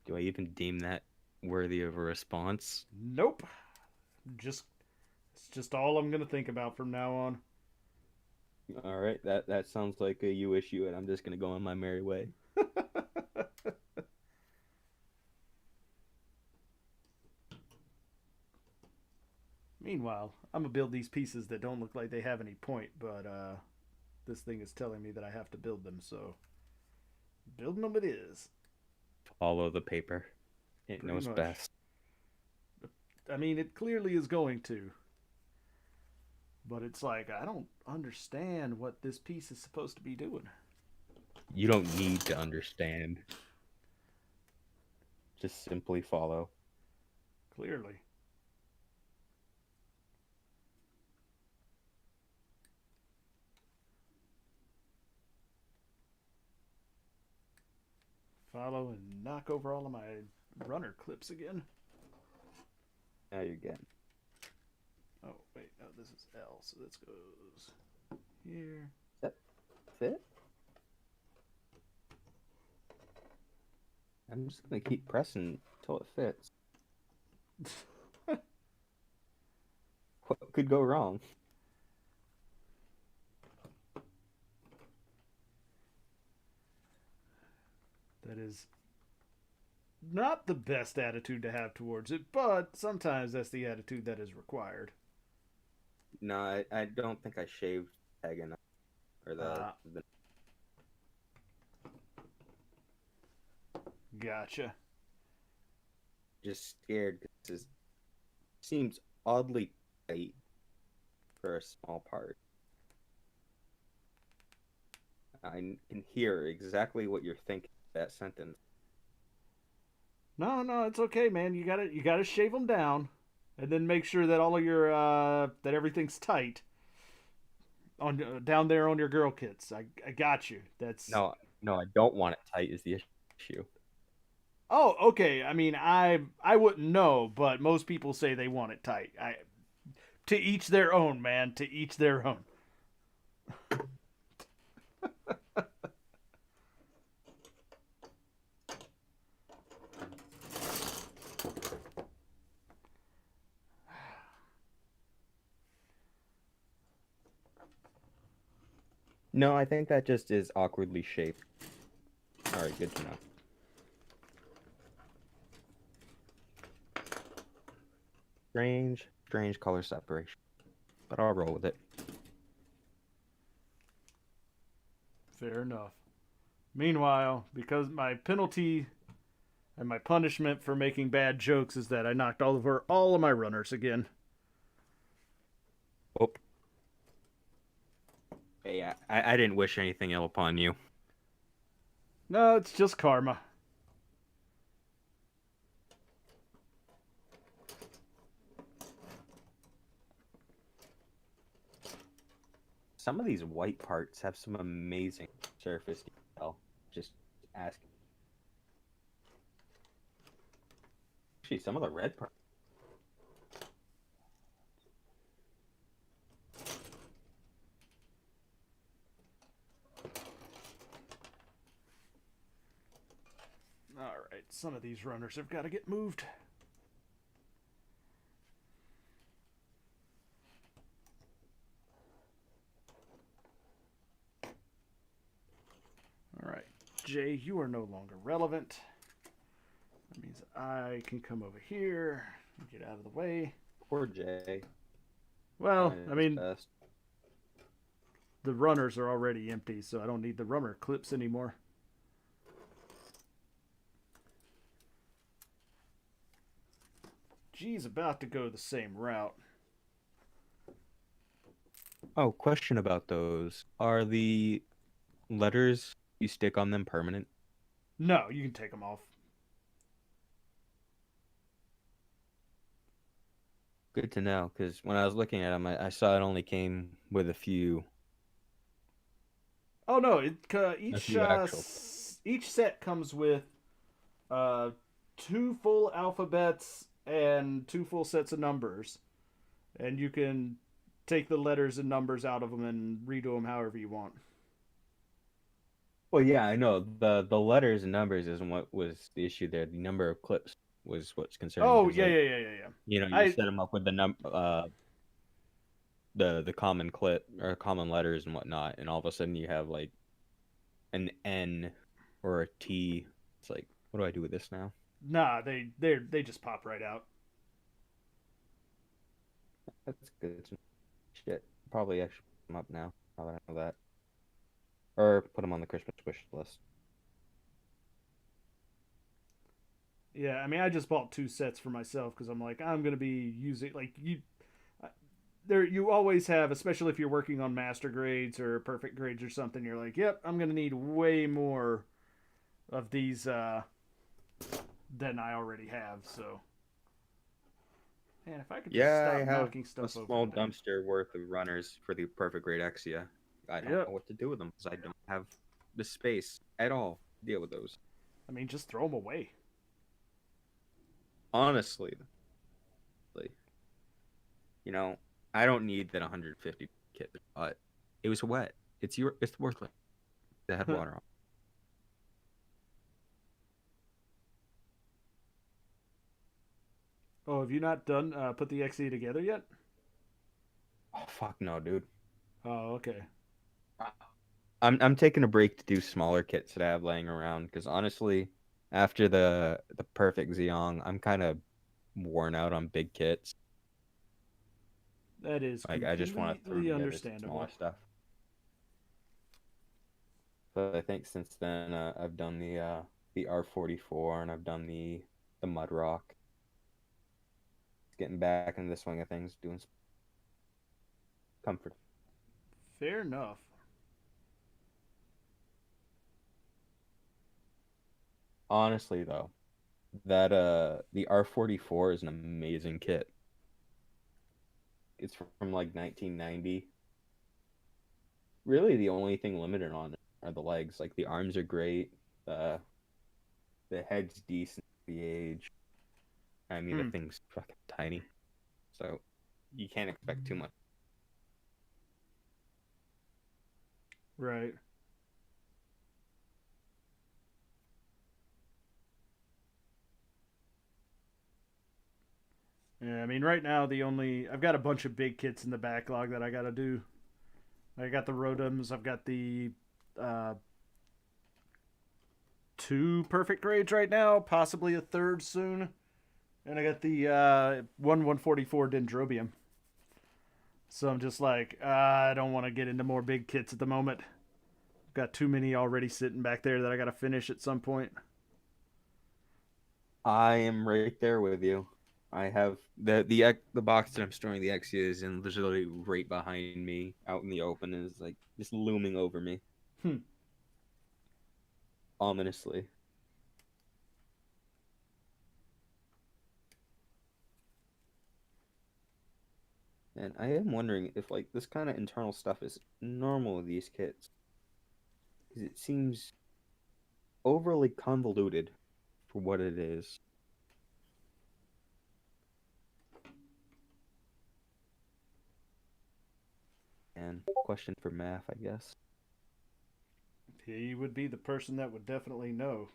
Speaker 3: Do I even deem that worthy of a response?
Speaker 1: Nope. It's just all I'm gonna think about from now on.
Speaker 3: Alright, that sounds like a you issue, and I'm just gonna go on my merry way.
Speaker 1: Meanwhile, I'm gonna build these pieces that don't look like they have any point, but this thing is telling me that I have to build them, so building them it is.
Speaker 3: Follow the paper. It knows best.
Speaker 1: I mean, it clearly is going to. But it's like, I don't understand what this piece is supposed to be doing.
Speaker 3: You don't need to understand. Just simply follow.
Speaker 1: Clearly. Follow and knock over all of my runner clips again.
Speaker 3: Now you're getting.
Speaker 1: Oh, wait, no, this is L, so this goes here.
Speaker 3: That fit? I'm just gonna keep pressing until it fits. What could go wrong?
Speaker 1: That is not the best attitude to have towards it, but sometimes that's the attitude that is required.
Speaker 2: No, I don't think I shaved tag enough. Or the
Speaker 1: Gotcha.
Speaker 2: just scared because it seems oddly tight for a small part. I can hear exactly what you're thinking that sentence.
Speaker 1: No, it's okay, man. You gotta shave them down, and then make sure that all of your that everything's tight on down there on your girl kits. I got you. That's
Speaker 2: No, I don't want it tight is the issue.
Speaker 1: Oh, okay. I mean, I wouldn't know, but most people say they want it tight. To each their own, man. To each their own.
Speaker 2: No, I think that just is awkwardly shaped. Alright, good to know. Strange color separation. But I'll roll with it.
Speaker 1: Fair enough. Meanwhile, because my penalty and my punishment for making bad jokes is that I knocked over all of my runners again.
Speaker 2: Oh. Hey, I didn't wish anything ill upon you.
Speaker 1: No, it's just karma.
Speaker 2: Some of these white parts have some amazing surface detail. Just ask. Actually, some of the red parts.
Speaker 1: Alright, some of these runners have got to get moved. Alright, Jay, you are no longer relevant. That means I can come over here and get out of the way.
Speaker 2: Poor Jay.
Speaker 1: Well, I mean,
Speaker 2: Best.
Speaker 1: the runners are already empty, so I don't need the runner clips anymore. G's about to go the same route.
Speaker 2: Oh, question about those. Are the letters you stick on them permanent?
Speaker 1: No, you can take them off.
Speaker 2: Good to know, because when I was looking at them, I saw it only came with a few.
Speaker 1: Oh no!
Speaker 2: Actual.
Speaker 1: Each set comes with 2 full alphabets and 2 full sets of numbers, and you can take the letters and numbers out of them and redo them however you want.
Speaker 2: Well, yeah, I know the letters and numbers isn't what was the issue there. The number of clips was what's concerning.
Speaker 1: Oh
Speaker 2: 'cause,
Speaker 1: yeah,
Speaker 2: like,
Speaker 1: yeah.
Speaker 2: You know, you set them up with the common clip or common letters and whatnot, and all of a sudden you have like an N or a T. It's like, what do I do with this now?
Speaker 1: Nah, they just pop right out.
Speaker 2: That's good. Shit, probably actually put them up now. Now that I know that, or put them on the Christmas wish list.
Speaker 1: Yeah, I mean, I just bought 2 sets for myself because I'm like, I'm gonna be using like you. There, you always have, especially if you're working on master grades or perfect grades or something. You're like, yep, I'm gonna need way more of these than I already have. So, man, if I could just
Speaker 2: Yeah, I
Speaker 1: stop
Speaker 2: have
Speaker 1: knocking
Speaker 2: a
Speaker 1: stuff over.
Speaker 2: small
Speaker 1: today.
Speaker 2: dumpster worth of runners for the perfect grade Exia. I don't
Speaker 1: Yep.
Speaker 2: know what to do with them because I don't have the space at all to deal with those.
Speaker 1: I mean, just throw them away.
Speaker 2: Honestly, like, you know, I don't need that 150 kit, but it was wet. It's worth it. They had water on.
Speaker 1: Oh, have you not done put the XE together yet?
Speaker 2: Oh fuck no, dude.
Speaker 1: Oh, okay.
Speaker 2: I'm taking a break to do smaller kits that I have laying around because honestly, after the perfect Xeong, I'm kind of worn out on big kits.
Speaker 1: That is
Speaker 2: Like I just want to throw
Speaker 1: completely
Speaker 2: together some
Speaker 1: understandable.
Speaker 2: smaller stuff. But I think since then I've done the R44 and I've done the Mud Rock. Getting back into the swing of things, doing some comfort.
Speaker 1: Fair enough.
Speaker 2: Honestly though, that the R44 is an amazing kit. It's from like 1990. Really, the only thing limited on it are the legs. Like the arms are great. The head's decent for the age. I mean, the thing's fucking tiny, so you can't expect too much.
Speaker 1: Right. Yeah, I mean, right now I've got a bunch of big kits in the backlog that I got to do. I got the Rotoms. I've got the uh, two perfect grades right now, possibly a third soon, and I got the 144 Dendrobium. So I'm just like, I don't want to get into more big kits at the moment. Got too many already sitting back there that I got to finish at some point.
Speaker 2: I am right there with you. I have the box that I'm storing the X is in literally right behind me, out in the open, and is like just looming over me, ominously. And I am wondering if like this kind of internal stuff is normal with these kits, because it seems overly convoluted for what it is. And question for math, I guess.
Speaker 1: He would be the person that would definitely know.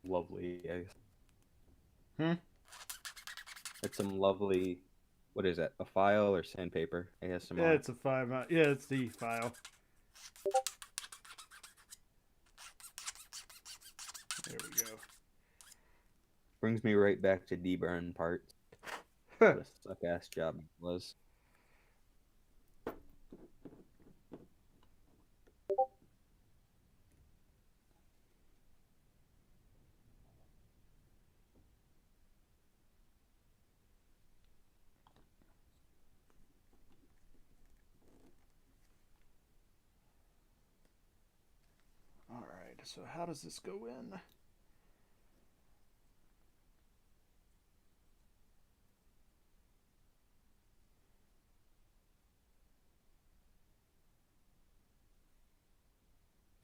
Speaker 2: Lovely.
Speaker 1: Hmm?
Speaker 2: It's some lovely. What is that? A file or sandpaper?
Speaker 1: Yeah,
Speaker 2: ASMR.
Speaker 1: it's a 5. Yeah, it's the file. There we go.
Speaker 2: Brings me right back to deburn parts. What a suck ass job it was.
Speaker 1: Alright, so how does this go in?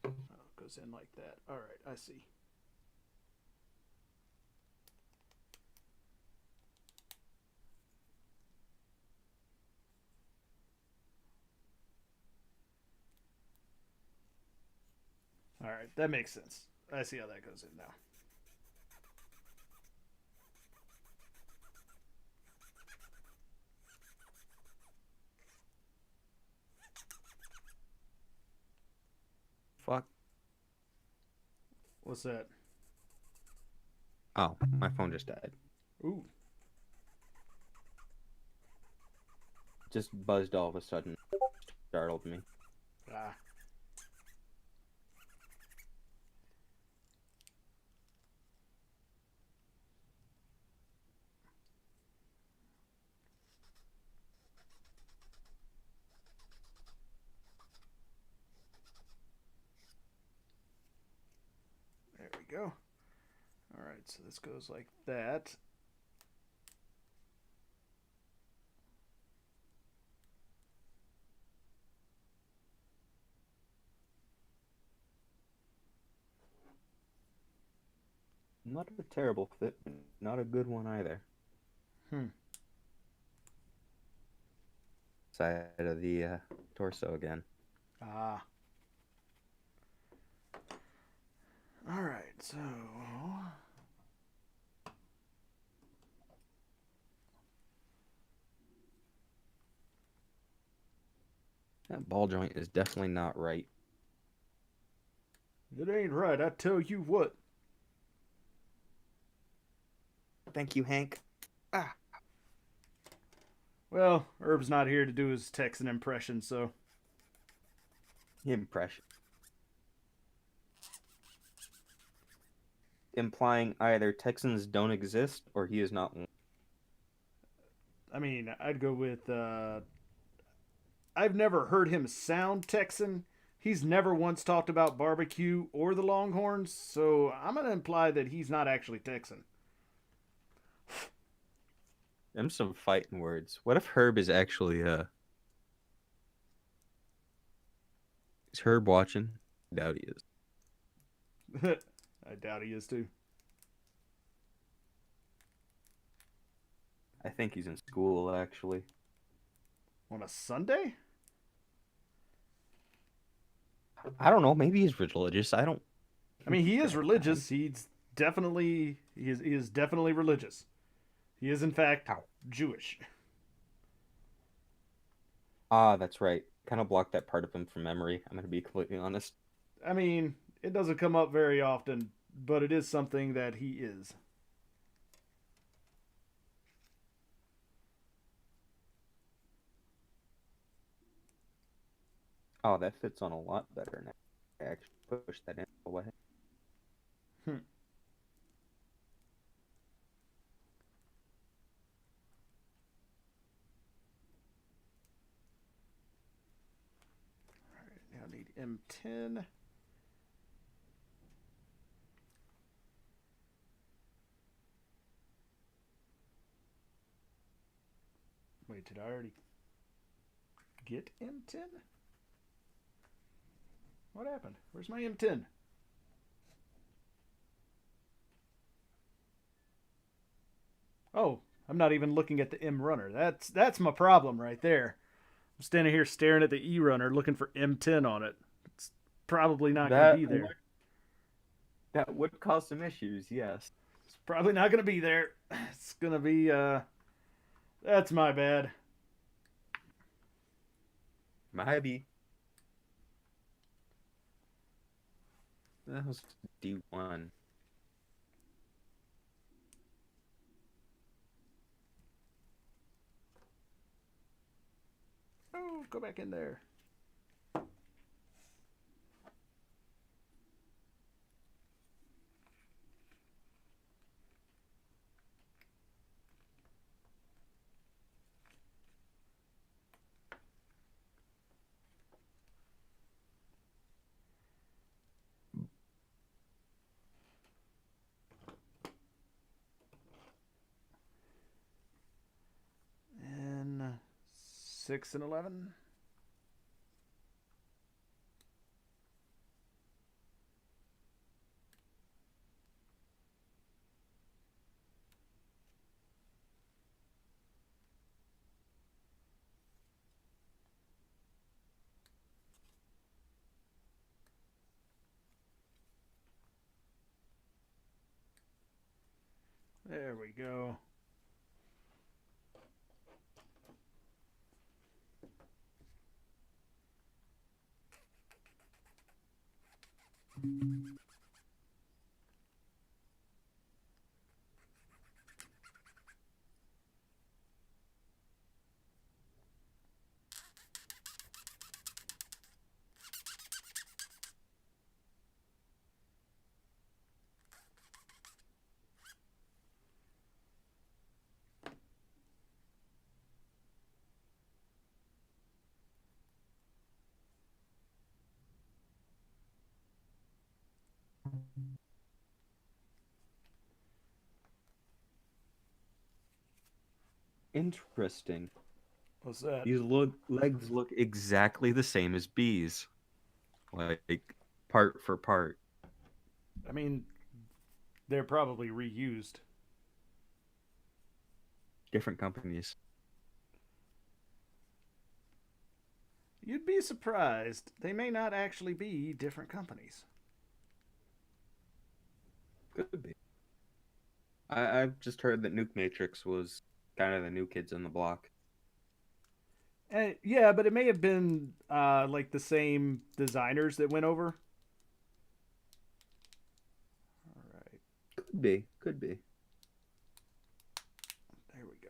Speaker 1: Oh, it goes in like that. Alright, I see. Alright, that makes sense. I see how that goes in now.
Speaker 2: Fuck.
Speaker 1: What's that?
Speaker 2: Oh, my phone just died.
Speaker 1: Ooh.
Speaker 2: Just buzzed all of a sudden. Startled me.
Speaker 1: Ah. There we go. Alright, so this goes like that.
Speaker 3: Not a terrible fit, but not a good one either. Side of the torso again.
Speaker 1: Ah. All right, so
Speaker 3: That ball joint is definitely not right.
Speaker 1: it ain't right. I tell you what.
Speaker 3: Thank you, Hank. Ah.
Speaker 1: Well, Herb's not here to do his Texan impression, so
Speaker 3: Impression. Implying either Texans don't exist or he is not one.
Speaker 1: I mean, I'd go with. I've never heard him sound Texan. He's never once talked about barbecue or the Longhorns, so I'm gonna imply that he's not actually Texan.
Speaker 3: Them some fighting words. What if Herb is actually is Herb watching? I doubt he is.
Speaker 1: I doubt he is too.
Speaker 3: I think he's in school actually.
Speaker 1: On a Sunday?
Speaker 3: I don't know. Maybe he's religious. I don't.
Speaker 1: I mean, he is religious. He is definitely religious. He is in fact Jewish.
Speaker 3: Ah, that's right. Kind of blocked that part of him from memory. I'm gonna be completely honest.
Speaker 1: I mean, it doesn't come up very often, but it is something that he is.
Speaker 3: Oh, that fits on a lot better now. I actually pushed that in away.
Speaker 1: Now I need M10. Wait, did I already get M10? What happened? Where's my M10? Oh, I'm not even looking at the M runner. That's my problem right there. I'm standing here staring at the E runner looking for M10 on it. It's probably not going to be there.
Speaker 3: That would cause some issues, yes.
Speaker 1: It's probably not going to be there. It's going to be that's my bad.
Speaker 3: Maybe. That was D1.
Speaker 1: Oh, go back in there. And 6 and 11. There we go.
Speaker 3: Interesting.
Speaker 1: What's that?
Speaker 3: These legs look exactly the same as B's. Like, part for part.
Speaker 1: I mean, They're probably reused.
Speaker 2: Different companies.
Speaker 1: You'd be surprised. They may not actually be different companies.
Speaker 2: Could be. I've just heard that Nuke Matrix was kind of the new kids on the block.
Speaker 1: Yeah, but it may have been like the same designers that went over. All right.
Speaker 2: Could be. Could be.
Speaker 1: There we go.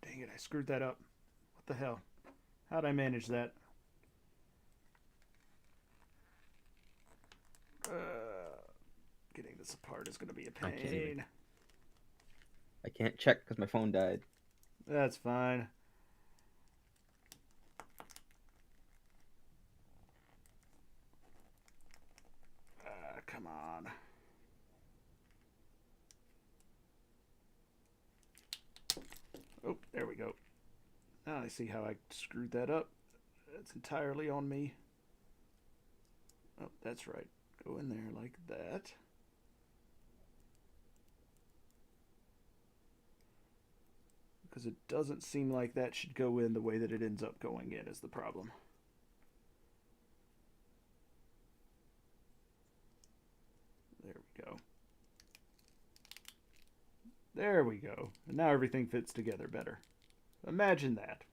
Speaker 1: Dang it, I screwed that up. What the hell? How'd I manage that? Getting this apart is going to be a pain.
Speaker 2: I can't check because my phone died.
Speaker 1: That's fine. Come on. Oh, there we go. Now I see how I screwed that up. That's entirely on me. Oh, that's right. Go in there like that. Because it doesn't seem like that should go in the way that it ends up going in is the problem. There we go. There we go. And now everything fits together better. Imagine that.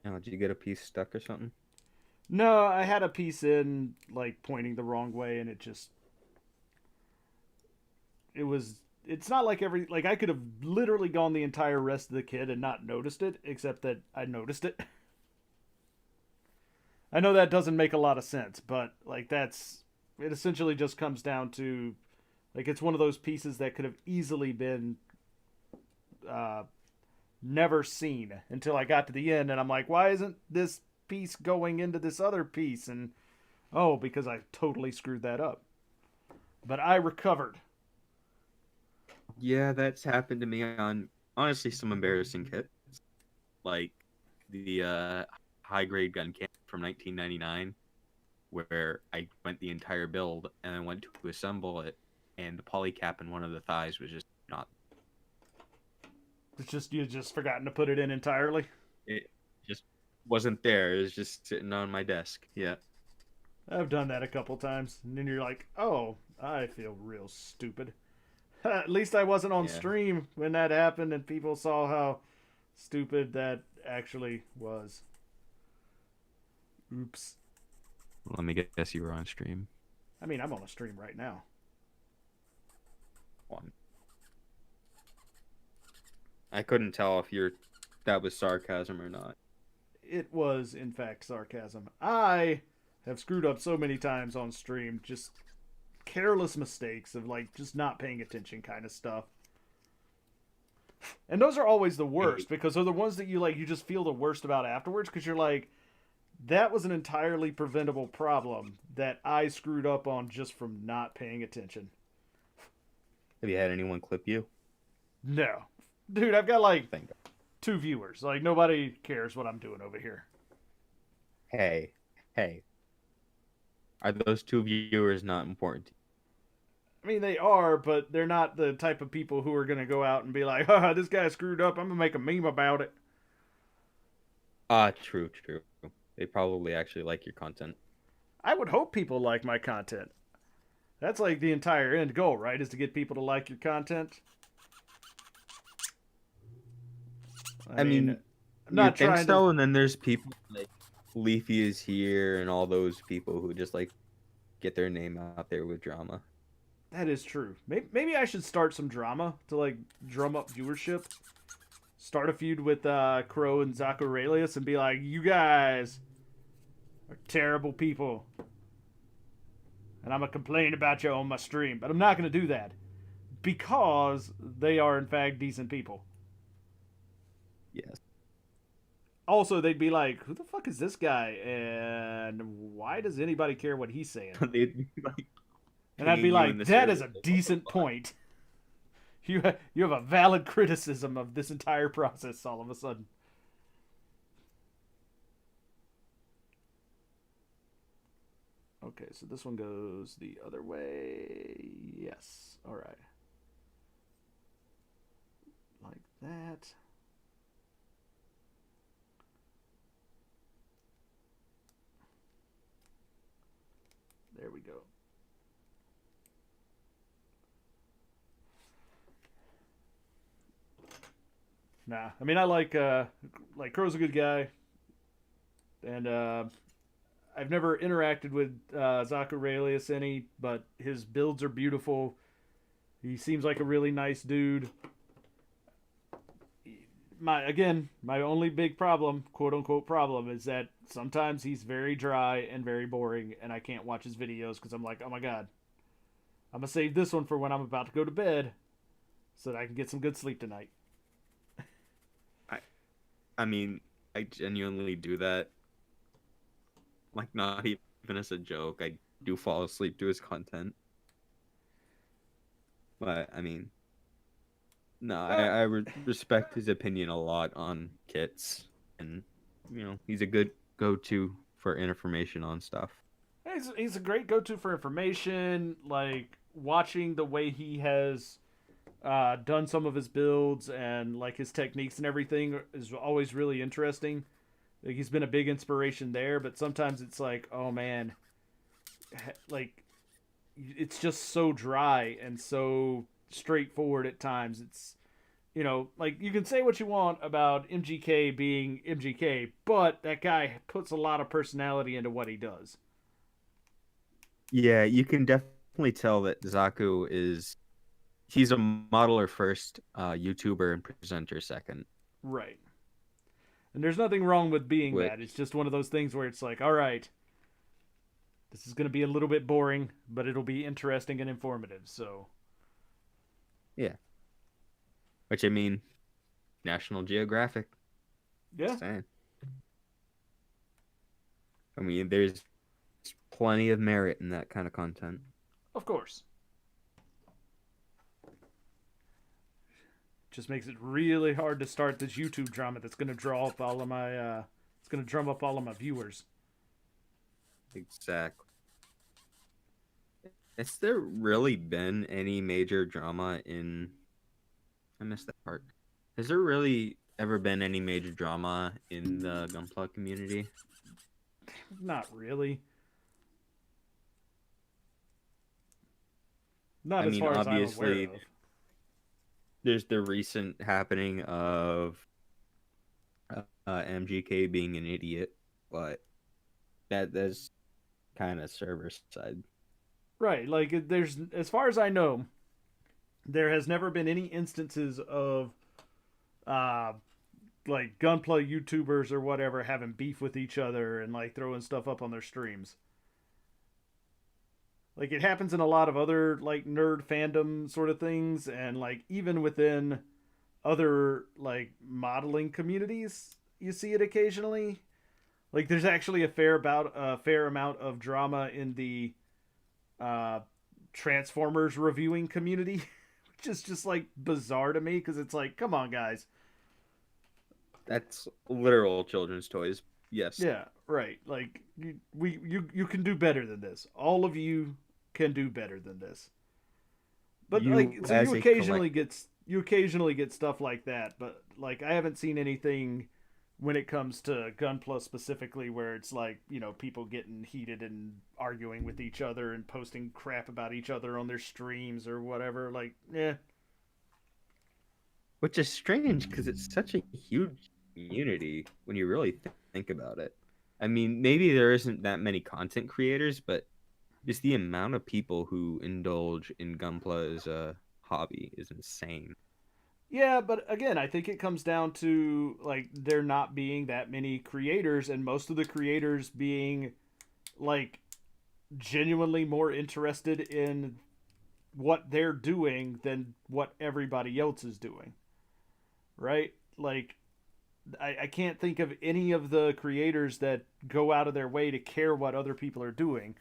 Speaker 2: Now, did you get a piece stuck or something?
Speaker 1: No, I had a piece in, like, pointing the wrong way, and it's not like I could have literally gone the entire rest of the kit and not noticed it, except that I noticed it. I know that doesn't make a lot of sense, but, like, it essentially just comes down to, like, it's one of those pieces that could have easily been, never seen until I got to the end, and I'm like, why isn't this piece going into this other piece? And oh, because I totally screwed that up. But I recovered.
Speaker 2: Yeah, that's happened to me on, honestly, some embarrassing kits. Like the high grade gun can from 1999, where I went the entire build and then went to assemble it, and the poly cap in one of the thighs was just not.
Speaker 1: It's just you just forgotten to put it in entirely.
Speaker 2: It just wasn't there. It was just sitting on my desk. Yeah.
Speaker 1: I've done that a couple times, and then you're like, oh, I feel real stupid. At least I wasn't on stream when that happened, and people saw how stupid that actually was. Oops.
Speaker 2: Let me guess, you were on stream.
Speaker 1: I mean, I'm on a stream right now.
Speaker 2: One. I couldn't tell if that was sarcasm or not.
Speaker 1: It was, in fact, sarcasm. I have screwed up so many times on stream, just careless mistakes of, like, just not paying attention kind of stuff. And those are always the worst, because they're the ones that you just feel the worst about afterwards, because you're like, that was an entirely preventable problem that I screwed up on just from not paying attention.
Speaker 2: Have you had anyone clip you?
Speaker 1: No. Dude, I've got, like, 2 viewers. Like, nobody cares what I'm doing over here.
Speaker 2: Hey. Are those 2 viewers not important?
Speaker 1: I mean, they are, but they're not the type of people who are going to go out and be like, haha, this guy screwed up, I'm going to make a meme about it.
Speaker 2: True. They probably actually like your content.
Speaker 1: I would hope people like my content. That's like the entire end goal, right? Is to get people to like your content.
Speaker 2: I mean,
Speaker 1: I'm not
Speaker 2: you think
Speaker 1: trying
Speaker 2: so,
Speaker 1: to...
Speaker 2: and then there's people like Leafy is here and all those people who just like get their name out there with drama.
Speaker 1: That is true. Maybe I should start some drama to like drum up viewership. Start a feud with Crow and Zacho Aurelius and be like, you guys, are terrible people. And I'm going to complain about you on my stream. But I'm not going to do that. Because they are, in fact, decent people.
Speaker 2: Yes.
Speaker 1: Also, they'd be like, who the fuck is this guy? And why does anybody care what he's saying?
Speaker 2: They'd be like,
Speaker 1: And I'd be
Speaker 2: pinging you in
Speaker 1: like,
Speaker 2: the
Speaker 1: that
Speaker 2: server,
Speaker 1: is a
Speaker 2: like, what the
Speaker 1: decent
Speaker 2: fuck?
Speaker 1: point. You have a valid criticism of this entire process all of a sudden. Okay, so this one goes the other way. Yes. All right. Like that. There we go. Nah, I mean I like Crow's a good guy, and I've never interacted with Zaku Aurelius any, but his builds are beautiful. He seems like a really nice dude. My only big problem, quote unquote problem, is that sometimes he's very dry and very boring, and I can't watch his videos because I'm like, oh my god, I'm gonna save this one for when I'm about to go to bed, so that I can get some good sleep tonight.
Speaker 2: I mean, I genuinely do that. Like, not even as a joke. I do fall asleep to his content. But, I mean, no, I respect his opinion a lot on kits. And, he's a good go-to for information on stuff.
Speaker 1: He's a great go-to for information. Like watching the way he has done some of his builds and like his techniques and everything is always really interesting. Like he's been a big inspiration there, but sometimes it's like, oh man, like it's just so dry and so straightforward at times. It's like you can say what you want about MGK being MGK, but that guy puts a lot of personality into what he does.
Speaker 2: Yeah, you can definitely tell that he's a modeler first, YouTuber and presenter second.
Speaker 1: Right. And there's nothing wrong with being
Speaker 2: Which,
Speaker 1: that. It's just one of those things where it's like, all right, this is going to be a little bit boring, but it'll be interesting and informative. So,
Speaker 2: yeah. Which, I mean, National Geographic.
Speaker 1: yeah.
Speaker 2: Just saying. I mean, there's plenty of merit in that kind of content.
Speaker 1: Of course. Just makes it really hard to start this YouTube drama that's going to draw up all of my it's going to drum up all of my viewers.
Speaker 2: Exactly. Has there really been any major drama in... I missed that part. Has there really ever been any major drama in the Gunpla community?
Speaker 1: Not really. Not
Speaker 2: I
Speaker 1: as
Speaker 2: mean,
Speaker 1: far as I'm
Speaker 2: obviously,
Speaker 1: aware of.
Speaker 2: there's the recent happening of MGK being an idiot, but that's kind of server side.
Speaker 1: Right, like there's as far as I know, there has never been any instances of like Gunpla YouTubers or whatever having beef with each other and like throwing stuff up on their streams. Like it happens in a lot of other like nerd fandom sort of things, and like even within other like modeling communities, you see it occasionally. Like there's actually a fair amount of drama in the uh, Transformers reviewing community, which is just like bizarre to me because it's like, come on, guys.
Speaker 2: That's literal children's toys. Yes.
Speaker 1: Yeah, right. Like you can do better than this. All of you can do better than this. But like so you occasionally get stuff like that, but like I haven't seen anything when it comes to Gunpla specifically where it's like, people getting heated and arguing with each other and posting crap about each other on their streams or whatever. Like, yeah.
Speaker 2: Which is strange because it's such a huge community when you really think about it. I mean, maybe there isn't that many content creators, but just the amount of people who indulge in Gunpla as a hobby is insane.
Speaker 1: Yeah, but again, I think it comes down to like there not being that many creators, and most of the creators being like genuinely more interested in what they're doing than what everybody else is doing. Right? Like I can't think of any of the creators that go out of their way to care what other people are doing.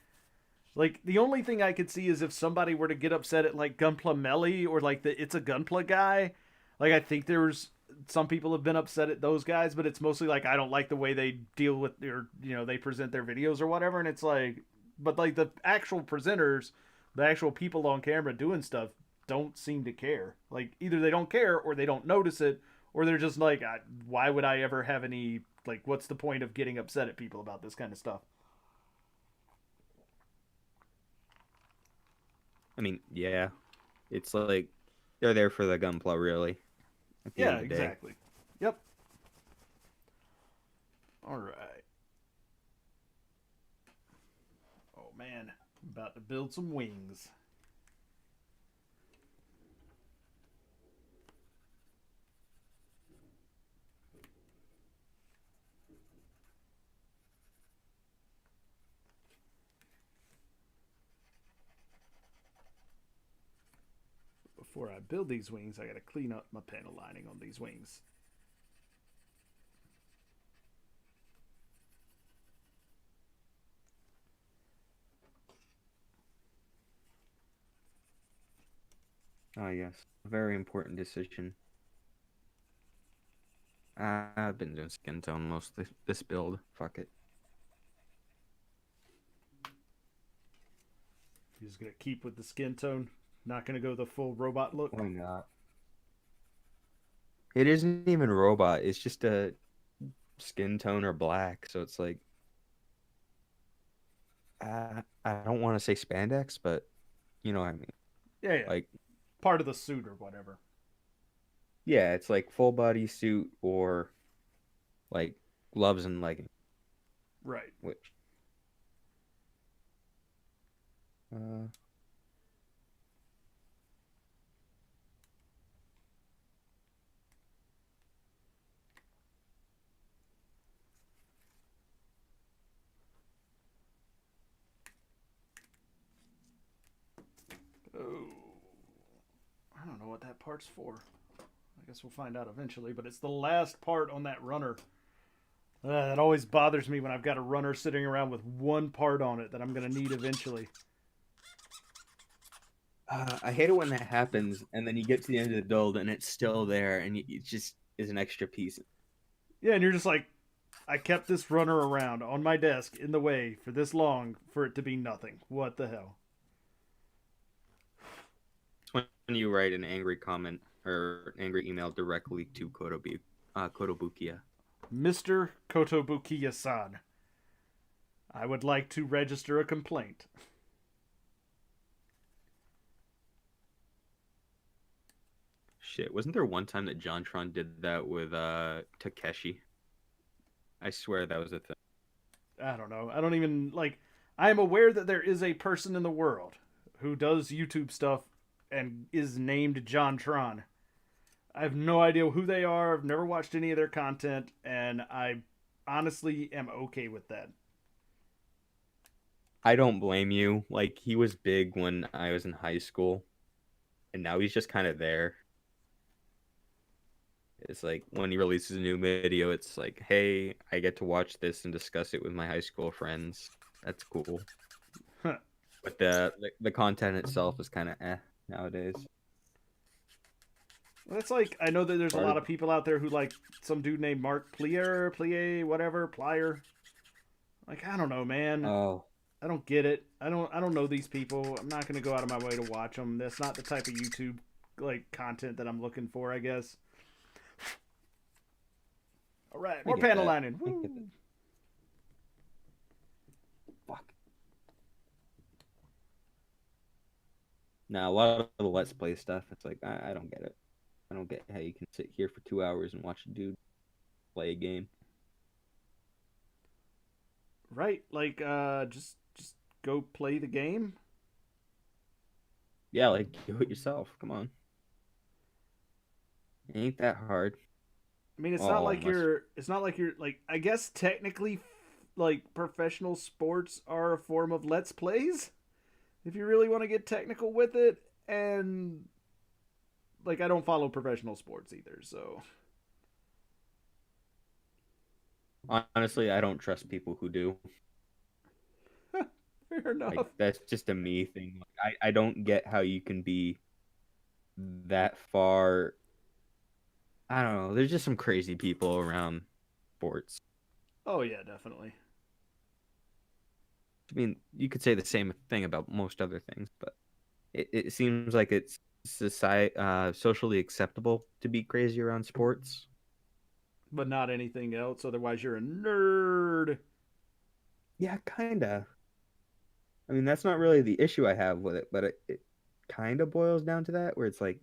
Speaker 1: Like the only thing I could see is if somebody were to get upset at like Gunpla Melly or like the It's a Gunpla guy. Like I think there's some people have been upset at those guys, but it's mostly like I don't like the way they deal with their they present their videos or whatever, and it's like, but like the actual presenters, the actual people on camera doing stuff don't seem to care. Like either they don't care or they don't notice it, or they're just like, why would I ever have any like? What's the point of getting upset at people about this kind of stuff?
Speaker 2: I mean, yeah, it's like they're there for the gunpla, really. At the
Speaker 1: Yeah,
Speaker 2: end of the day.
Speaker 1: exactly. Yep. All right. Oh man, I'm about to build some wings. Before I build these wings, I got to clean up my panel lining on these wings.
Speaker 2: Oh yes, very important decision. I've been doing skin tone most of this build. Fuck it.
Speaker 1: You're just gonna keep with the skin tone, not gonna go the full robot look.
Speaker 2: Why not? It isn't even robot. It's just a skin tone or black. So it's like, I don't want to say spandex, but you know what I mean.
Speaker 1: Yeah, yeah.
Speaker 2: Like,
Speaker 1: Part of the suit or whatever.
Speaker 2: yeah, it's like full body suit or like gloves and leggings.
Speaker 1: Right.
Speaker 2: Which,
Speaker 1: Oh, I don't know what that part's for. I guess we'll find out eventually, but it's the last part on that runner. That always bothers me when I've got a runner sitting around with one part on it that I'm going to need eventually.
Speaker 2: I hate it when that happens, and then you get to the end of the build and it's still there, and it just is an extra piece.
Speaker 1: Yeah, and you're just like, I kept this runner around on my desk in the way for this long for it to be nothing. What the hell?
Speaker 2: It's when you write an angry comment or an angry email directly to Kotobukiya.
Speaker 1: Mr. Kotobukiya-san, I would like to register a complaint.
Speaker 2: Shit, wasn't there one time that JonTron did that with Takeshi? I swear that was a thing.
Speaker 1: I don't know. I don't even, like, I am aware that there is a person in the world who does YouTube stuff and is named JonTron. I have no idea who they are. I've never watched any of their content, and I honestly am okay with that.
Speaker 2: I don't blame you. Like, he was big when I was in high school, and now he's just kind of there. It's like when he releases a new video, it's like, hey, I get to watch this and discuss it with my high school friends. That's cool. But the content itself is kind of nowadays.
Speaker 1: It's like, I know that there's a lot of people out there who like some dude named Mark Plier, whatever, Plier. Like, I don't know, man.
Speaker 2: Oh,
Speaker 1: I don't get it. I don't know these people. I'm not going to go out of my way to watch them. That's not the type of YouTube like content that I'm looking for, I guess. All right, more panel lining. Woo.
Speaker 2: Fuck. Now, a lot of the Let's Play stuff, it's like, I don't get it. I don't get how you can sit here for 2 hours and watch a dude play a game.
Speaker 1: Right, like just go play the game.
Speaker 2: Yeah, like, do it yourself. Come on. Ain't that hard.
Speaker 1: I mean, it's not
Speaker 2: Oh,
Speaker 1: like
Speaker 2: unless
Speaker 1: you're. It's not like you're like. I guess technically, like professional sports are a form of let's plays. If you really want to get technical with it, and like I don't follow professional sports either, so
Speaker 2: honestly, I don't trust people who do.
Speaker 1: fair
Speaker 2: Like
Speaker 1: enough.
Speaker 2: that's just a me thing. Like, I don't get how you can be that far. I don't know. There's just some crazy people around sports.
Speaker 1: Oh yeah, definitely.
Speaker 2: I mean, you could say the same thing about most other things, but it seems like it's socially acceptable to be crazy around sports.
Speaker 1: But not anything else. Otherwise, you're a nerd.
Speaker 2: Yeah, kinda. I mean, that's not really the issue I have with it, but it kind of boils down to that, where it's like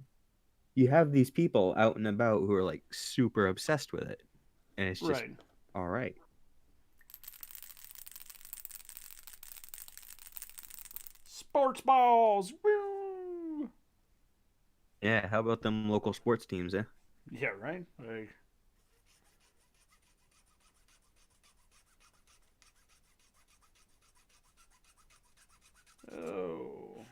Speaker 2: you have these people out and about who are like super obsessed with it, and it's just
Speaker 1: Right.
Speaker 2: all right.
Speaker 1: Sports balls. Woo!
Speaker 2: Yeah, how about them local sports teams, eh?
Speaker 1: Yeah, right. Like, oh,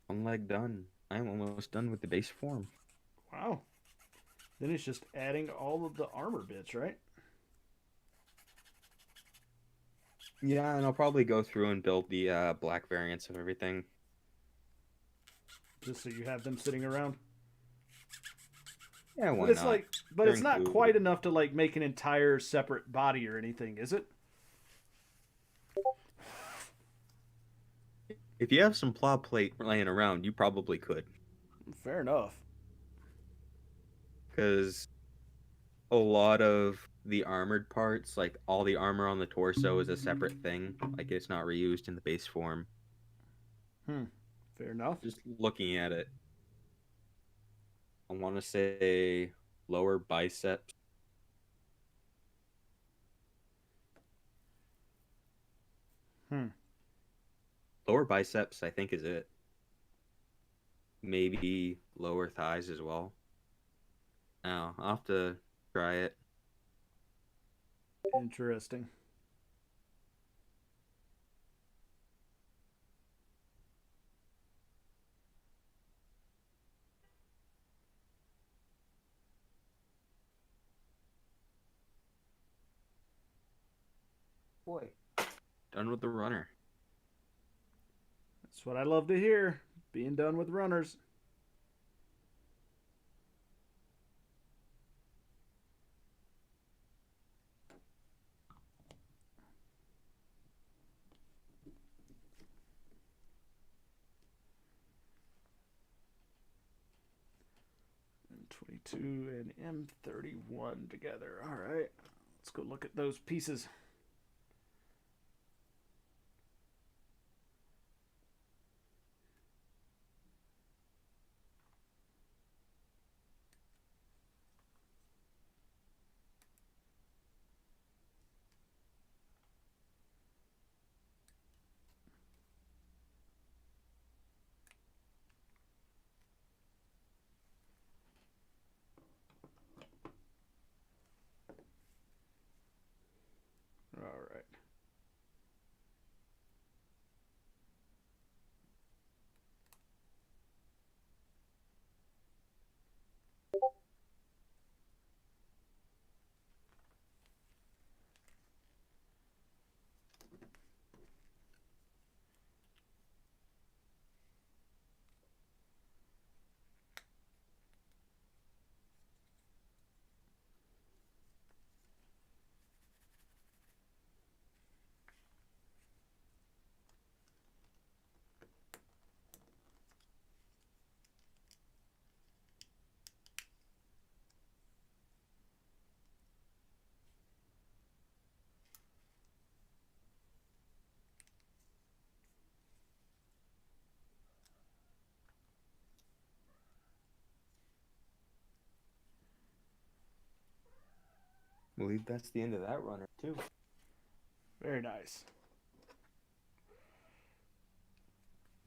Speaker 2: One leg done. I'm almost done with the base form.
Speaker 1: wow. Then it's just adding all of the armor bits, right?
Speaker 2: Yeah, and I'll probably go through and build the black variants of everything.
Speaker 1: Just so you have them sitting around.
Speaker 2: Yeah,
Speaker 1: But
Speaker 2: why
Speaker 1: it's
Speaker 2: not?
Speaker 1: like, but
Speaker 2: They're
Speaker 1: it's not quite
Speaker 2: included.
Speaker 1: enough to like make an entire separate body or anything, is it?
Speaker 2: If you have some plow plate laying around, you probably could.
Speaker 1: Fair enough.
Speaker 2: Because a lot of the armored parts, like all the armor on the torso, is a separate thing. Like it's not reused in the base form.
Speaker 1: Hmm. Fair enough.
Speaker 2: Just looking at it, I want to say lower biceps.
Speaker 1: Hmm.
Speaker 2: Lower biceps, I think, is it. Maybe lower thighs as well. Now, I'll have to try it.
Speaker 1: Interesting.
Speaker 2: Boy. Done with the runner.
Speaker 1: That's what I love to hear. Being done with runners. M22 and M31 together. All right. Let's go look at those pieces.
Speaker 2: I believe that's the end of that runner too.
Speaker 1: Very nice.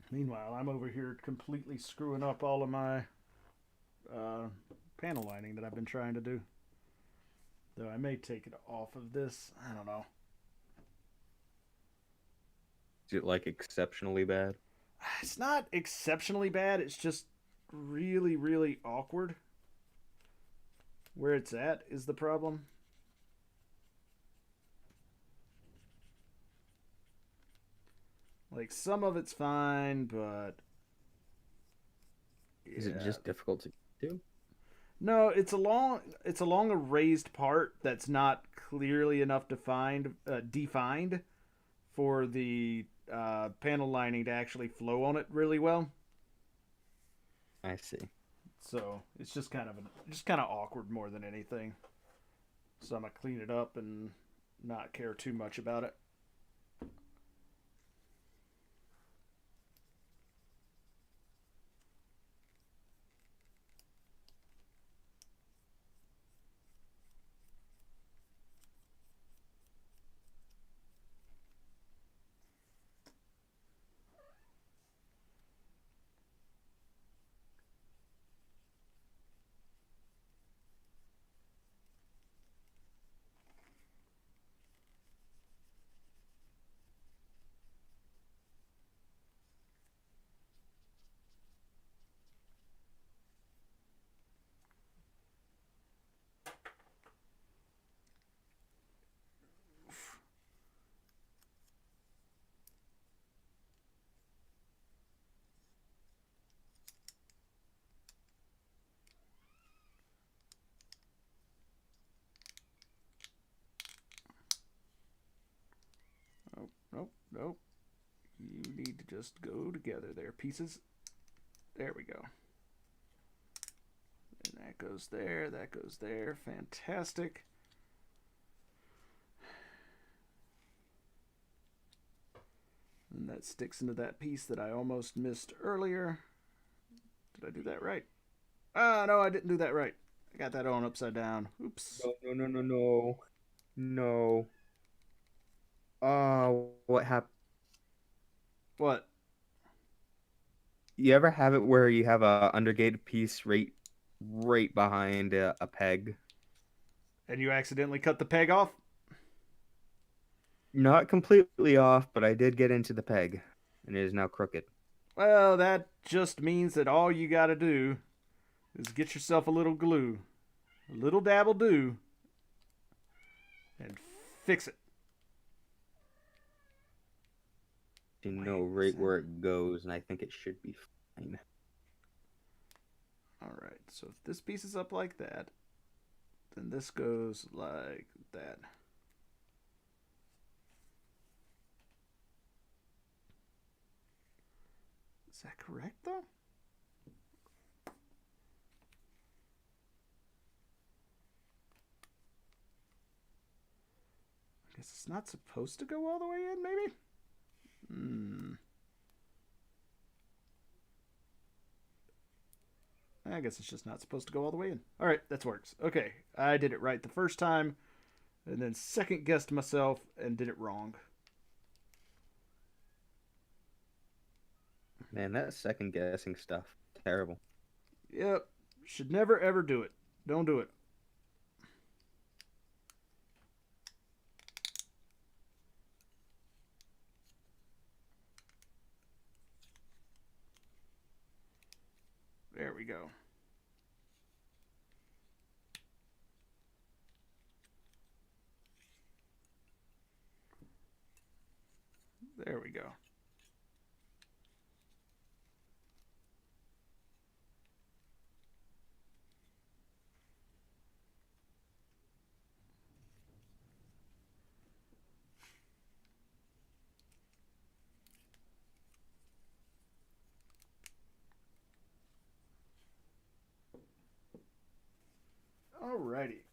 Speaker 1: Meanwhile, I'm over here completely screwing up all of my panel lining that I've been trying to do. Though I may take it off of this. I don't know.
Speaker 2: Is it like exceptionally bad?
Speaker 1: It's not exceptionally bad. It's just really, really awkward. Where it's at is the problem. Like, some of it's fine, but...
Speaker 2: Is it just difficult to do?
Speaker 1: No, it's along a raised part that's not clearly enough defined for the panel lining to actually flow on it really well.
Speaker 2: I see.
Speaker 1: So it's just kind of awkward more than anything. So I'm gonna clean it up and not care too much about it. Nope. You need to just go together there, pieces. There we go. And that goes there, that goes there. Fantastic. And that sticks into that piece that I almost missed earlier. Did I do that right? Ah, no, I didn't do that right. I got that on upside down. Oops.
Speaker 2: No. Oh, what happened?
Speaker 1: What?
Speaker 2: You ever have it where you have a undergated piece right behind a peg?
Speaker 1: And you accidentally cut the peg off?
Speaker 2: Not completely off, but I did get into the peg, and it is now crooked.
Speaker 1: Well, that just means that all you gotta do is get yourself a little glue. A little dabble do. And fix it.
Speaker 2: You know right where it goes, and I think it should be fine.
Speaker 1: Alright, so if this piece is up like that, then this goes like that. Is that correct, though? I guess it's not supposed to go all the way in, maybe? I guess it's just not supposed to go all the way in. Alright, that works. Okay, I did it right the first time, and then second guessed myself and did it wrong.
Speaker 2: Man, that second guessing stuff, terrible.
Speaker 1: Yep, should never ever do it. Don't do it. There we go. There we go. Alrighty.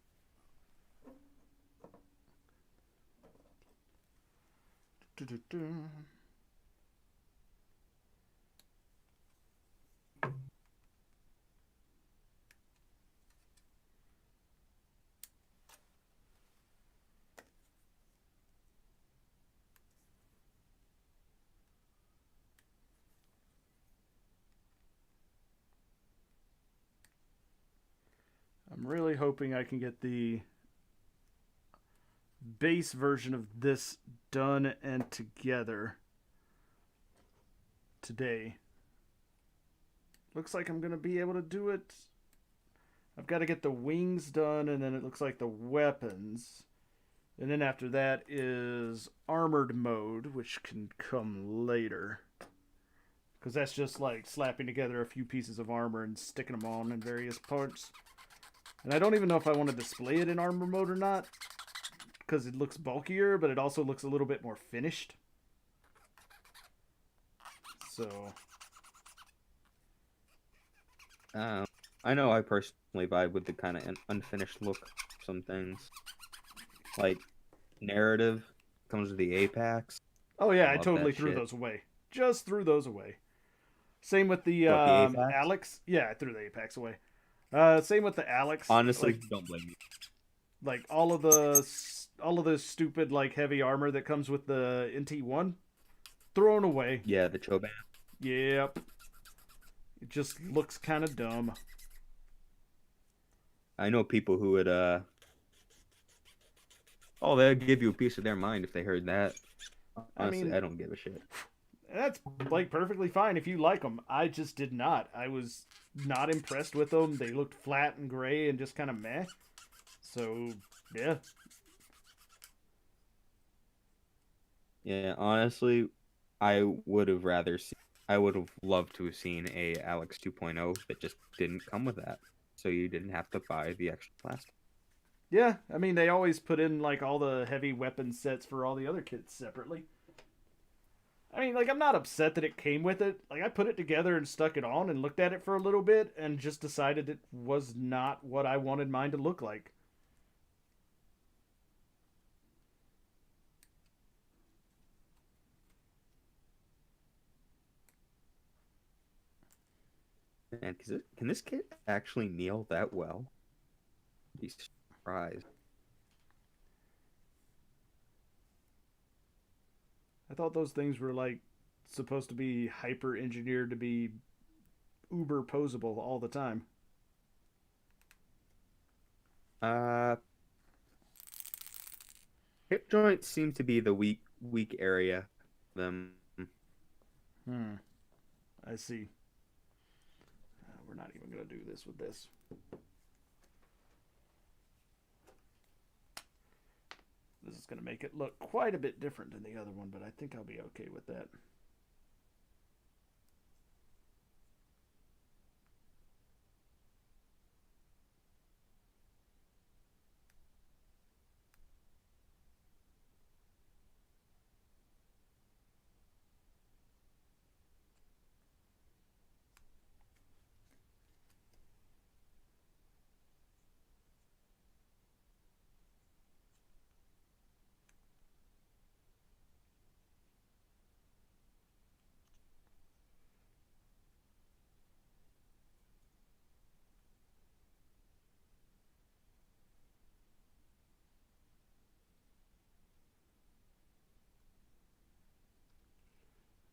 Speaker 1: really hoping I can get the base version of this done and together today. Looks like I'm going to be able to do it. I've got to get the wings done, and then it looks like the weapons. And then after that is armored mode, which can come later. Because that's just like slapping together a few pieces of armor and sticking them on in various parts. And I don't even know if I want to display it in armor mode or not. Because it looks bulkier, but it also looks a little bit more finished. So...
Speaker 2: I know I personally vibe with the kind of unfinished look of some things. Like, narrative comes with the Apex.
Speaker 1: Oh yeah, I
Speaker 2: love
Speaker 1: totally
Speaker 2: that
Speaker 1: threw
Speaker 2: shit.
Speaker 1: those away. Just threw those away. Same with the,
Speaker 2: What, the Apex?
Speaker 1: Alex. Yeah, I threw the Apex away. Same with the Alex.
Speaker 2: Honestly,
Speaker 1: like,
Speaker 2: don't blame me.
Speaker 1: like all of the stupid like heavy armor that comes with the NT1, thrown away.
Speaker 2: Yeah, the Choban.
Speaker 1: Yep. It just looks kind of dumb.
Speaker 2: I know people who would, oh, they'd give you a piece of their mind if they heard that. Honestly, I don't give a shit.
Speaker 1: That's like perfectly fine if you like them. I just did not. I was not impressed with them. They looked flat and gray and just kind of meh. So, yeah.
Speaker 2: Yeah, honestly, I would have loved to have seen a Alex 2.0 that just didn't come with that. So you didn't have to buy the extra plastic.
Speaker 1: Yeah, I mean, they always put in like all the heavy weapon sets for all the other kits separately. I mean, like, I'm not upset that it came with it. Like, I put it together and stuck it on and looked at it for a little bit and just decided it was not what I wanted mine to look like.
Speaker 2: Man, can this kit actually kneel that well? Be surprised.
Speaker 1: I thought those things were, like, supposed to be hyper engineered to be uber posable all the time.
Speaker 2: Hip joints seem to be the weak area. Them.
Speaker 1: I see. We're not even going to do this with this. This is going to make it look quite a bit different than the other one, but I think I'll be okay with that.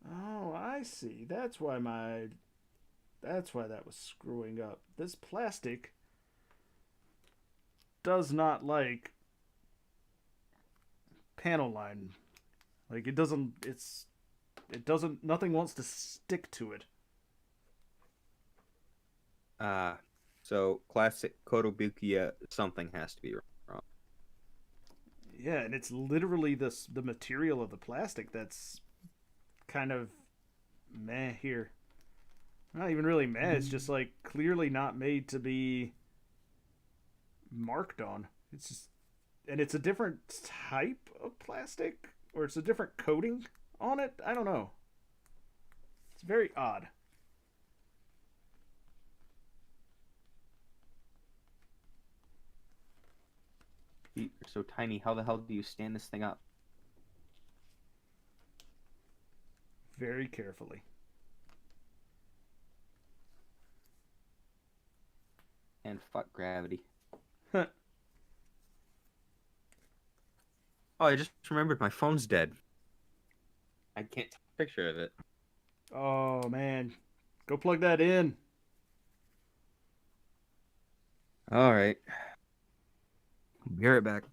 Speaker 1: Oh, I see. That's why that was screwing up. This plastic does not like panel line. Like it doesn't nothing wants to stick to it.
Speaker 2: So classic Kotobukiya, something has to be wrong.
Speaker 1: Yeah, and it's literally the material of the plastic that's kind of meh here. Not even really meh, it's just like clearly not made to be marked on. It's just, and it's a different type of plastic, or it's a different coating on it. I don't know. It's very odd.
Speaker 2: Feet are so tiny. How the hell do you stand this thing up?
Speaker 1: Very carefully.
Speaker 2: And fuck gravity.
Speaker 1: Huh.
Speaker 2: Oh, I just remembered my phone's dead. I can't take a picture of it.
Speaker 1: Oh man, go plug that in.
Speaker 2: All right. Be right back.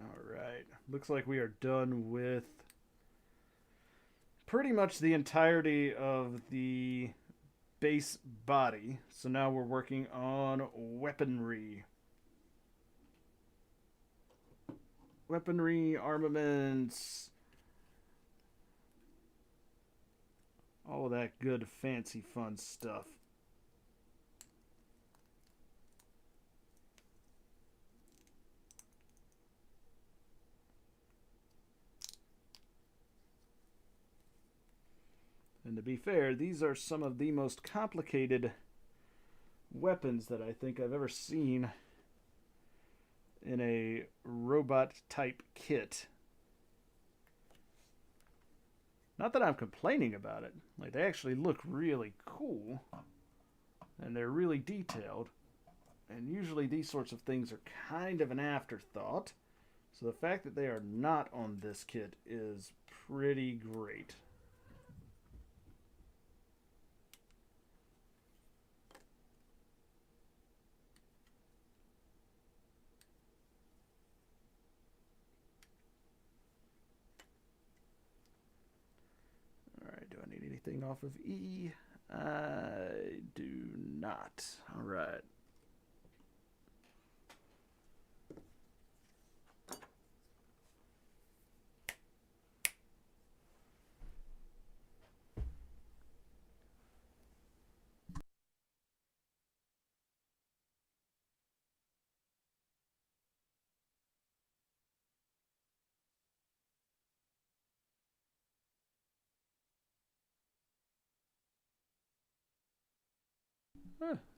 Speaker 1: All right. Looks like we are done with pretty much the entirety of the base body. So now we're working on weaponry. Weaponry, armaments, all of that good, fancy, fun stuff. And to be fair, these are some of the most complicated weapons that I think I've ever seen in a robot type kit. Not that I'm complaining about it. Like, they actually look really cool. And they're really detailed. And usually these sorts of things are kind of an afterthought. So the fact that they are not on this kit is pretty great. Alright, do I need anything off of E? I do not. Alright.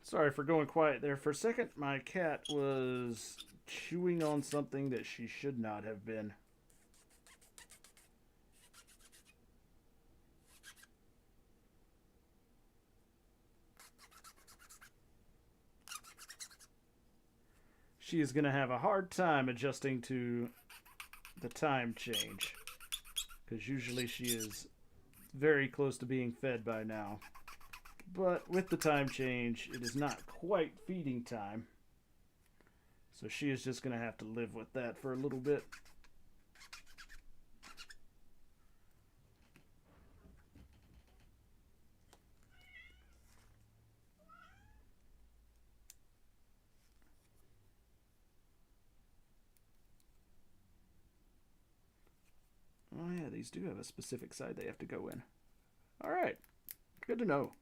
Speaker 1: Sorry for going quiet there for a second. My cat was chewing on something that she should not have been. She is going to have a hard time adjusting to the time change, because usually she is very close to being fed by now. But with the time change, it is not quite feeding time. So she is just going to have to live with that for a little bit. Oh yeah, these do have a specific side they have to go in. Alright, good to know.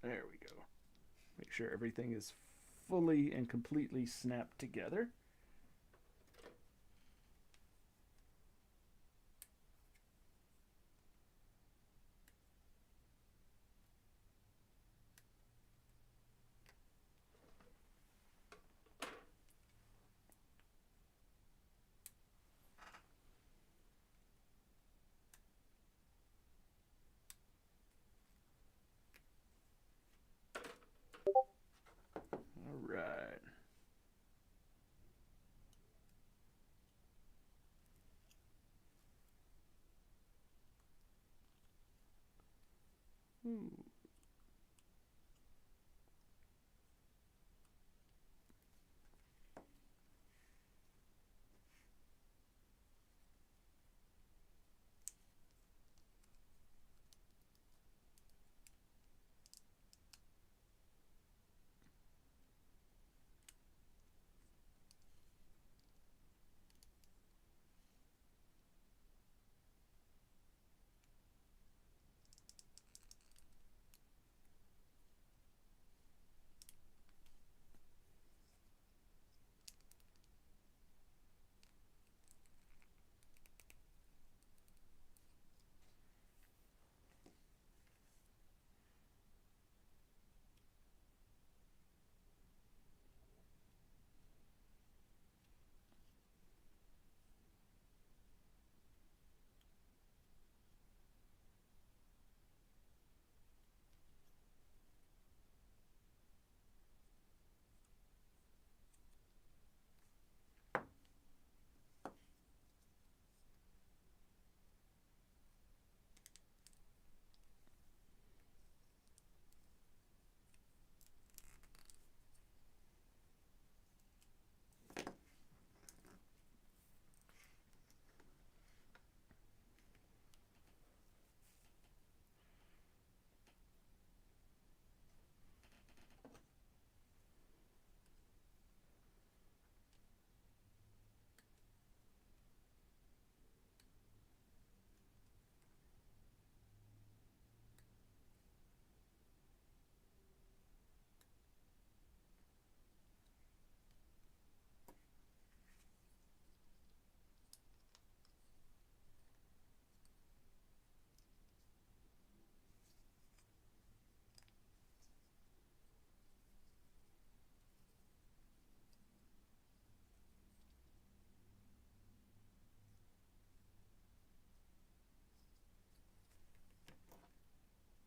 Speaker 1: There we go. Make sure everything is fully and completely snapped together. All right. Ooh.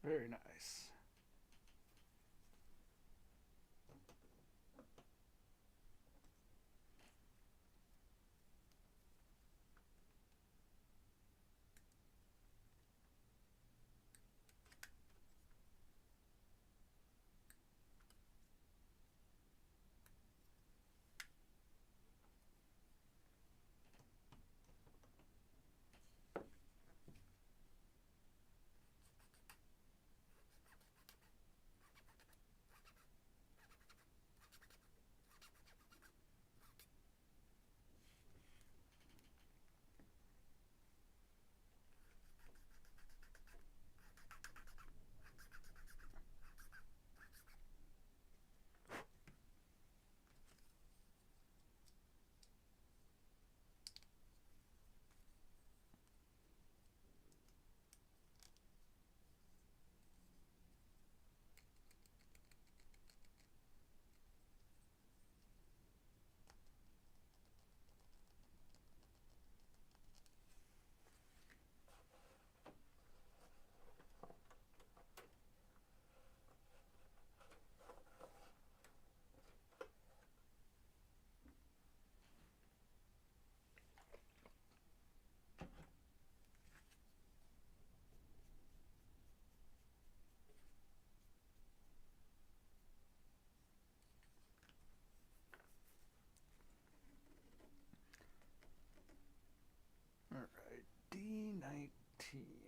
Speaker 1: Very nice. All right, D19.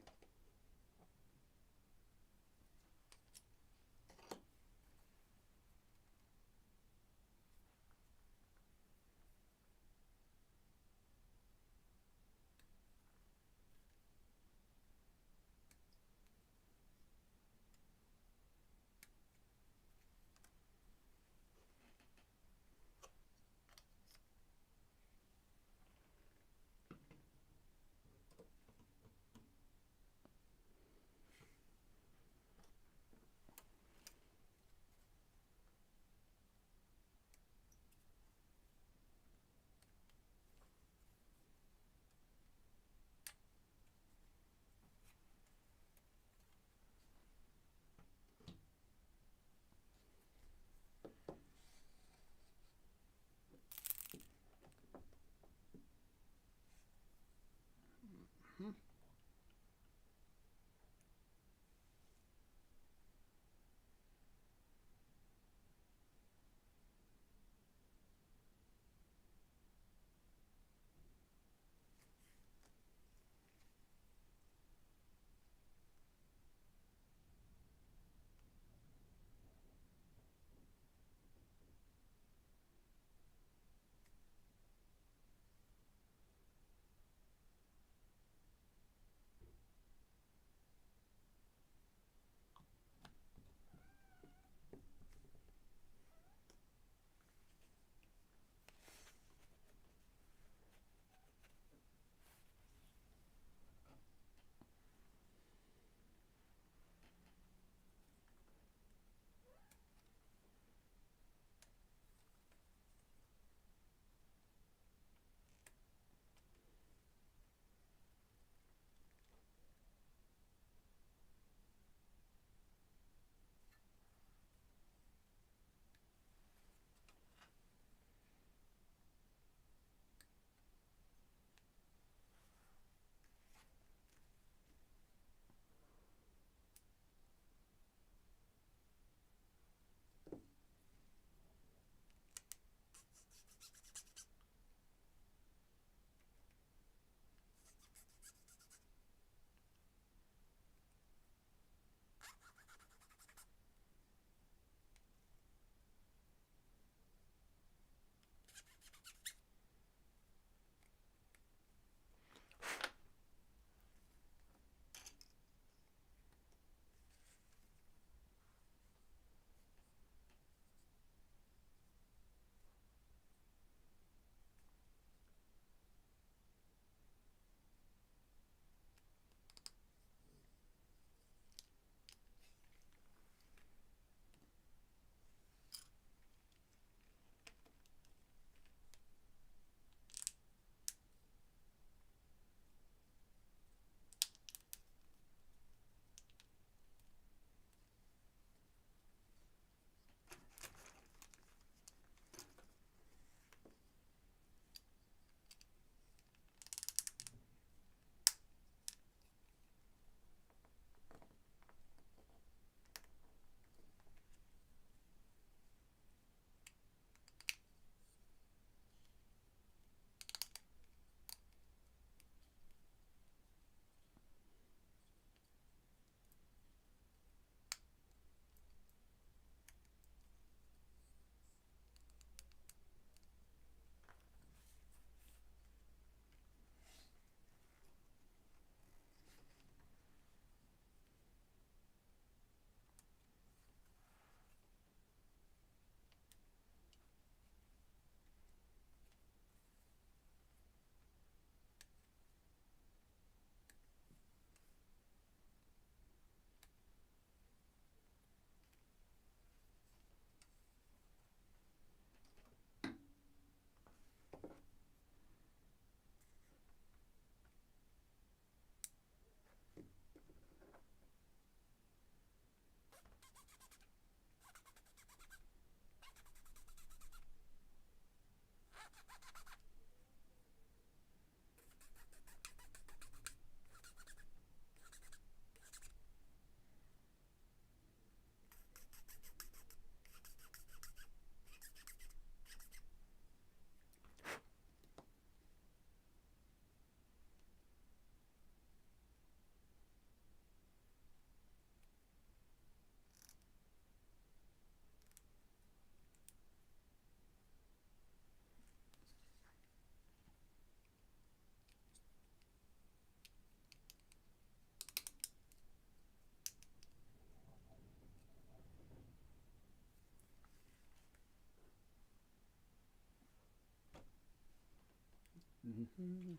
Speaker 1: Mhm.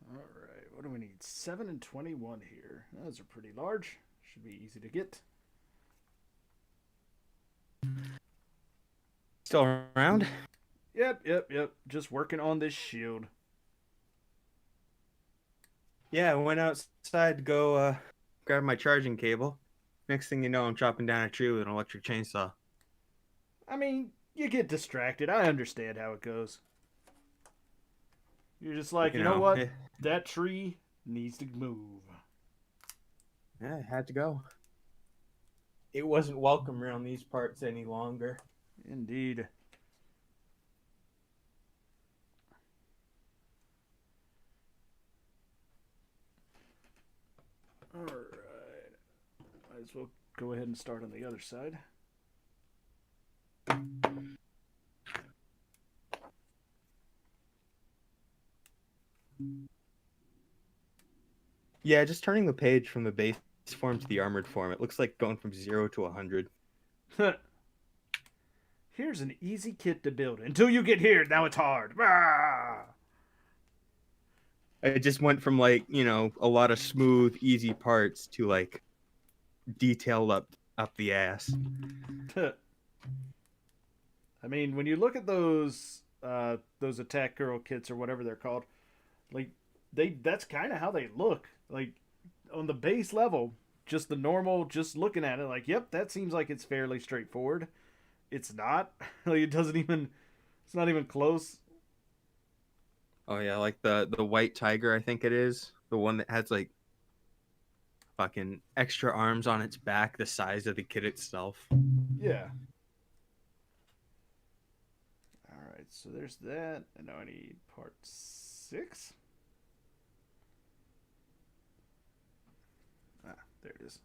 Speaker 1: All right, what do we need? 7 and 21 here. Those are pretty large. Should be easy to get.
Speaker 2: Still around?
Speaker 1: Yep. Just working on this shield.
Speaker 2: Yeah, I went outside to go grab my charging cable. Next thing you know, I'm chopping down a tree with an electric chainsaw.
Speaker 1: I mean, you get distracted. I understand how it goes. You're just like, you know what?
Speaker 2: Yeah,
Speaker 1: That tree needs to move.
Speaker 2: it had to go. It wasn't welcome around these parts any longer.
Speaker 1: Indeed. All right. Might as well go ahead and start on the other side.
Speaker 2: Yeah, just turning the page from the base form to the armored form. It looks like going from 0 to 100.
Speaker 1: Here's an easy kit to build. Until you get here, now it's hard. Ah!
Speaker 2: It just went from like, a lot of smooth, easy parts to like detailed up the ass.
Speaker 1: I mean, when you look at those attack girl kits or whatever they're called, like that's kind of how they look. Like on the base level, just the normal, just looking at it, like, yep, that seems like it's fairly straightforward. It's not. Like it doesn't even. It's not even close.
Speaker 2: Oh yeah, like the white tiger, I think it is. The one that has like fucking extra arms on its back, the size of the kit itself.
Speaker 1: Yeah. All right, so there's that, and now I need part 6. Ah, there it is.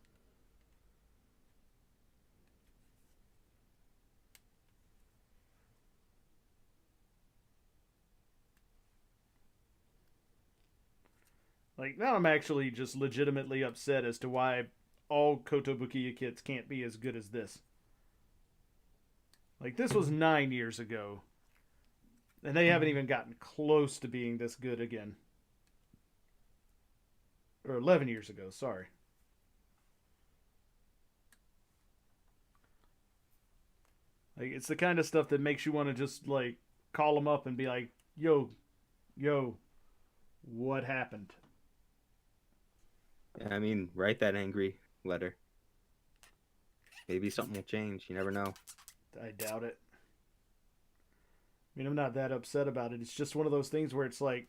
Speaker 1: Like, now I'm actually just legitimately upset as to why all Kotobukiya kits can't be as good as this. Like, this was 9 years ago, and they haven't even gotten close to being this good again. Or 11 years ago, sorry. Like, it's the kind of stuff that makes you want to just, like, call them up and be like, yo, what happened?
Speaker 2: I mean, write that angry letter. Maybe something will change. You never know.
Speaker 1: I doubt it. I mean, I'm not that upset about it. It's just one of those things where it's like,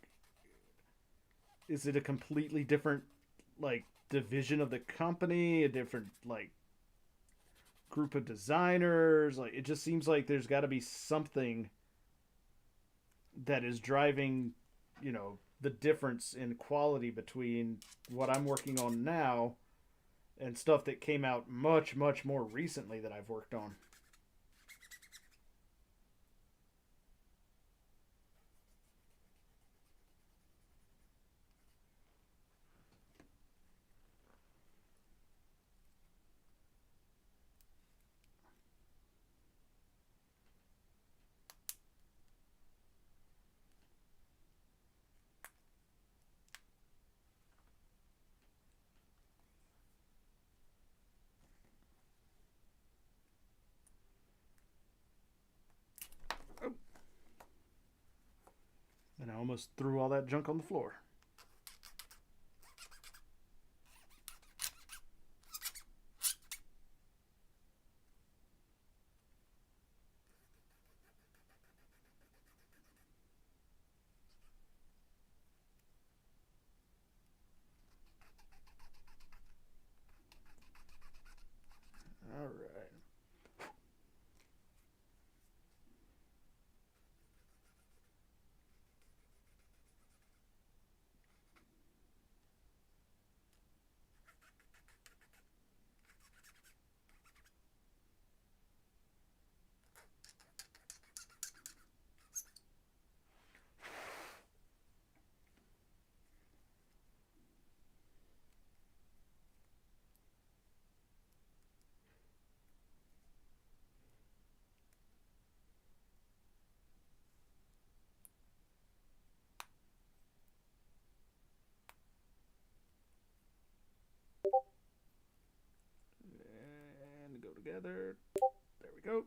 Speaker 1: is it a completely different, like, division of the company? A different, like, group of designers? Like, it just seems like there's got to be something that is driving, the difference in quality between what I'm working on now and stuff that came out much, much more recently that I've worked on. And I almost threw all that junk on the floor. All right. together. There we go.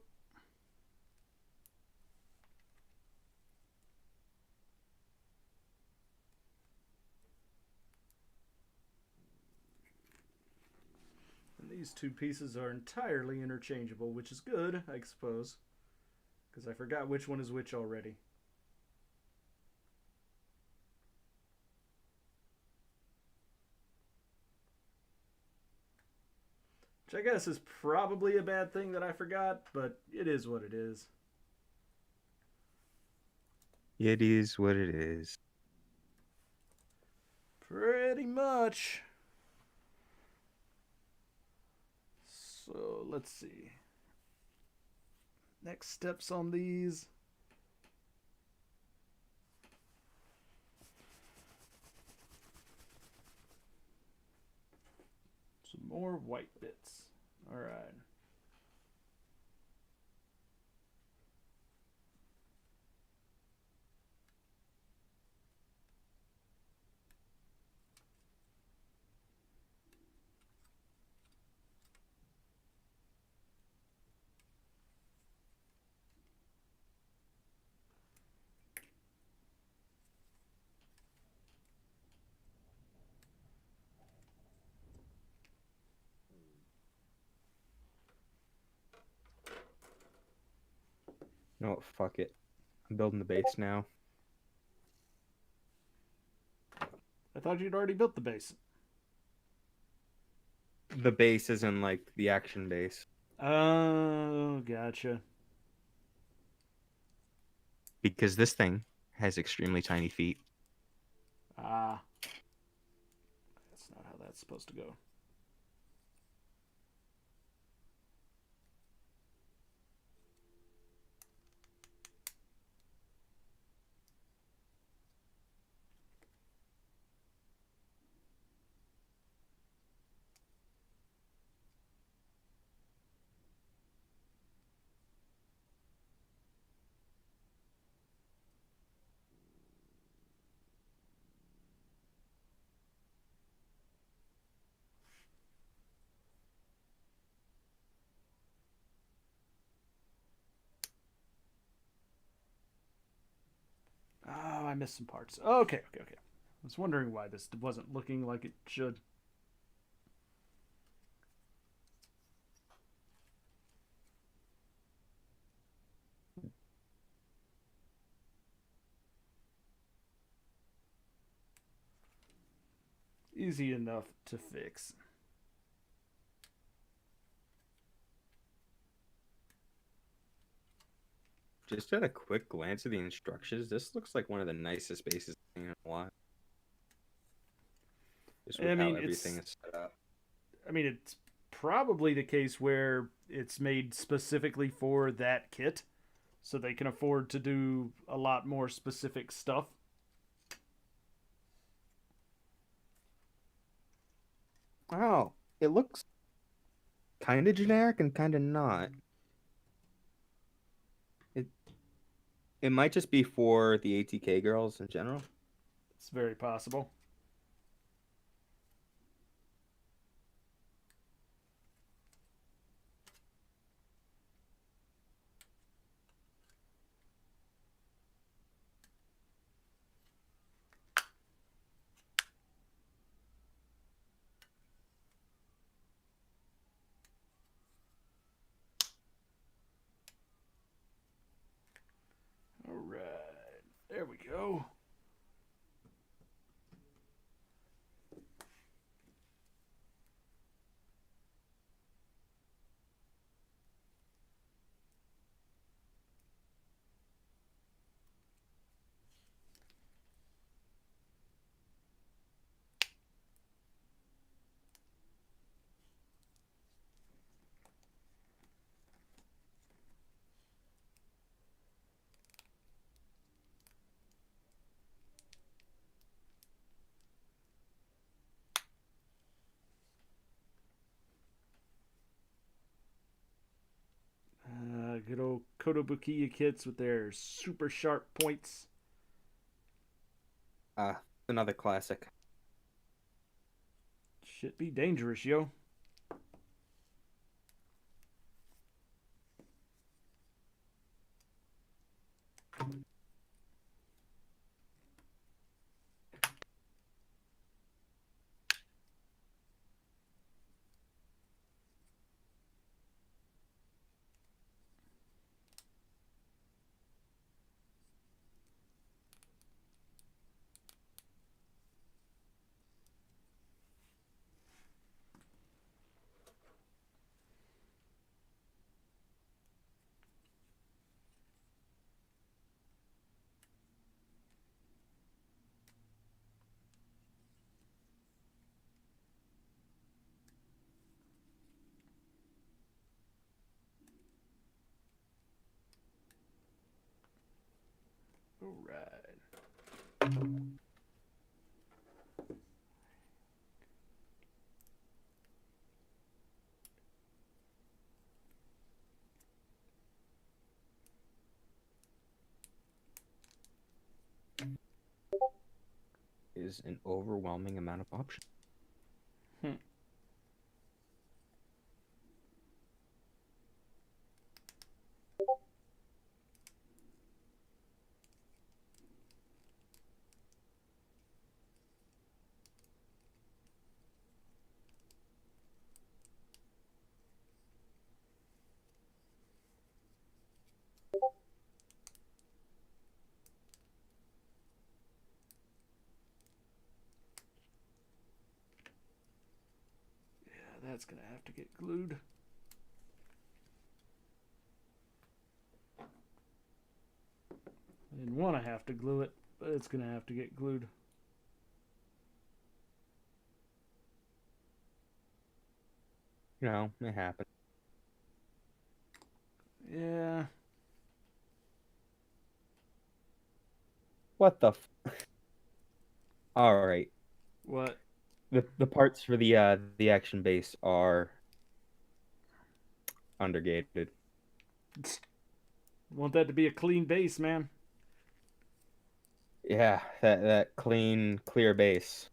Speaker 1: And these two pieces are entirely interchangeable, which is good, I suppose. Because I forgot which one is which already. Which I guess is probably a bad thing that I forgot, but it is what it is.
Speaker 2: It is what it is.
Speaker 1: Pretty much. So let's see. Next steps on these. Some more white bits. All right.
Speaker 2: You know what? Fuck it. I'm building the base now.
Speaker 1: I thought you'd already built the base.
Speaker 2: The base isn't like the action base.
Speaker 1: Oh, gotcha.
Speaker 2: Because this thing has extremely tiny feet.
Speaker 1: Ah. That's not how that's supposed to go. Oh, I missed some parts. Okay. I was wondering why this wasn't looking like it should. Easy enough to fix.
Speaker 2: Just at a quick glance at the instructions, this looks like one of the nicest bases I've seen in a while. Just with
Speaker 1: I mean,
Speaker 2: how everything is set up.
Speaker 1: I mean, it's probably the case where it's made specifically for that kit, so they can afford to do a lot more specific stuff.
Speaker 2: Oh, it looks kind of generic and kind of not. It might just be for the ATK girls in general.
Speaker 1: It's very possible. All right, there we go. Good old Kotobukiya kits with their super sharp points.
Speaker 2: Another classic.
Speaker 1: Shit be dangerous, yo. All right.
Speaker 2: Is an overwhelming amount of options.
Speaker 1: Yeah, that's gonna have to get glued. I didn't want to have to glue it, but it's gonna have to get glued.
Speaker 2: You know, it happens.
Speaker 1: Yeah.
Speaker 2: What the? All right.
Speaker 1: What?
Speaker 2: The parts for the action base are undergated.
Speaker 1: Want that to be a clean base, man.
Speaker 2: Yeah, that clean, clear base.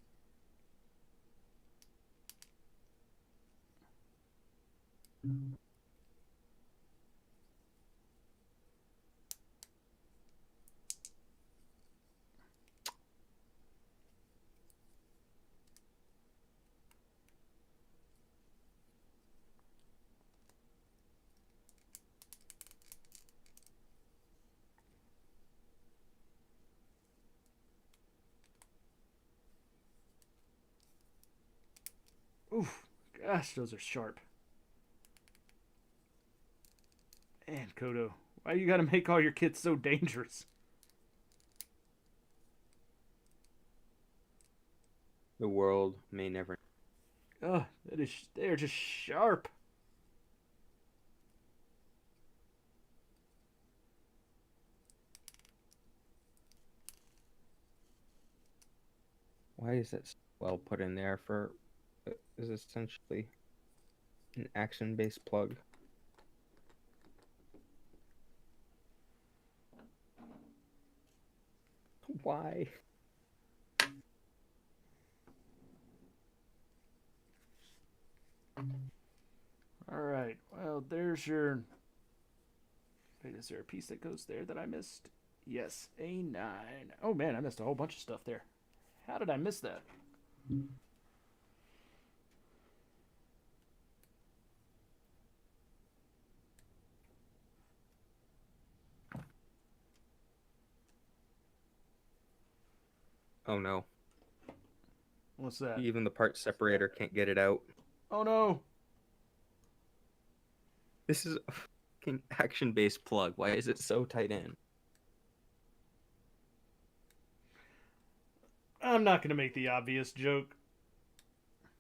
Speaker 1: Oof. Gosh, those are sharp. Man, Kodo, why you gotta make all your kits so dangerous?
Speaker 2: The world may never.
Speaker 1: Oh, they're just sharp.
Speaker 2: Why is it well put in there for? Is essentially an action-based plug. Why?
Speaker 1: All right. Well, there's your. Wait, is there a piece that goes there that I missed? Yes, A9. Oh man, I missed a whole bunch of stuff there. How did I miss that?
Speaker 2: Oh no.
Speaker 1: What's that?
Speaker 2: Even the part separator can't get it out.
Speaker 1: Oh no.
Speaker 2: This is a fucking action-based plug. Why is it so tight in?
Speaker 1: I'm not gonna make the obvious joke.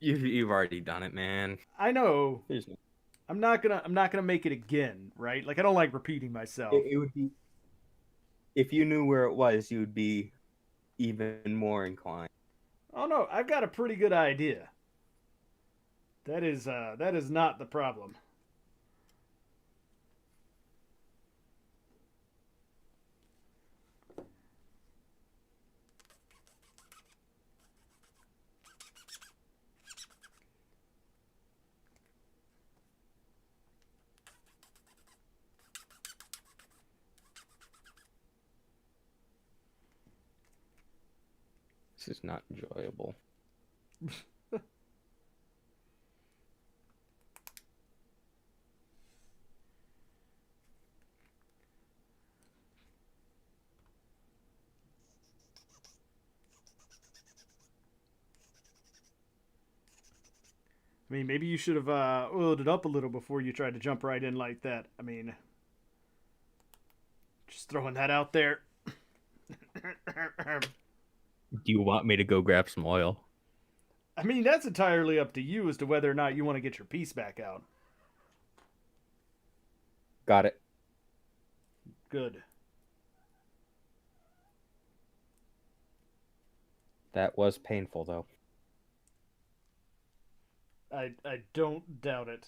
Speaker 2: You've already done it, man.
Speaker 1: I know.
Speaker 2: There's no...
Speaker 1: I'm not gonna make it again, right? Like I don't like repeating myself.
Speaker 3: It would be if you knew where it was, you would be even more inclined.
Speaker 1: Oh no, I've got a pretty good idea. That is not the problem.
Speaker 2: This is not enjoyable.
Speaker 1: I mean, maybe you should have oiled it up a little before you tried to jump right in like that. I mean, just throwing that out there.
Speaker 2: Do you want me to go grab some oil?
Speaker 1: I mean, that's entirely up to you as to whether or not you want to get your piece back out.
Speaker 2: Got it.
Speaker 1: Good.
Speaker 3: That was painful, though.
Speaker 1: I don't doubt it.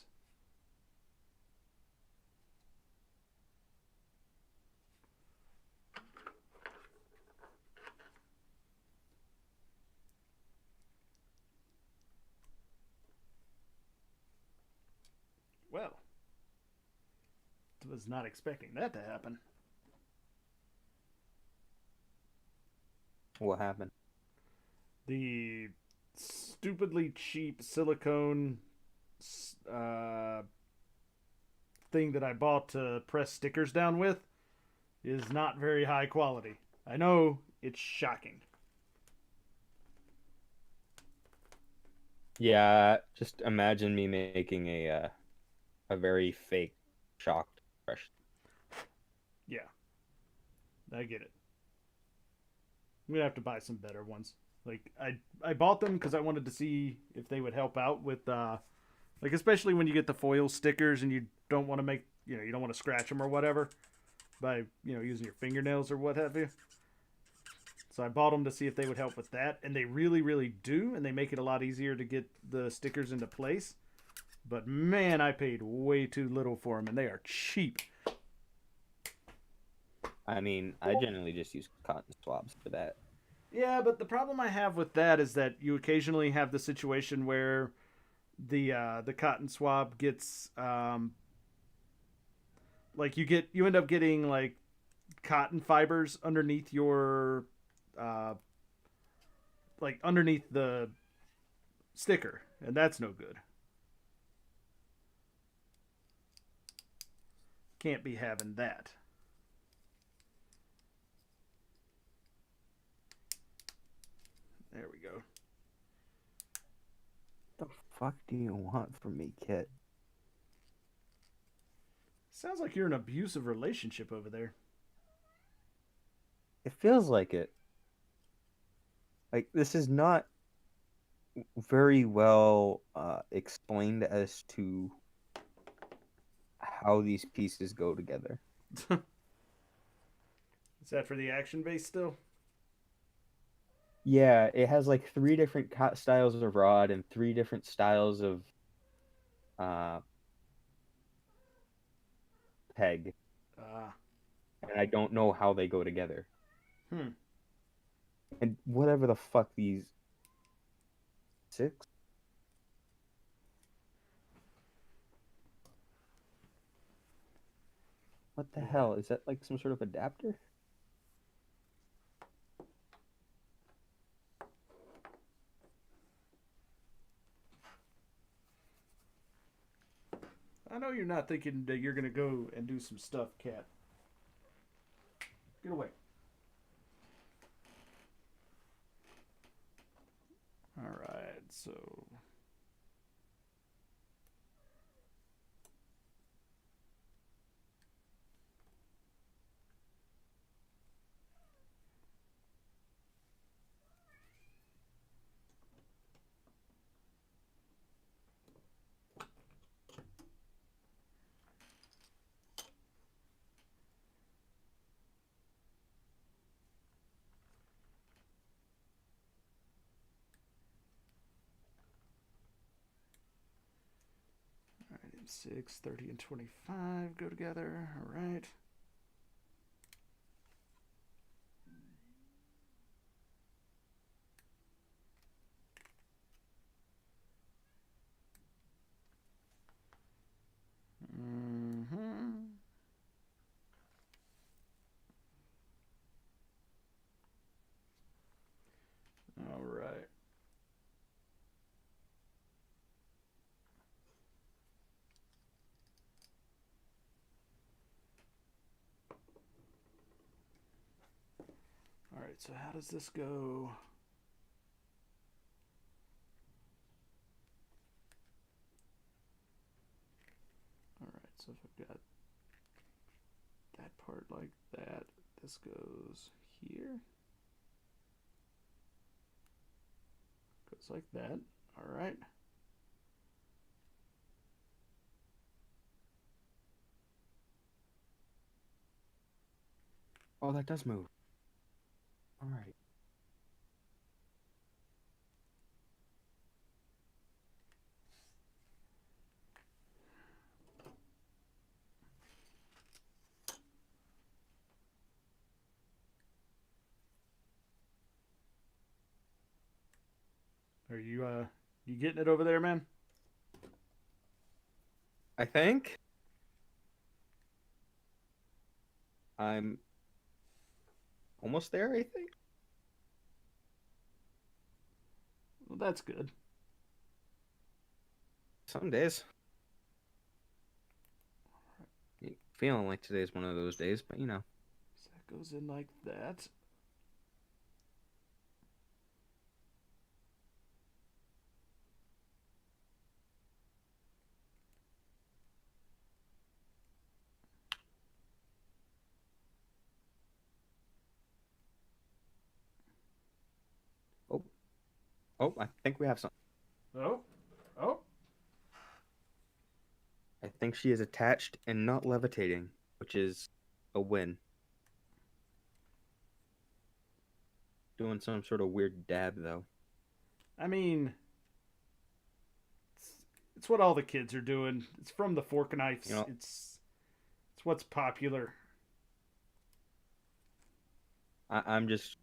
Speaker 1: Well, was not expecting that to happen.
Speaker 3: What happened?
Speaker 1: The stupidly cheap silicone uh, thing that I bought to press stickers down with is not very high quality. I know it's shocking.
Speaker 3: Yeah, just imagine me making a very fake shocked expression.
Speaker 1: Yeah, I get it. I'm gonna have to buy some better ones. Like I bought them because I wanted to see if they would help out with like especially when you get the foil stickers and you don't want to make you don't want to scratch them or whatever by using your fingernails or what have you. So I bought them to see if they would help with that, and they really do, and they make it a lot easier to get the stickers into place. But man, I paid way too little for them, and they are cheap.
Speaker 3: I mean, I generally just use cotton swabs for that.
Speaker 1: Yeah, but the problem I have with that is that you occasionally have the situation where the cotton swab gets like you end up getting like cotton fibers underneath your like underneath the sticker, and that's no good. Can't be having that. There we go.
Speaker 3: What the fuck do you want from me, Kit?
Speaker 1: Sounds like you're in an abusive relationship over there.
Speaker 3: It feels like it. Like, this is not very well explained as to how these pieces go together.
Speaker 1: Is that for the action base still?
Speaker 3: Yeah, it has like 3 different styles of rod and 3 different styles of uh, peg,
Speaker 1: Ah.
Speaker 3: and I don't know how they go together.
Speaker 1: Hmm.
Speaker 3: And whatever the fuck these 6? What the hell? Is that like some sort of adapter?
Speaker 1: I know you're not thinking that you're gonna go and do some stuff, Cat. Get away. Alright, so alright, 6, 30, and 25 go together. Alright. Mm-hmm. Alright. Alright, so how does this go? Alright, so if I've got that part like that, this goes here. Goes like that. Alright.
Speaker 3: Oh, that does move. All right.
Speaker 1: Are you getting it over there, man?
Speaker 2: I think I'm almost there, I think.
Speaker 1: Well, that's good.
Speaker 2: Some days. Feeling like today's one of those days, but you know.
Speaker 1: So that goes in like that.
Speaker 2: Oh, oh, I think we have some.
Speaker 1: Oh, oh.
Speaker 2: I think she is attached and not levitating, which is a win. Doing some sort of weird dab, though.
Speaker 1: I mean, it's what all the kids are doing. It's from the fork knives.
Speaker 2: You know,
Speaker 1: It's what's popular.
Speaker 2: I'm just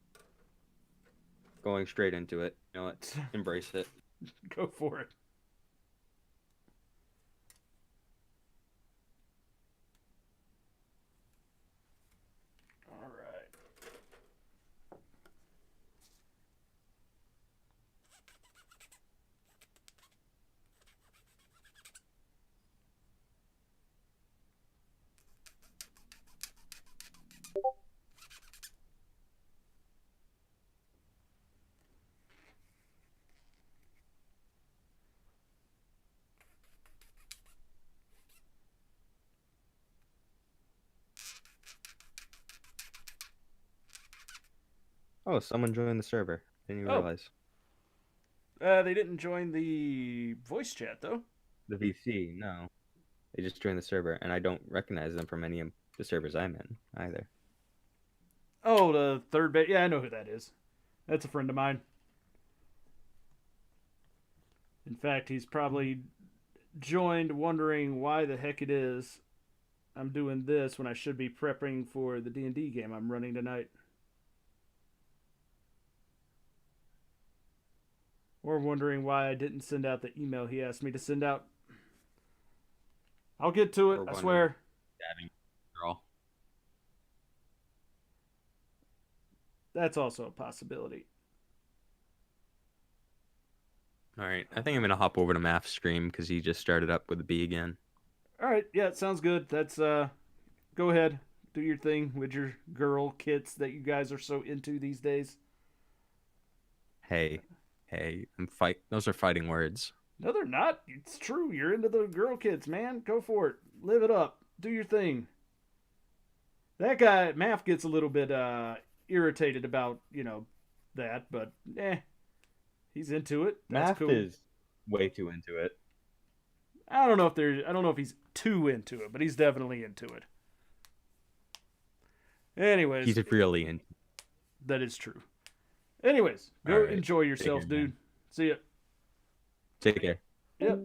Speaker 2: going straight into it. You know what? Embrace it.
Speaker 1: Go for it. All right.
Speaker 2: Oh, someone joined the server. Didn't even
Speaker 1: Oh,
Speaker 2: realize.
Speaker 1: they didn't join the voice chat though.
Speaker 2: The VC, no. They just joined the server, and I don't recognize them from any of the servers I'm in either.
Speaker 1: Oh, the third base. Yeah, I know who that is. That's a friend of mine. In fact, he's probably joined wondering why the heck it is I'm doing this when I should be prepping for the D&D game I'm running tonight. Or wondering why I didn't send out the email he asked me to send out. I'll get to it, I swear.
Speaker 2: Girl.
Speaker 1: That's also a possibility.
Speaker 2: All right, I think I'm gonna hop over to Math's stream because he just started up with a B again.
Speaker 1: All right, yeah, it sounds good. That's go ahead, do your thing with your girl kits that you guys are so into these days.
Speaker 2: Hey, those are fighting words.
Speaker 1: No, they're not. It's true. You're into the girl kits, man. Go for it. Live it up. Do your thing. That guy, Math, gets a little bit irritated about, that, but he's into it. That's
Speaker 3: Math
Speaker 1: cool.
Speaker 3: is way too into it.
Speaker 1: I don't know if he's too into it, but he's definitely into it. Anyways,
Speaker 2: He's really into.
Speaker 1: that is true. Anyways, go
Speaker 2: All right.
Speaker 1: enjoy yourself,
Speaker 2: Take care,
Speaker 1: dude.
Speaker 2: man.
Speaker 1: See ya.
Speaker 2: Take care.
Speaker 1: Yep.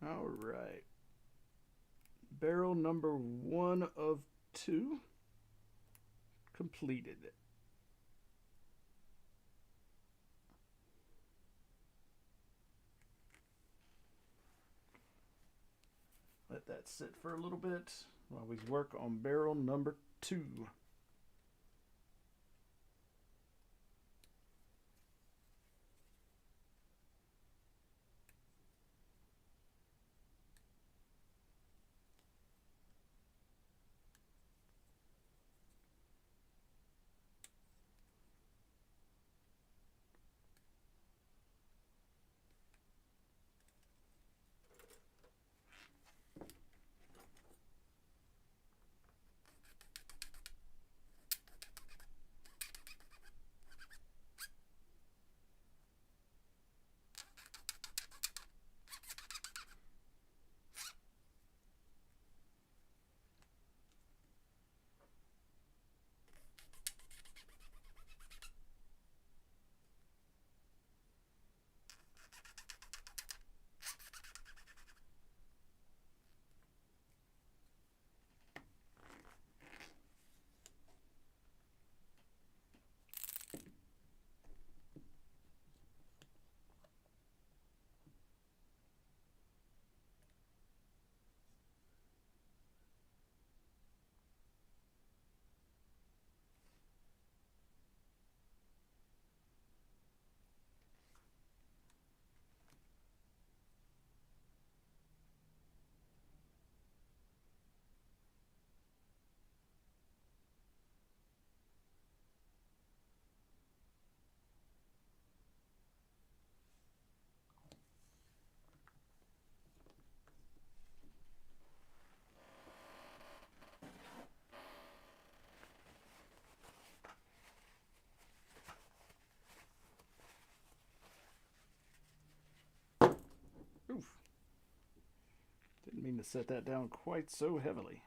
Speaker 1: All right. Barrel number 1 of 2 completed. Let that sit for a little bit while we work on barrel number 2. Didn't mean to set that down quite so heavily.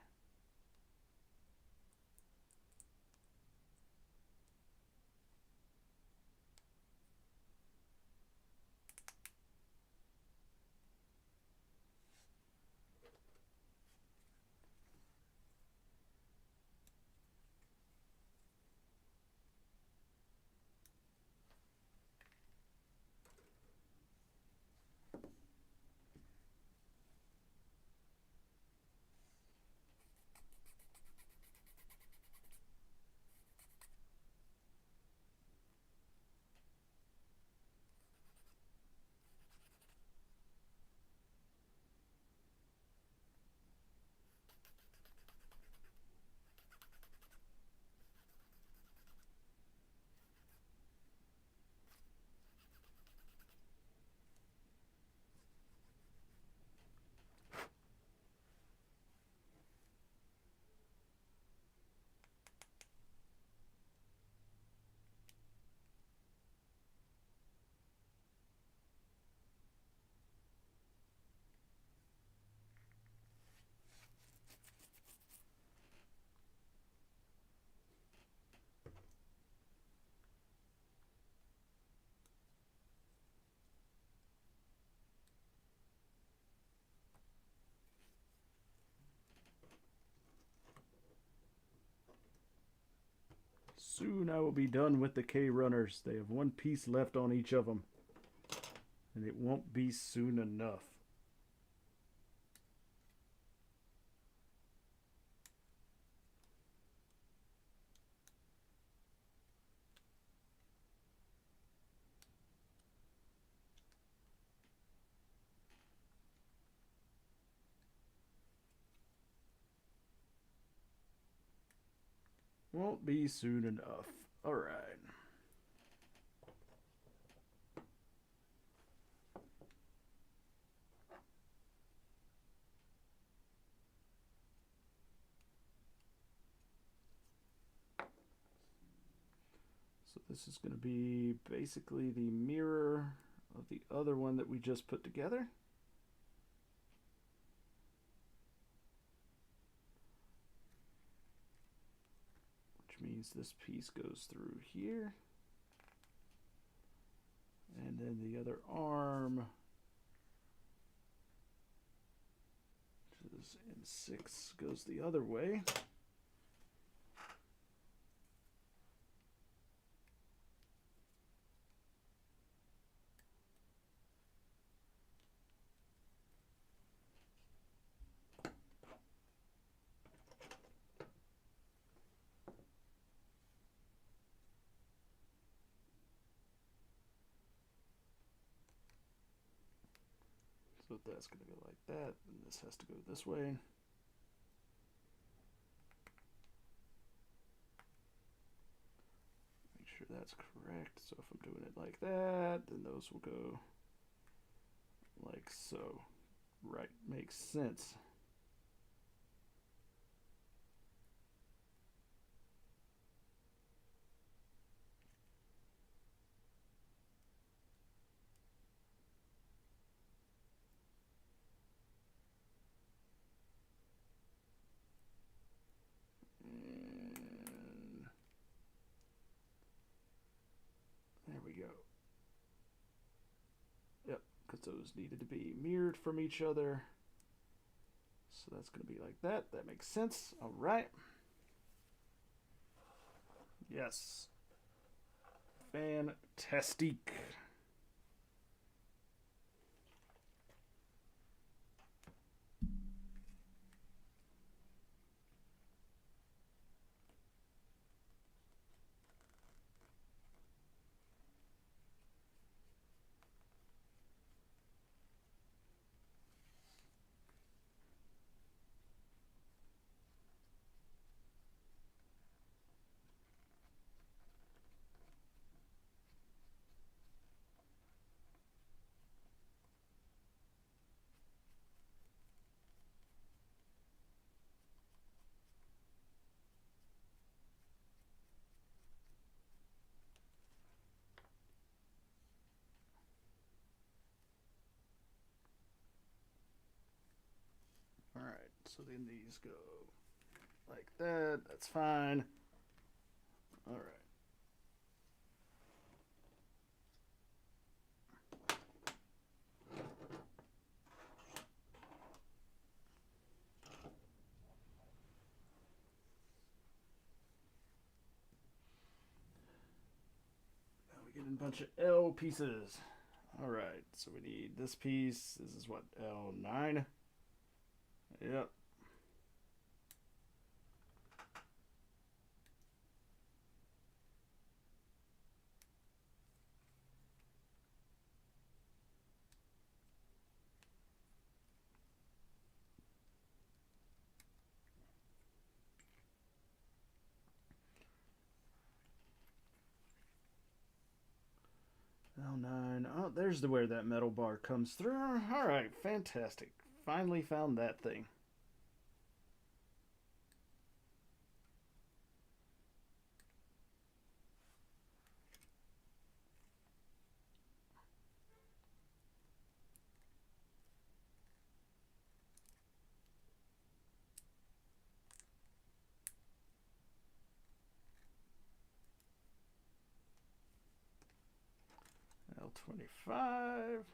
Speaker 1: Soon I will be done with the K runners. They have one piece left on each of them. And it won't be soon enough. Won't be soon enough. All right. So this is going to be basically the mirror of the other one that we just put together. Which means this piece goes through here. And then the other arm, which is in 6, goes the other way. So that's going to go like that, and this has to go this way. Make sure that's correct. So if I'm doing it like that, then those will go like so. Right, makes sense. There we go. Yep, because those needed to be mirrored from each other. So that's going to be like that. That makes sense. All right. Yes. Fantastic. So then these go like that. That's fine. All right. Now we get a bunch of L pieces. All right. So we need this piece. This is what, L9? Yep. L9. Oh, there's where that metal bar comes through. All right, fantastic. Finally found that thing. L25.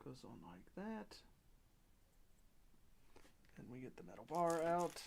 Speaker 1: Goes on like that. And we get the metal bar out.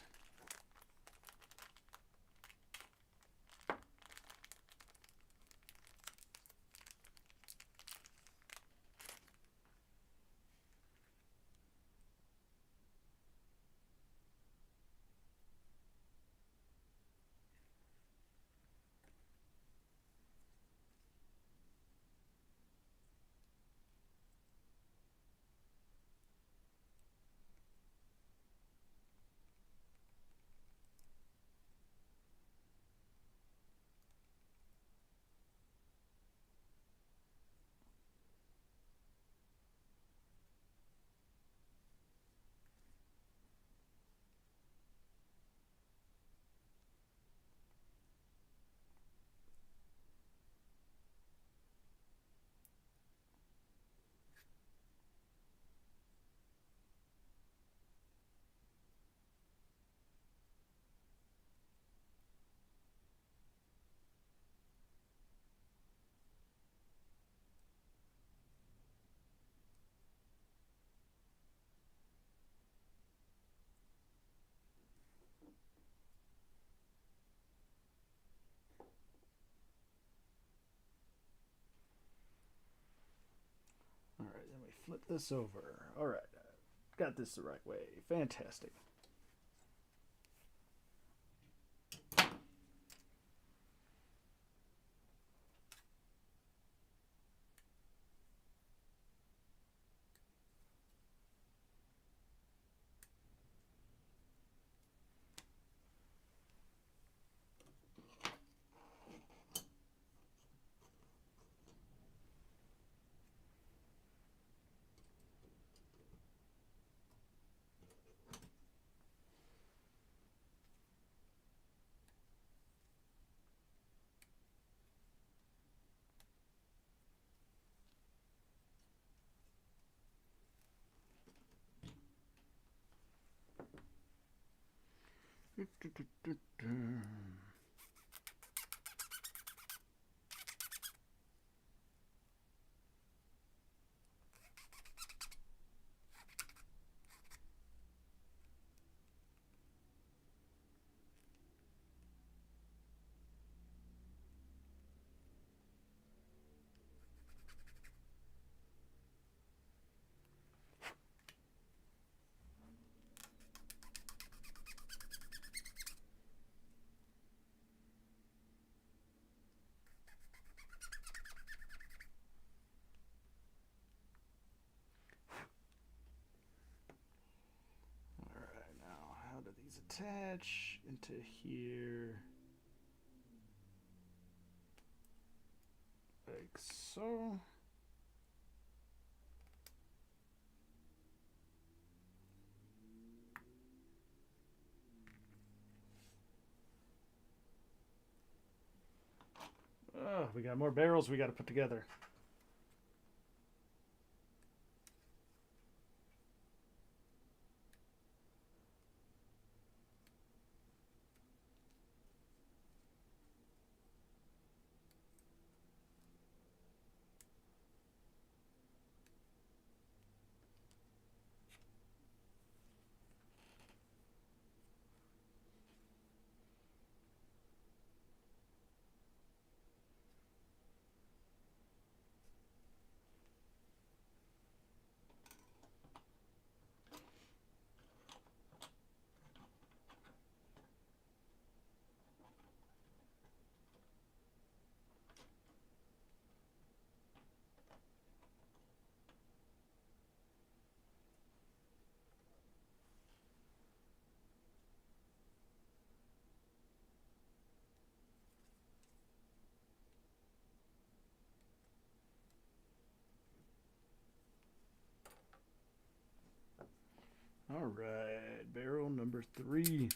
Speaker 1: All right, then we flip this over. All right, got this the right way. Fantastic. How do these attach into here? so. Oh, we got more barrels we got to put together. All right, barrel number 3.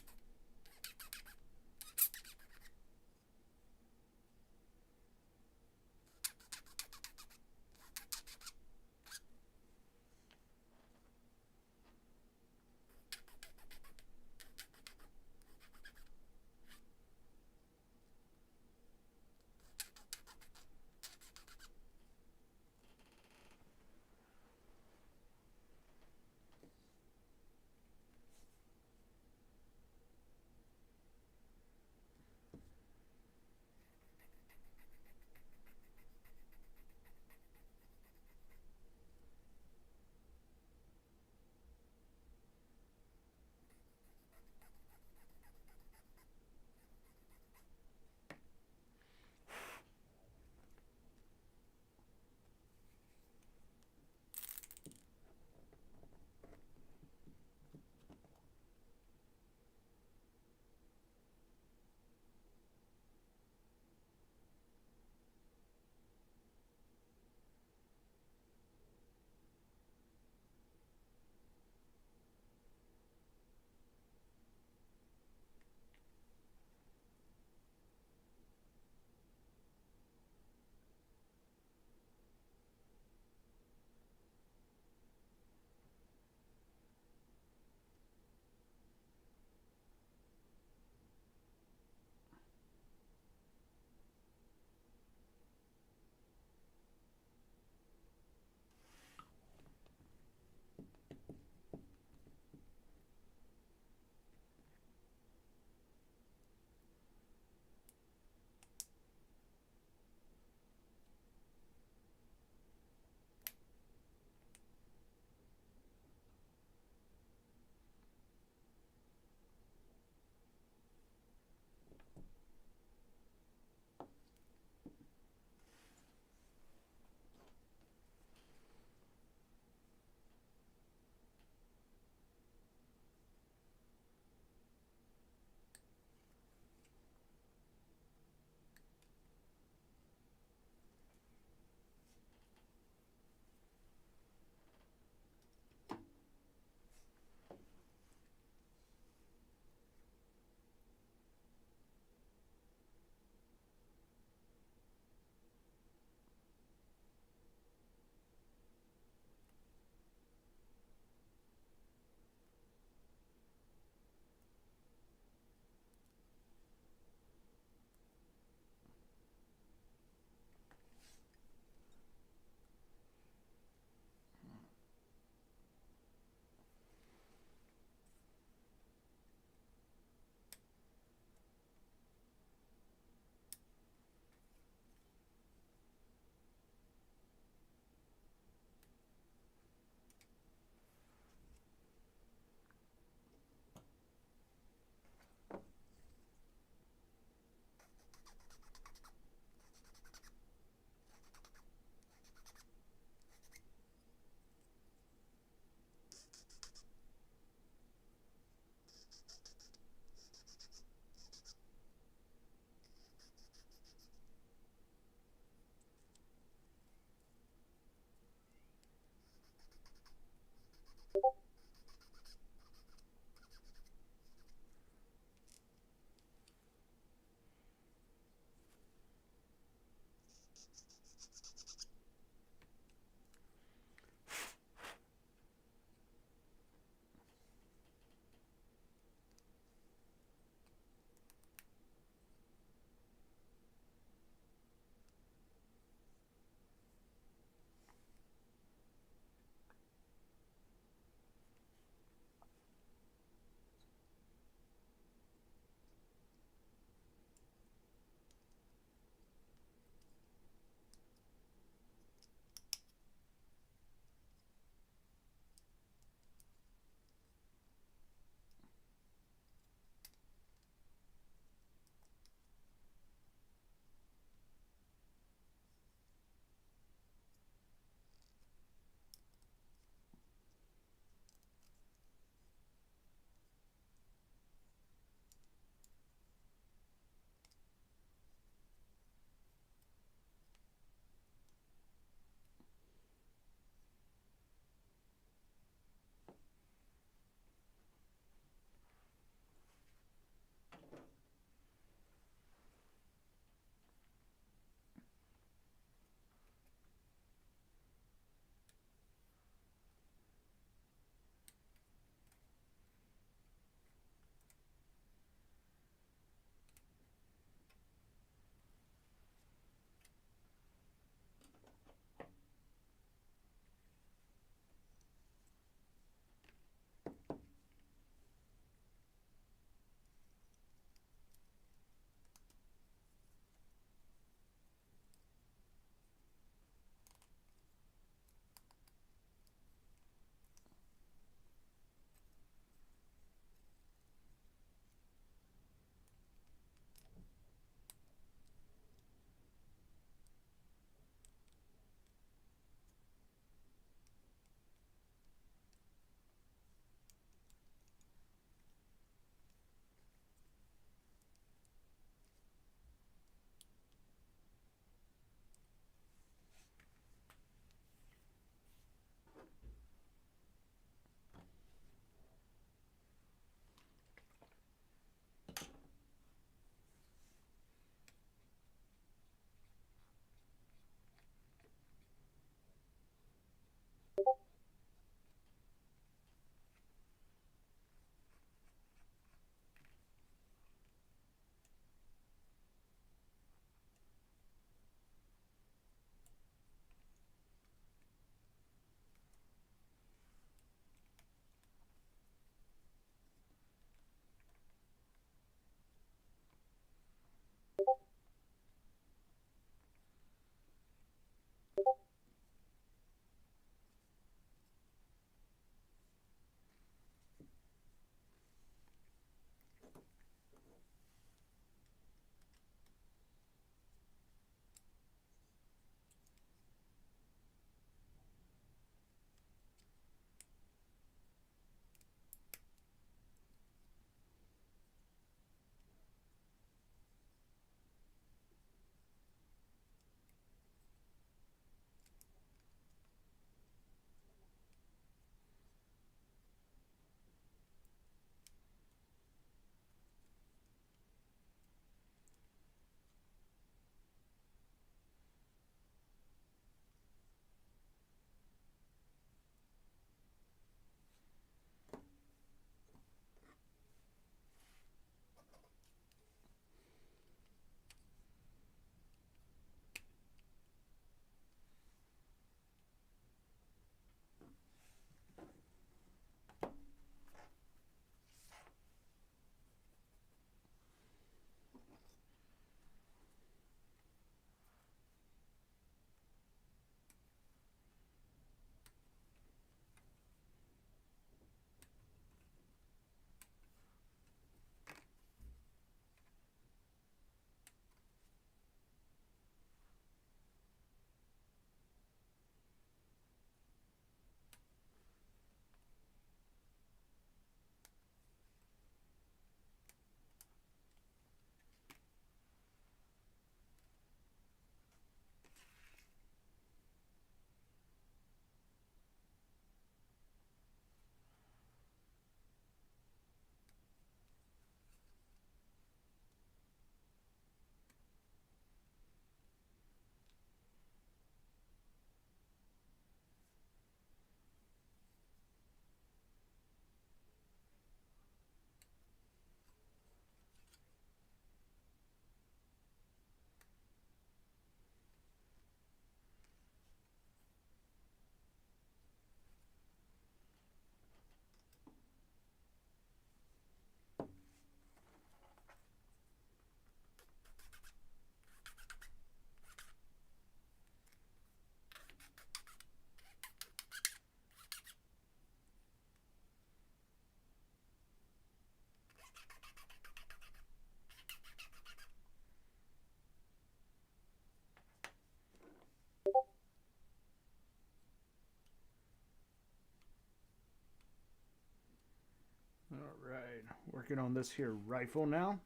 Speaker 1: working on this here rifle now.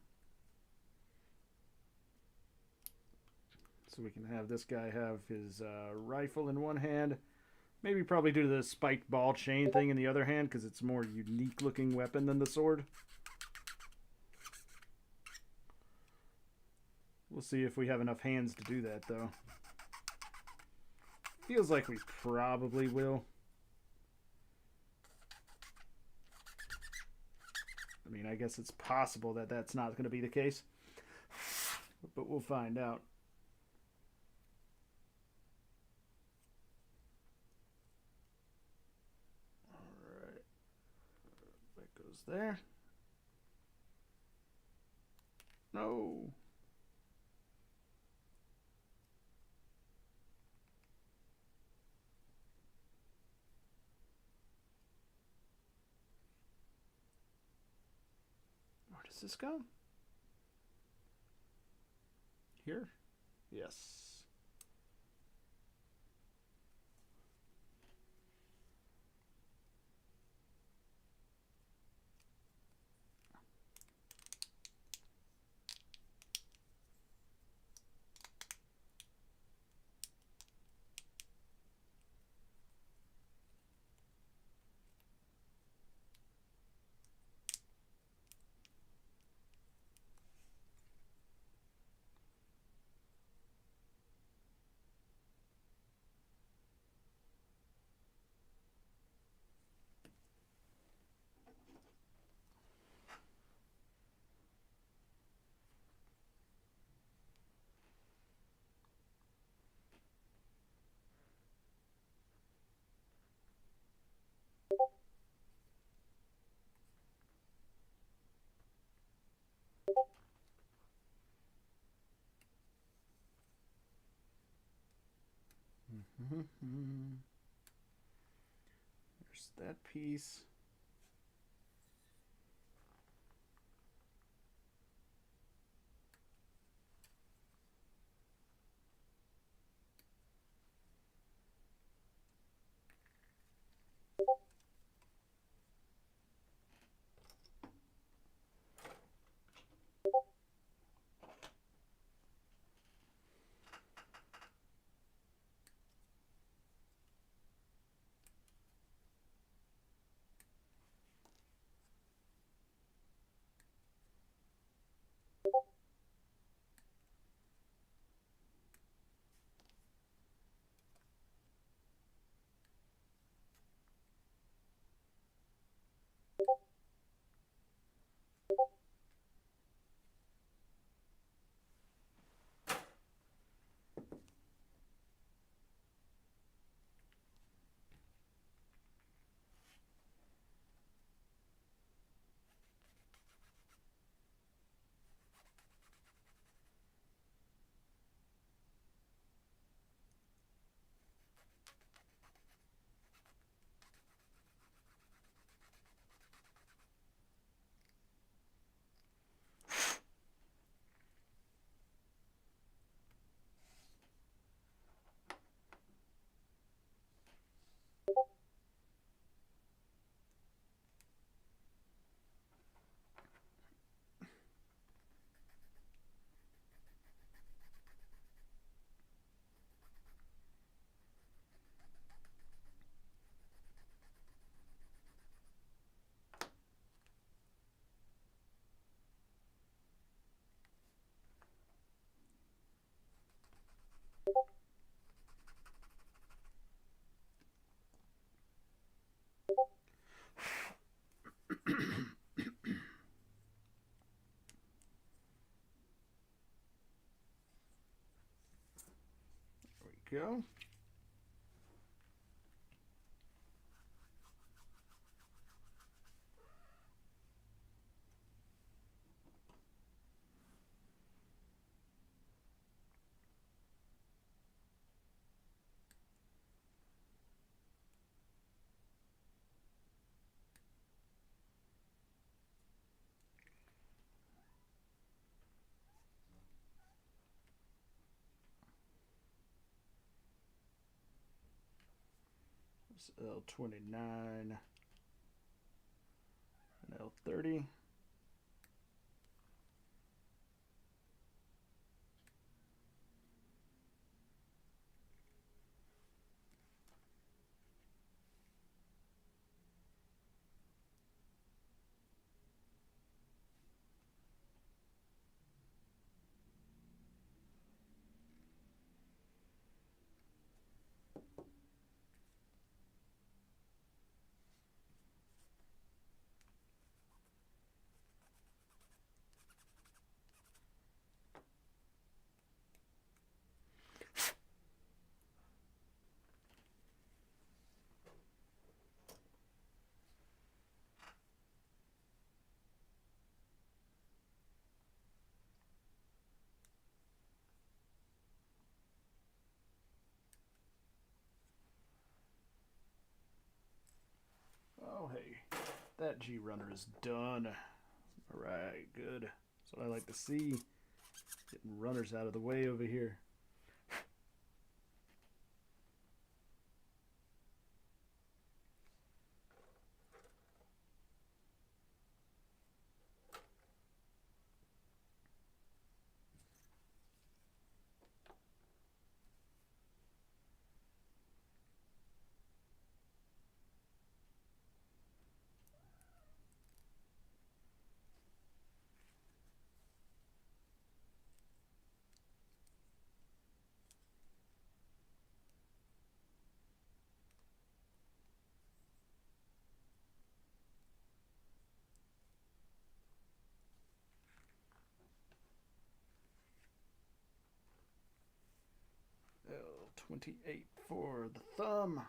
Speaker 1: So we can have this guy have his rifle in one hand. Maybe probably do the spiked ball chain thing in the other hand because it's a more unique looking weapon than the sword. We'll see if we have enough hands to do that though. Feels like we probably will. I mean, I guess it's possible that that's not going to be the case. But we'll find out. Alright. That goes there. No. Where does this go? Here? Yes. There's that piece. Go. L29 and L30. that G runner is done. All right, good. That's what I like to see. Getting runners out of the way over here. L28 for the thumb.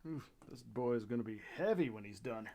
Speaker 1: Oof, this boy is going to be heavy when he's done.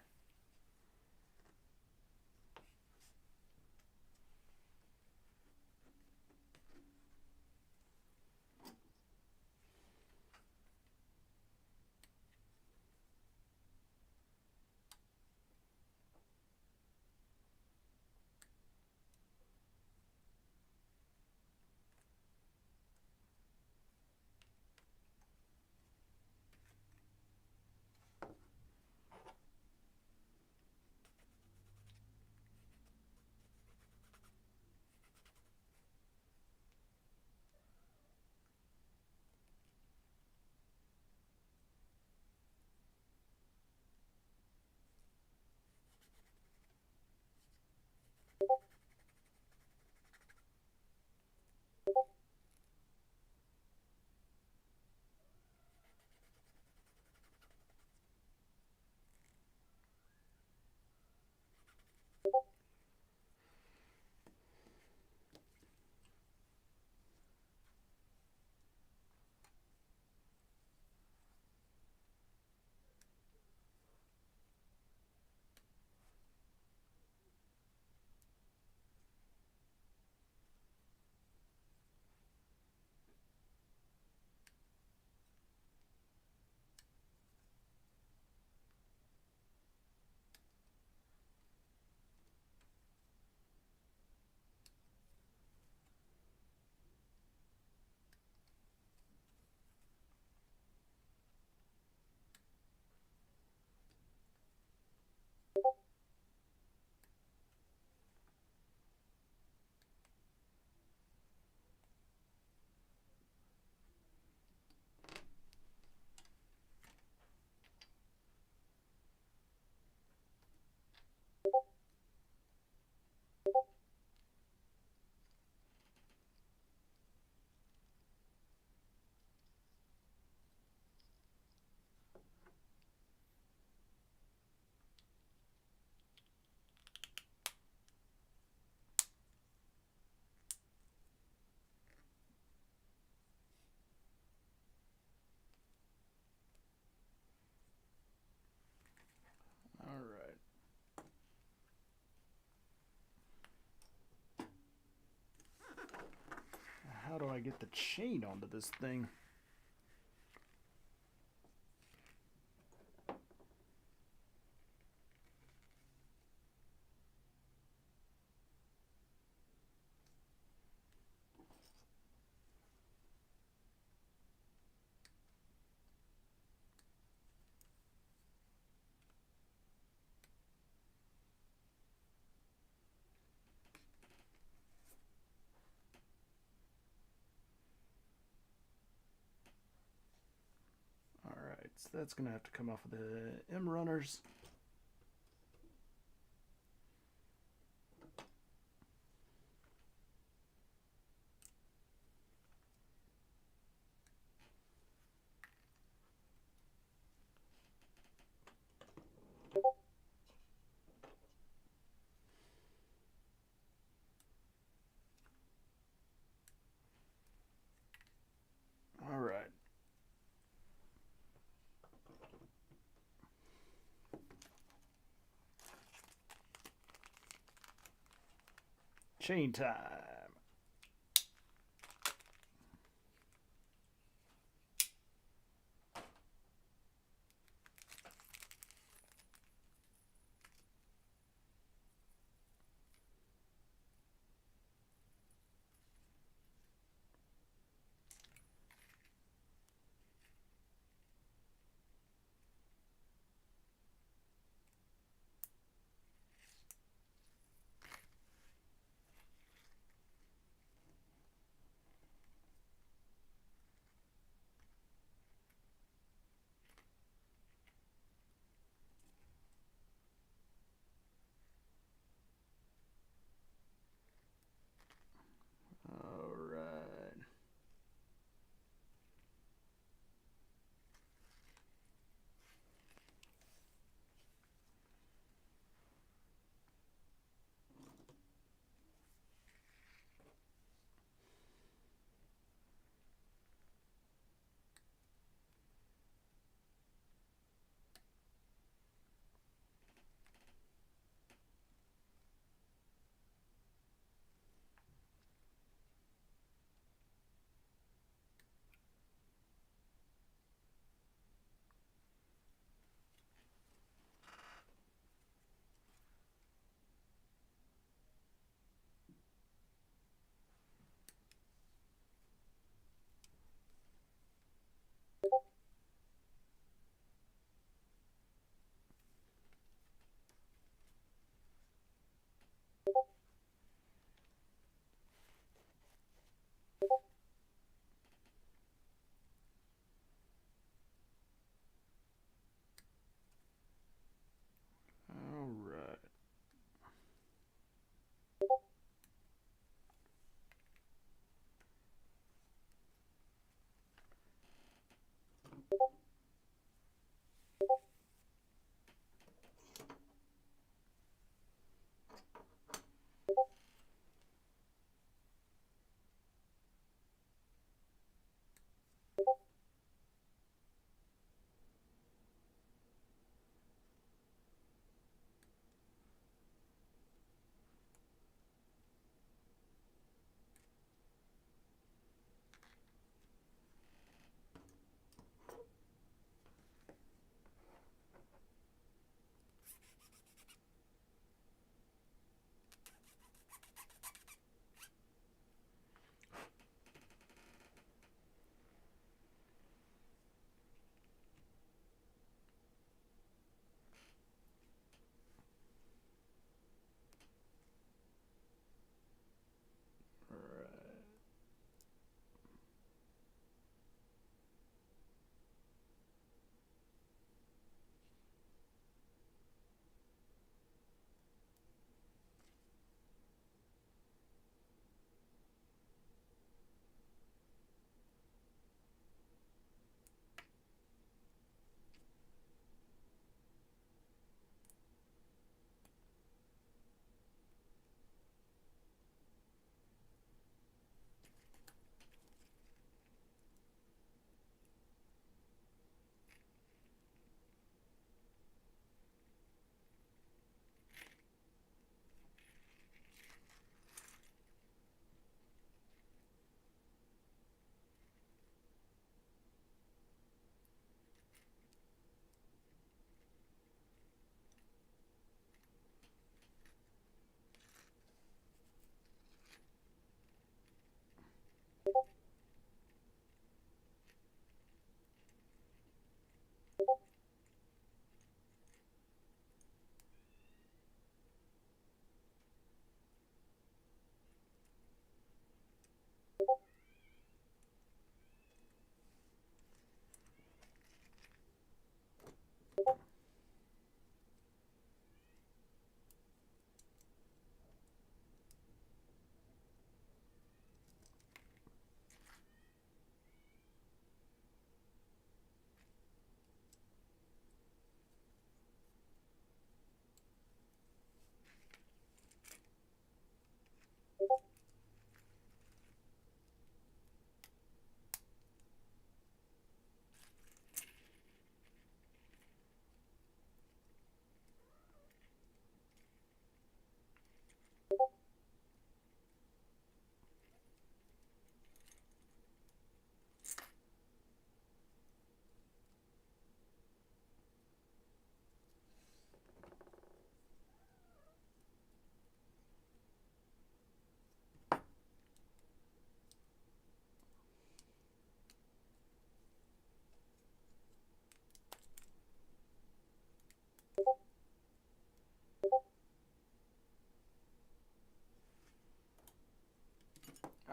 Speaker 1: How do I get the chain onto this thing? Alright, so that's going to have to come off of the M runners. Alright. Chain time.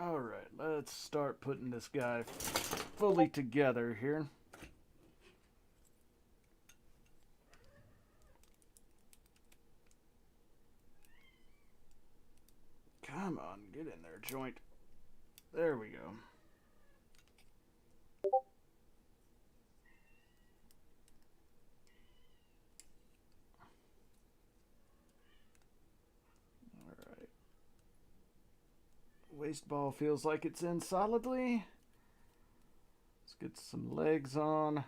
Speaker 1: Alright, let's start putting this guy fully together here. Come on, get in there, joint. There we go. Alright. Waste ball feels like it's in solidly. Let's get some legs on.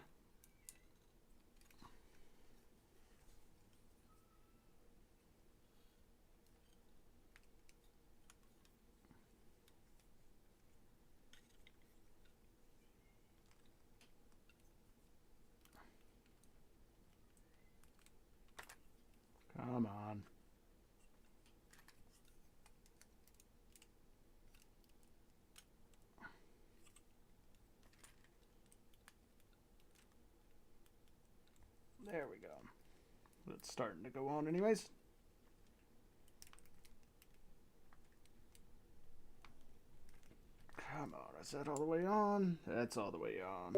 Speaker 1: Come on. There we go. It's starting to go on anyways. Come on, is that all the way on? That's all the way on.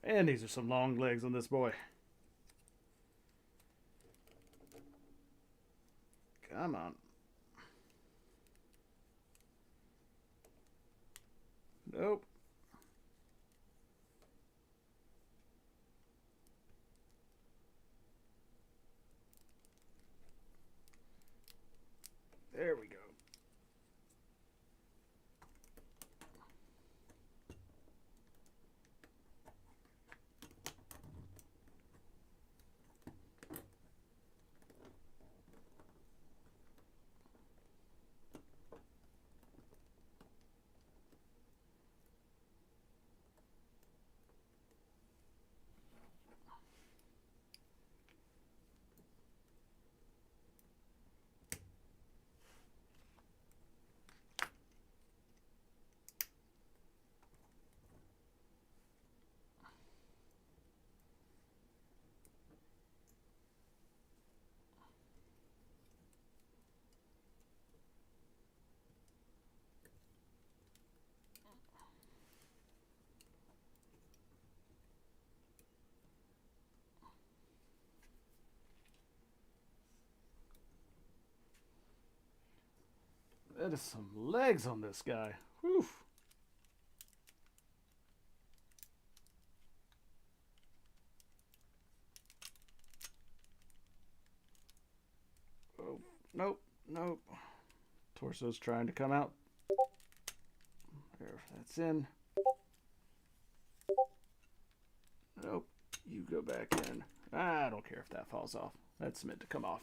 Speaker 1: And these are some long legs on this boy. Come on. Nope. There we go. That is some legs on this guy. Whew. Oh, nope, nope. Torso's trying to come out. There, that's in. Nope, you go back in. I don't care if that falls off. That's meant to come off.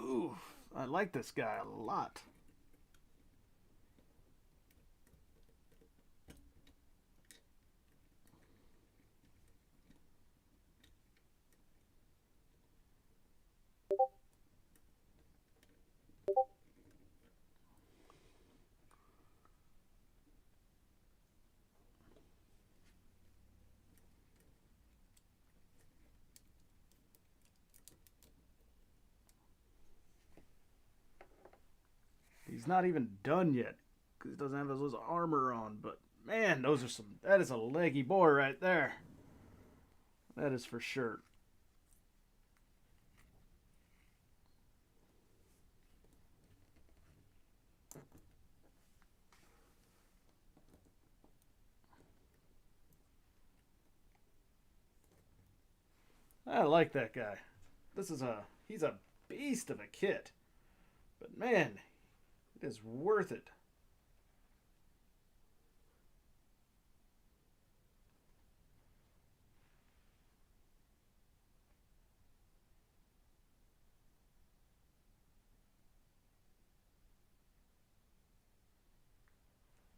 Speaker 1: Ooh, I like this guy a lot. He's not even done yet because he doesn't have his armor on. But man, that is a leggy boy right there. That is for sure. I like that guy. He's a beast of a kit. But man, it is worth it.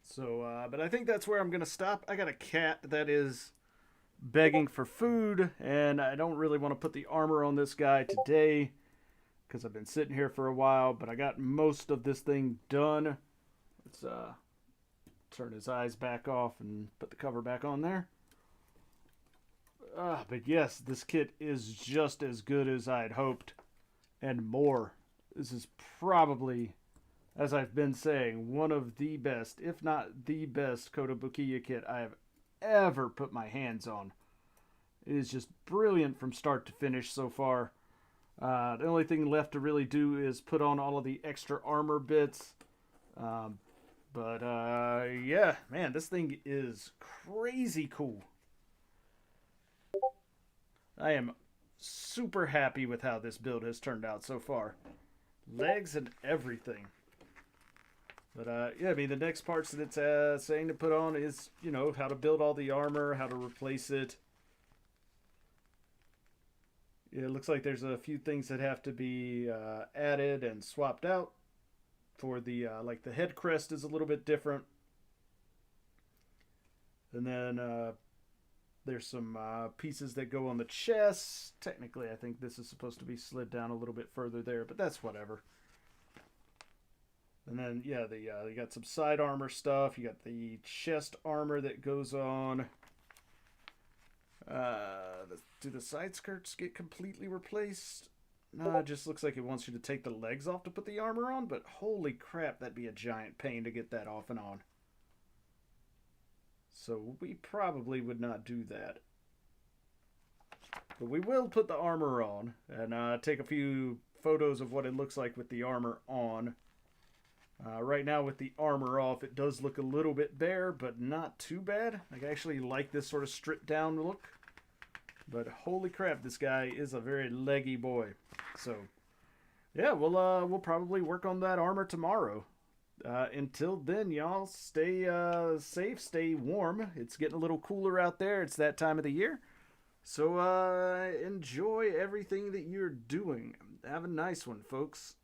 Speaker 1: So, but I think that's where I'm going to stop. I got a cat that is begging for food, and I don't really want to put the armor on this guy today because I've been sitting here for a while, but I got most of this thing done. Let's turn his eyes back off and put the cover back on there. But yes, this kit is just as good as I'd hoped, and more. This is probably, as I've been saying, one of the best, if not the best, cont'd kit I have ever put my hands on. It is just brilliant from start to finish so far. The only thing left to really do is put on all of the extra armor bits. Yeah, man, this thing is crazy cool. I am super happy with how this build has turned out so far. Legs and everything. But, yeah, I mean, the next parts that it's saying to put on is, you know, how to build all the armor, how to replace it. Yeah, it looks like there's a few things that have to be added and swapped out. For the, like, the head crest is a little bit different. And then, there's some pieces that go on the chest. Technically, I think this is supposed to be slid down a little bit further there, but that's whatever. And then, yeah, you got some side armor stuff. You got the chest armor that goes on. Do the side skirts get completely replaced? No, it just looks like it wants you to take the legs off to put the armor on, but holy crap, that'd be a giant pain to get that off and on. So we probably would not do that. But we will put the armor on and take a few photos of what it looks like with the armor on. Right now with the armor off, it does look a little bit bare, but not too bad. I actually like this sort of stripped down look. But holy crap, this guy is a very leggy boy. So, yeah, we'll probably work on that armor tomorrow. Until then, y'all, stay safe, stay warm. It's getting a little cooler out there. It's that time of the year. So, enjoy everything that you're doing. Have a nice one, folks.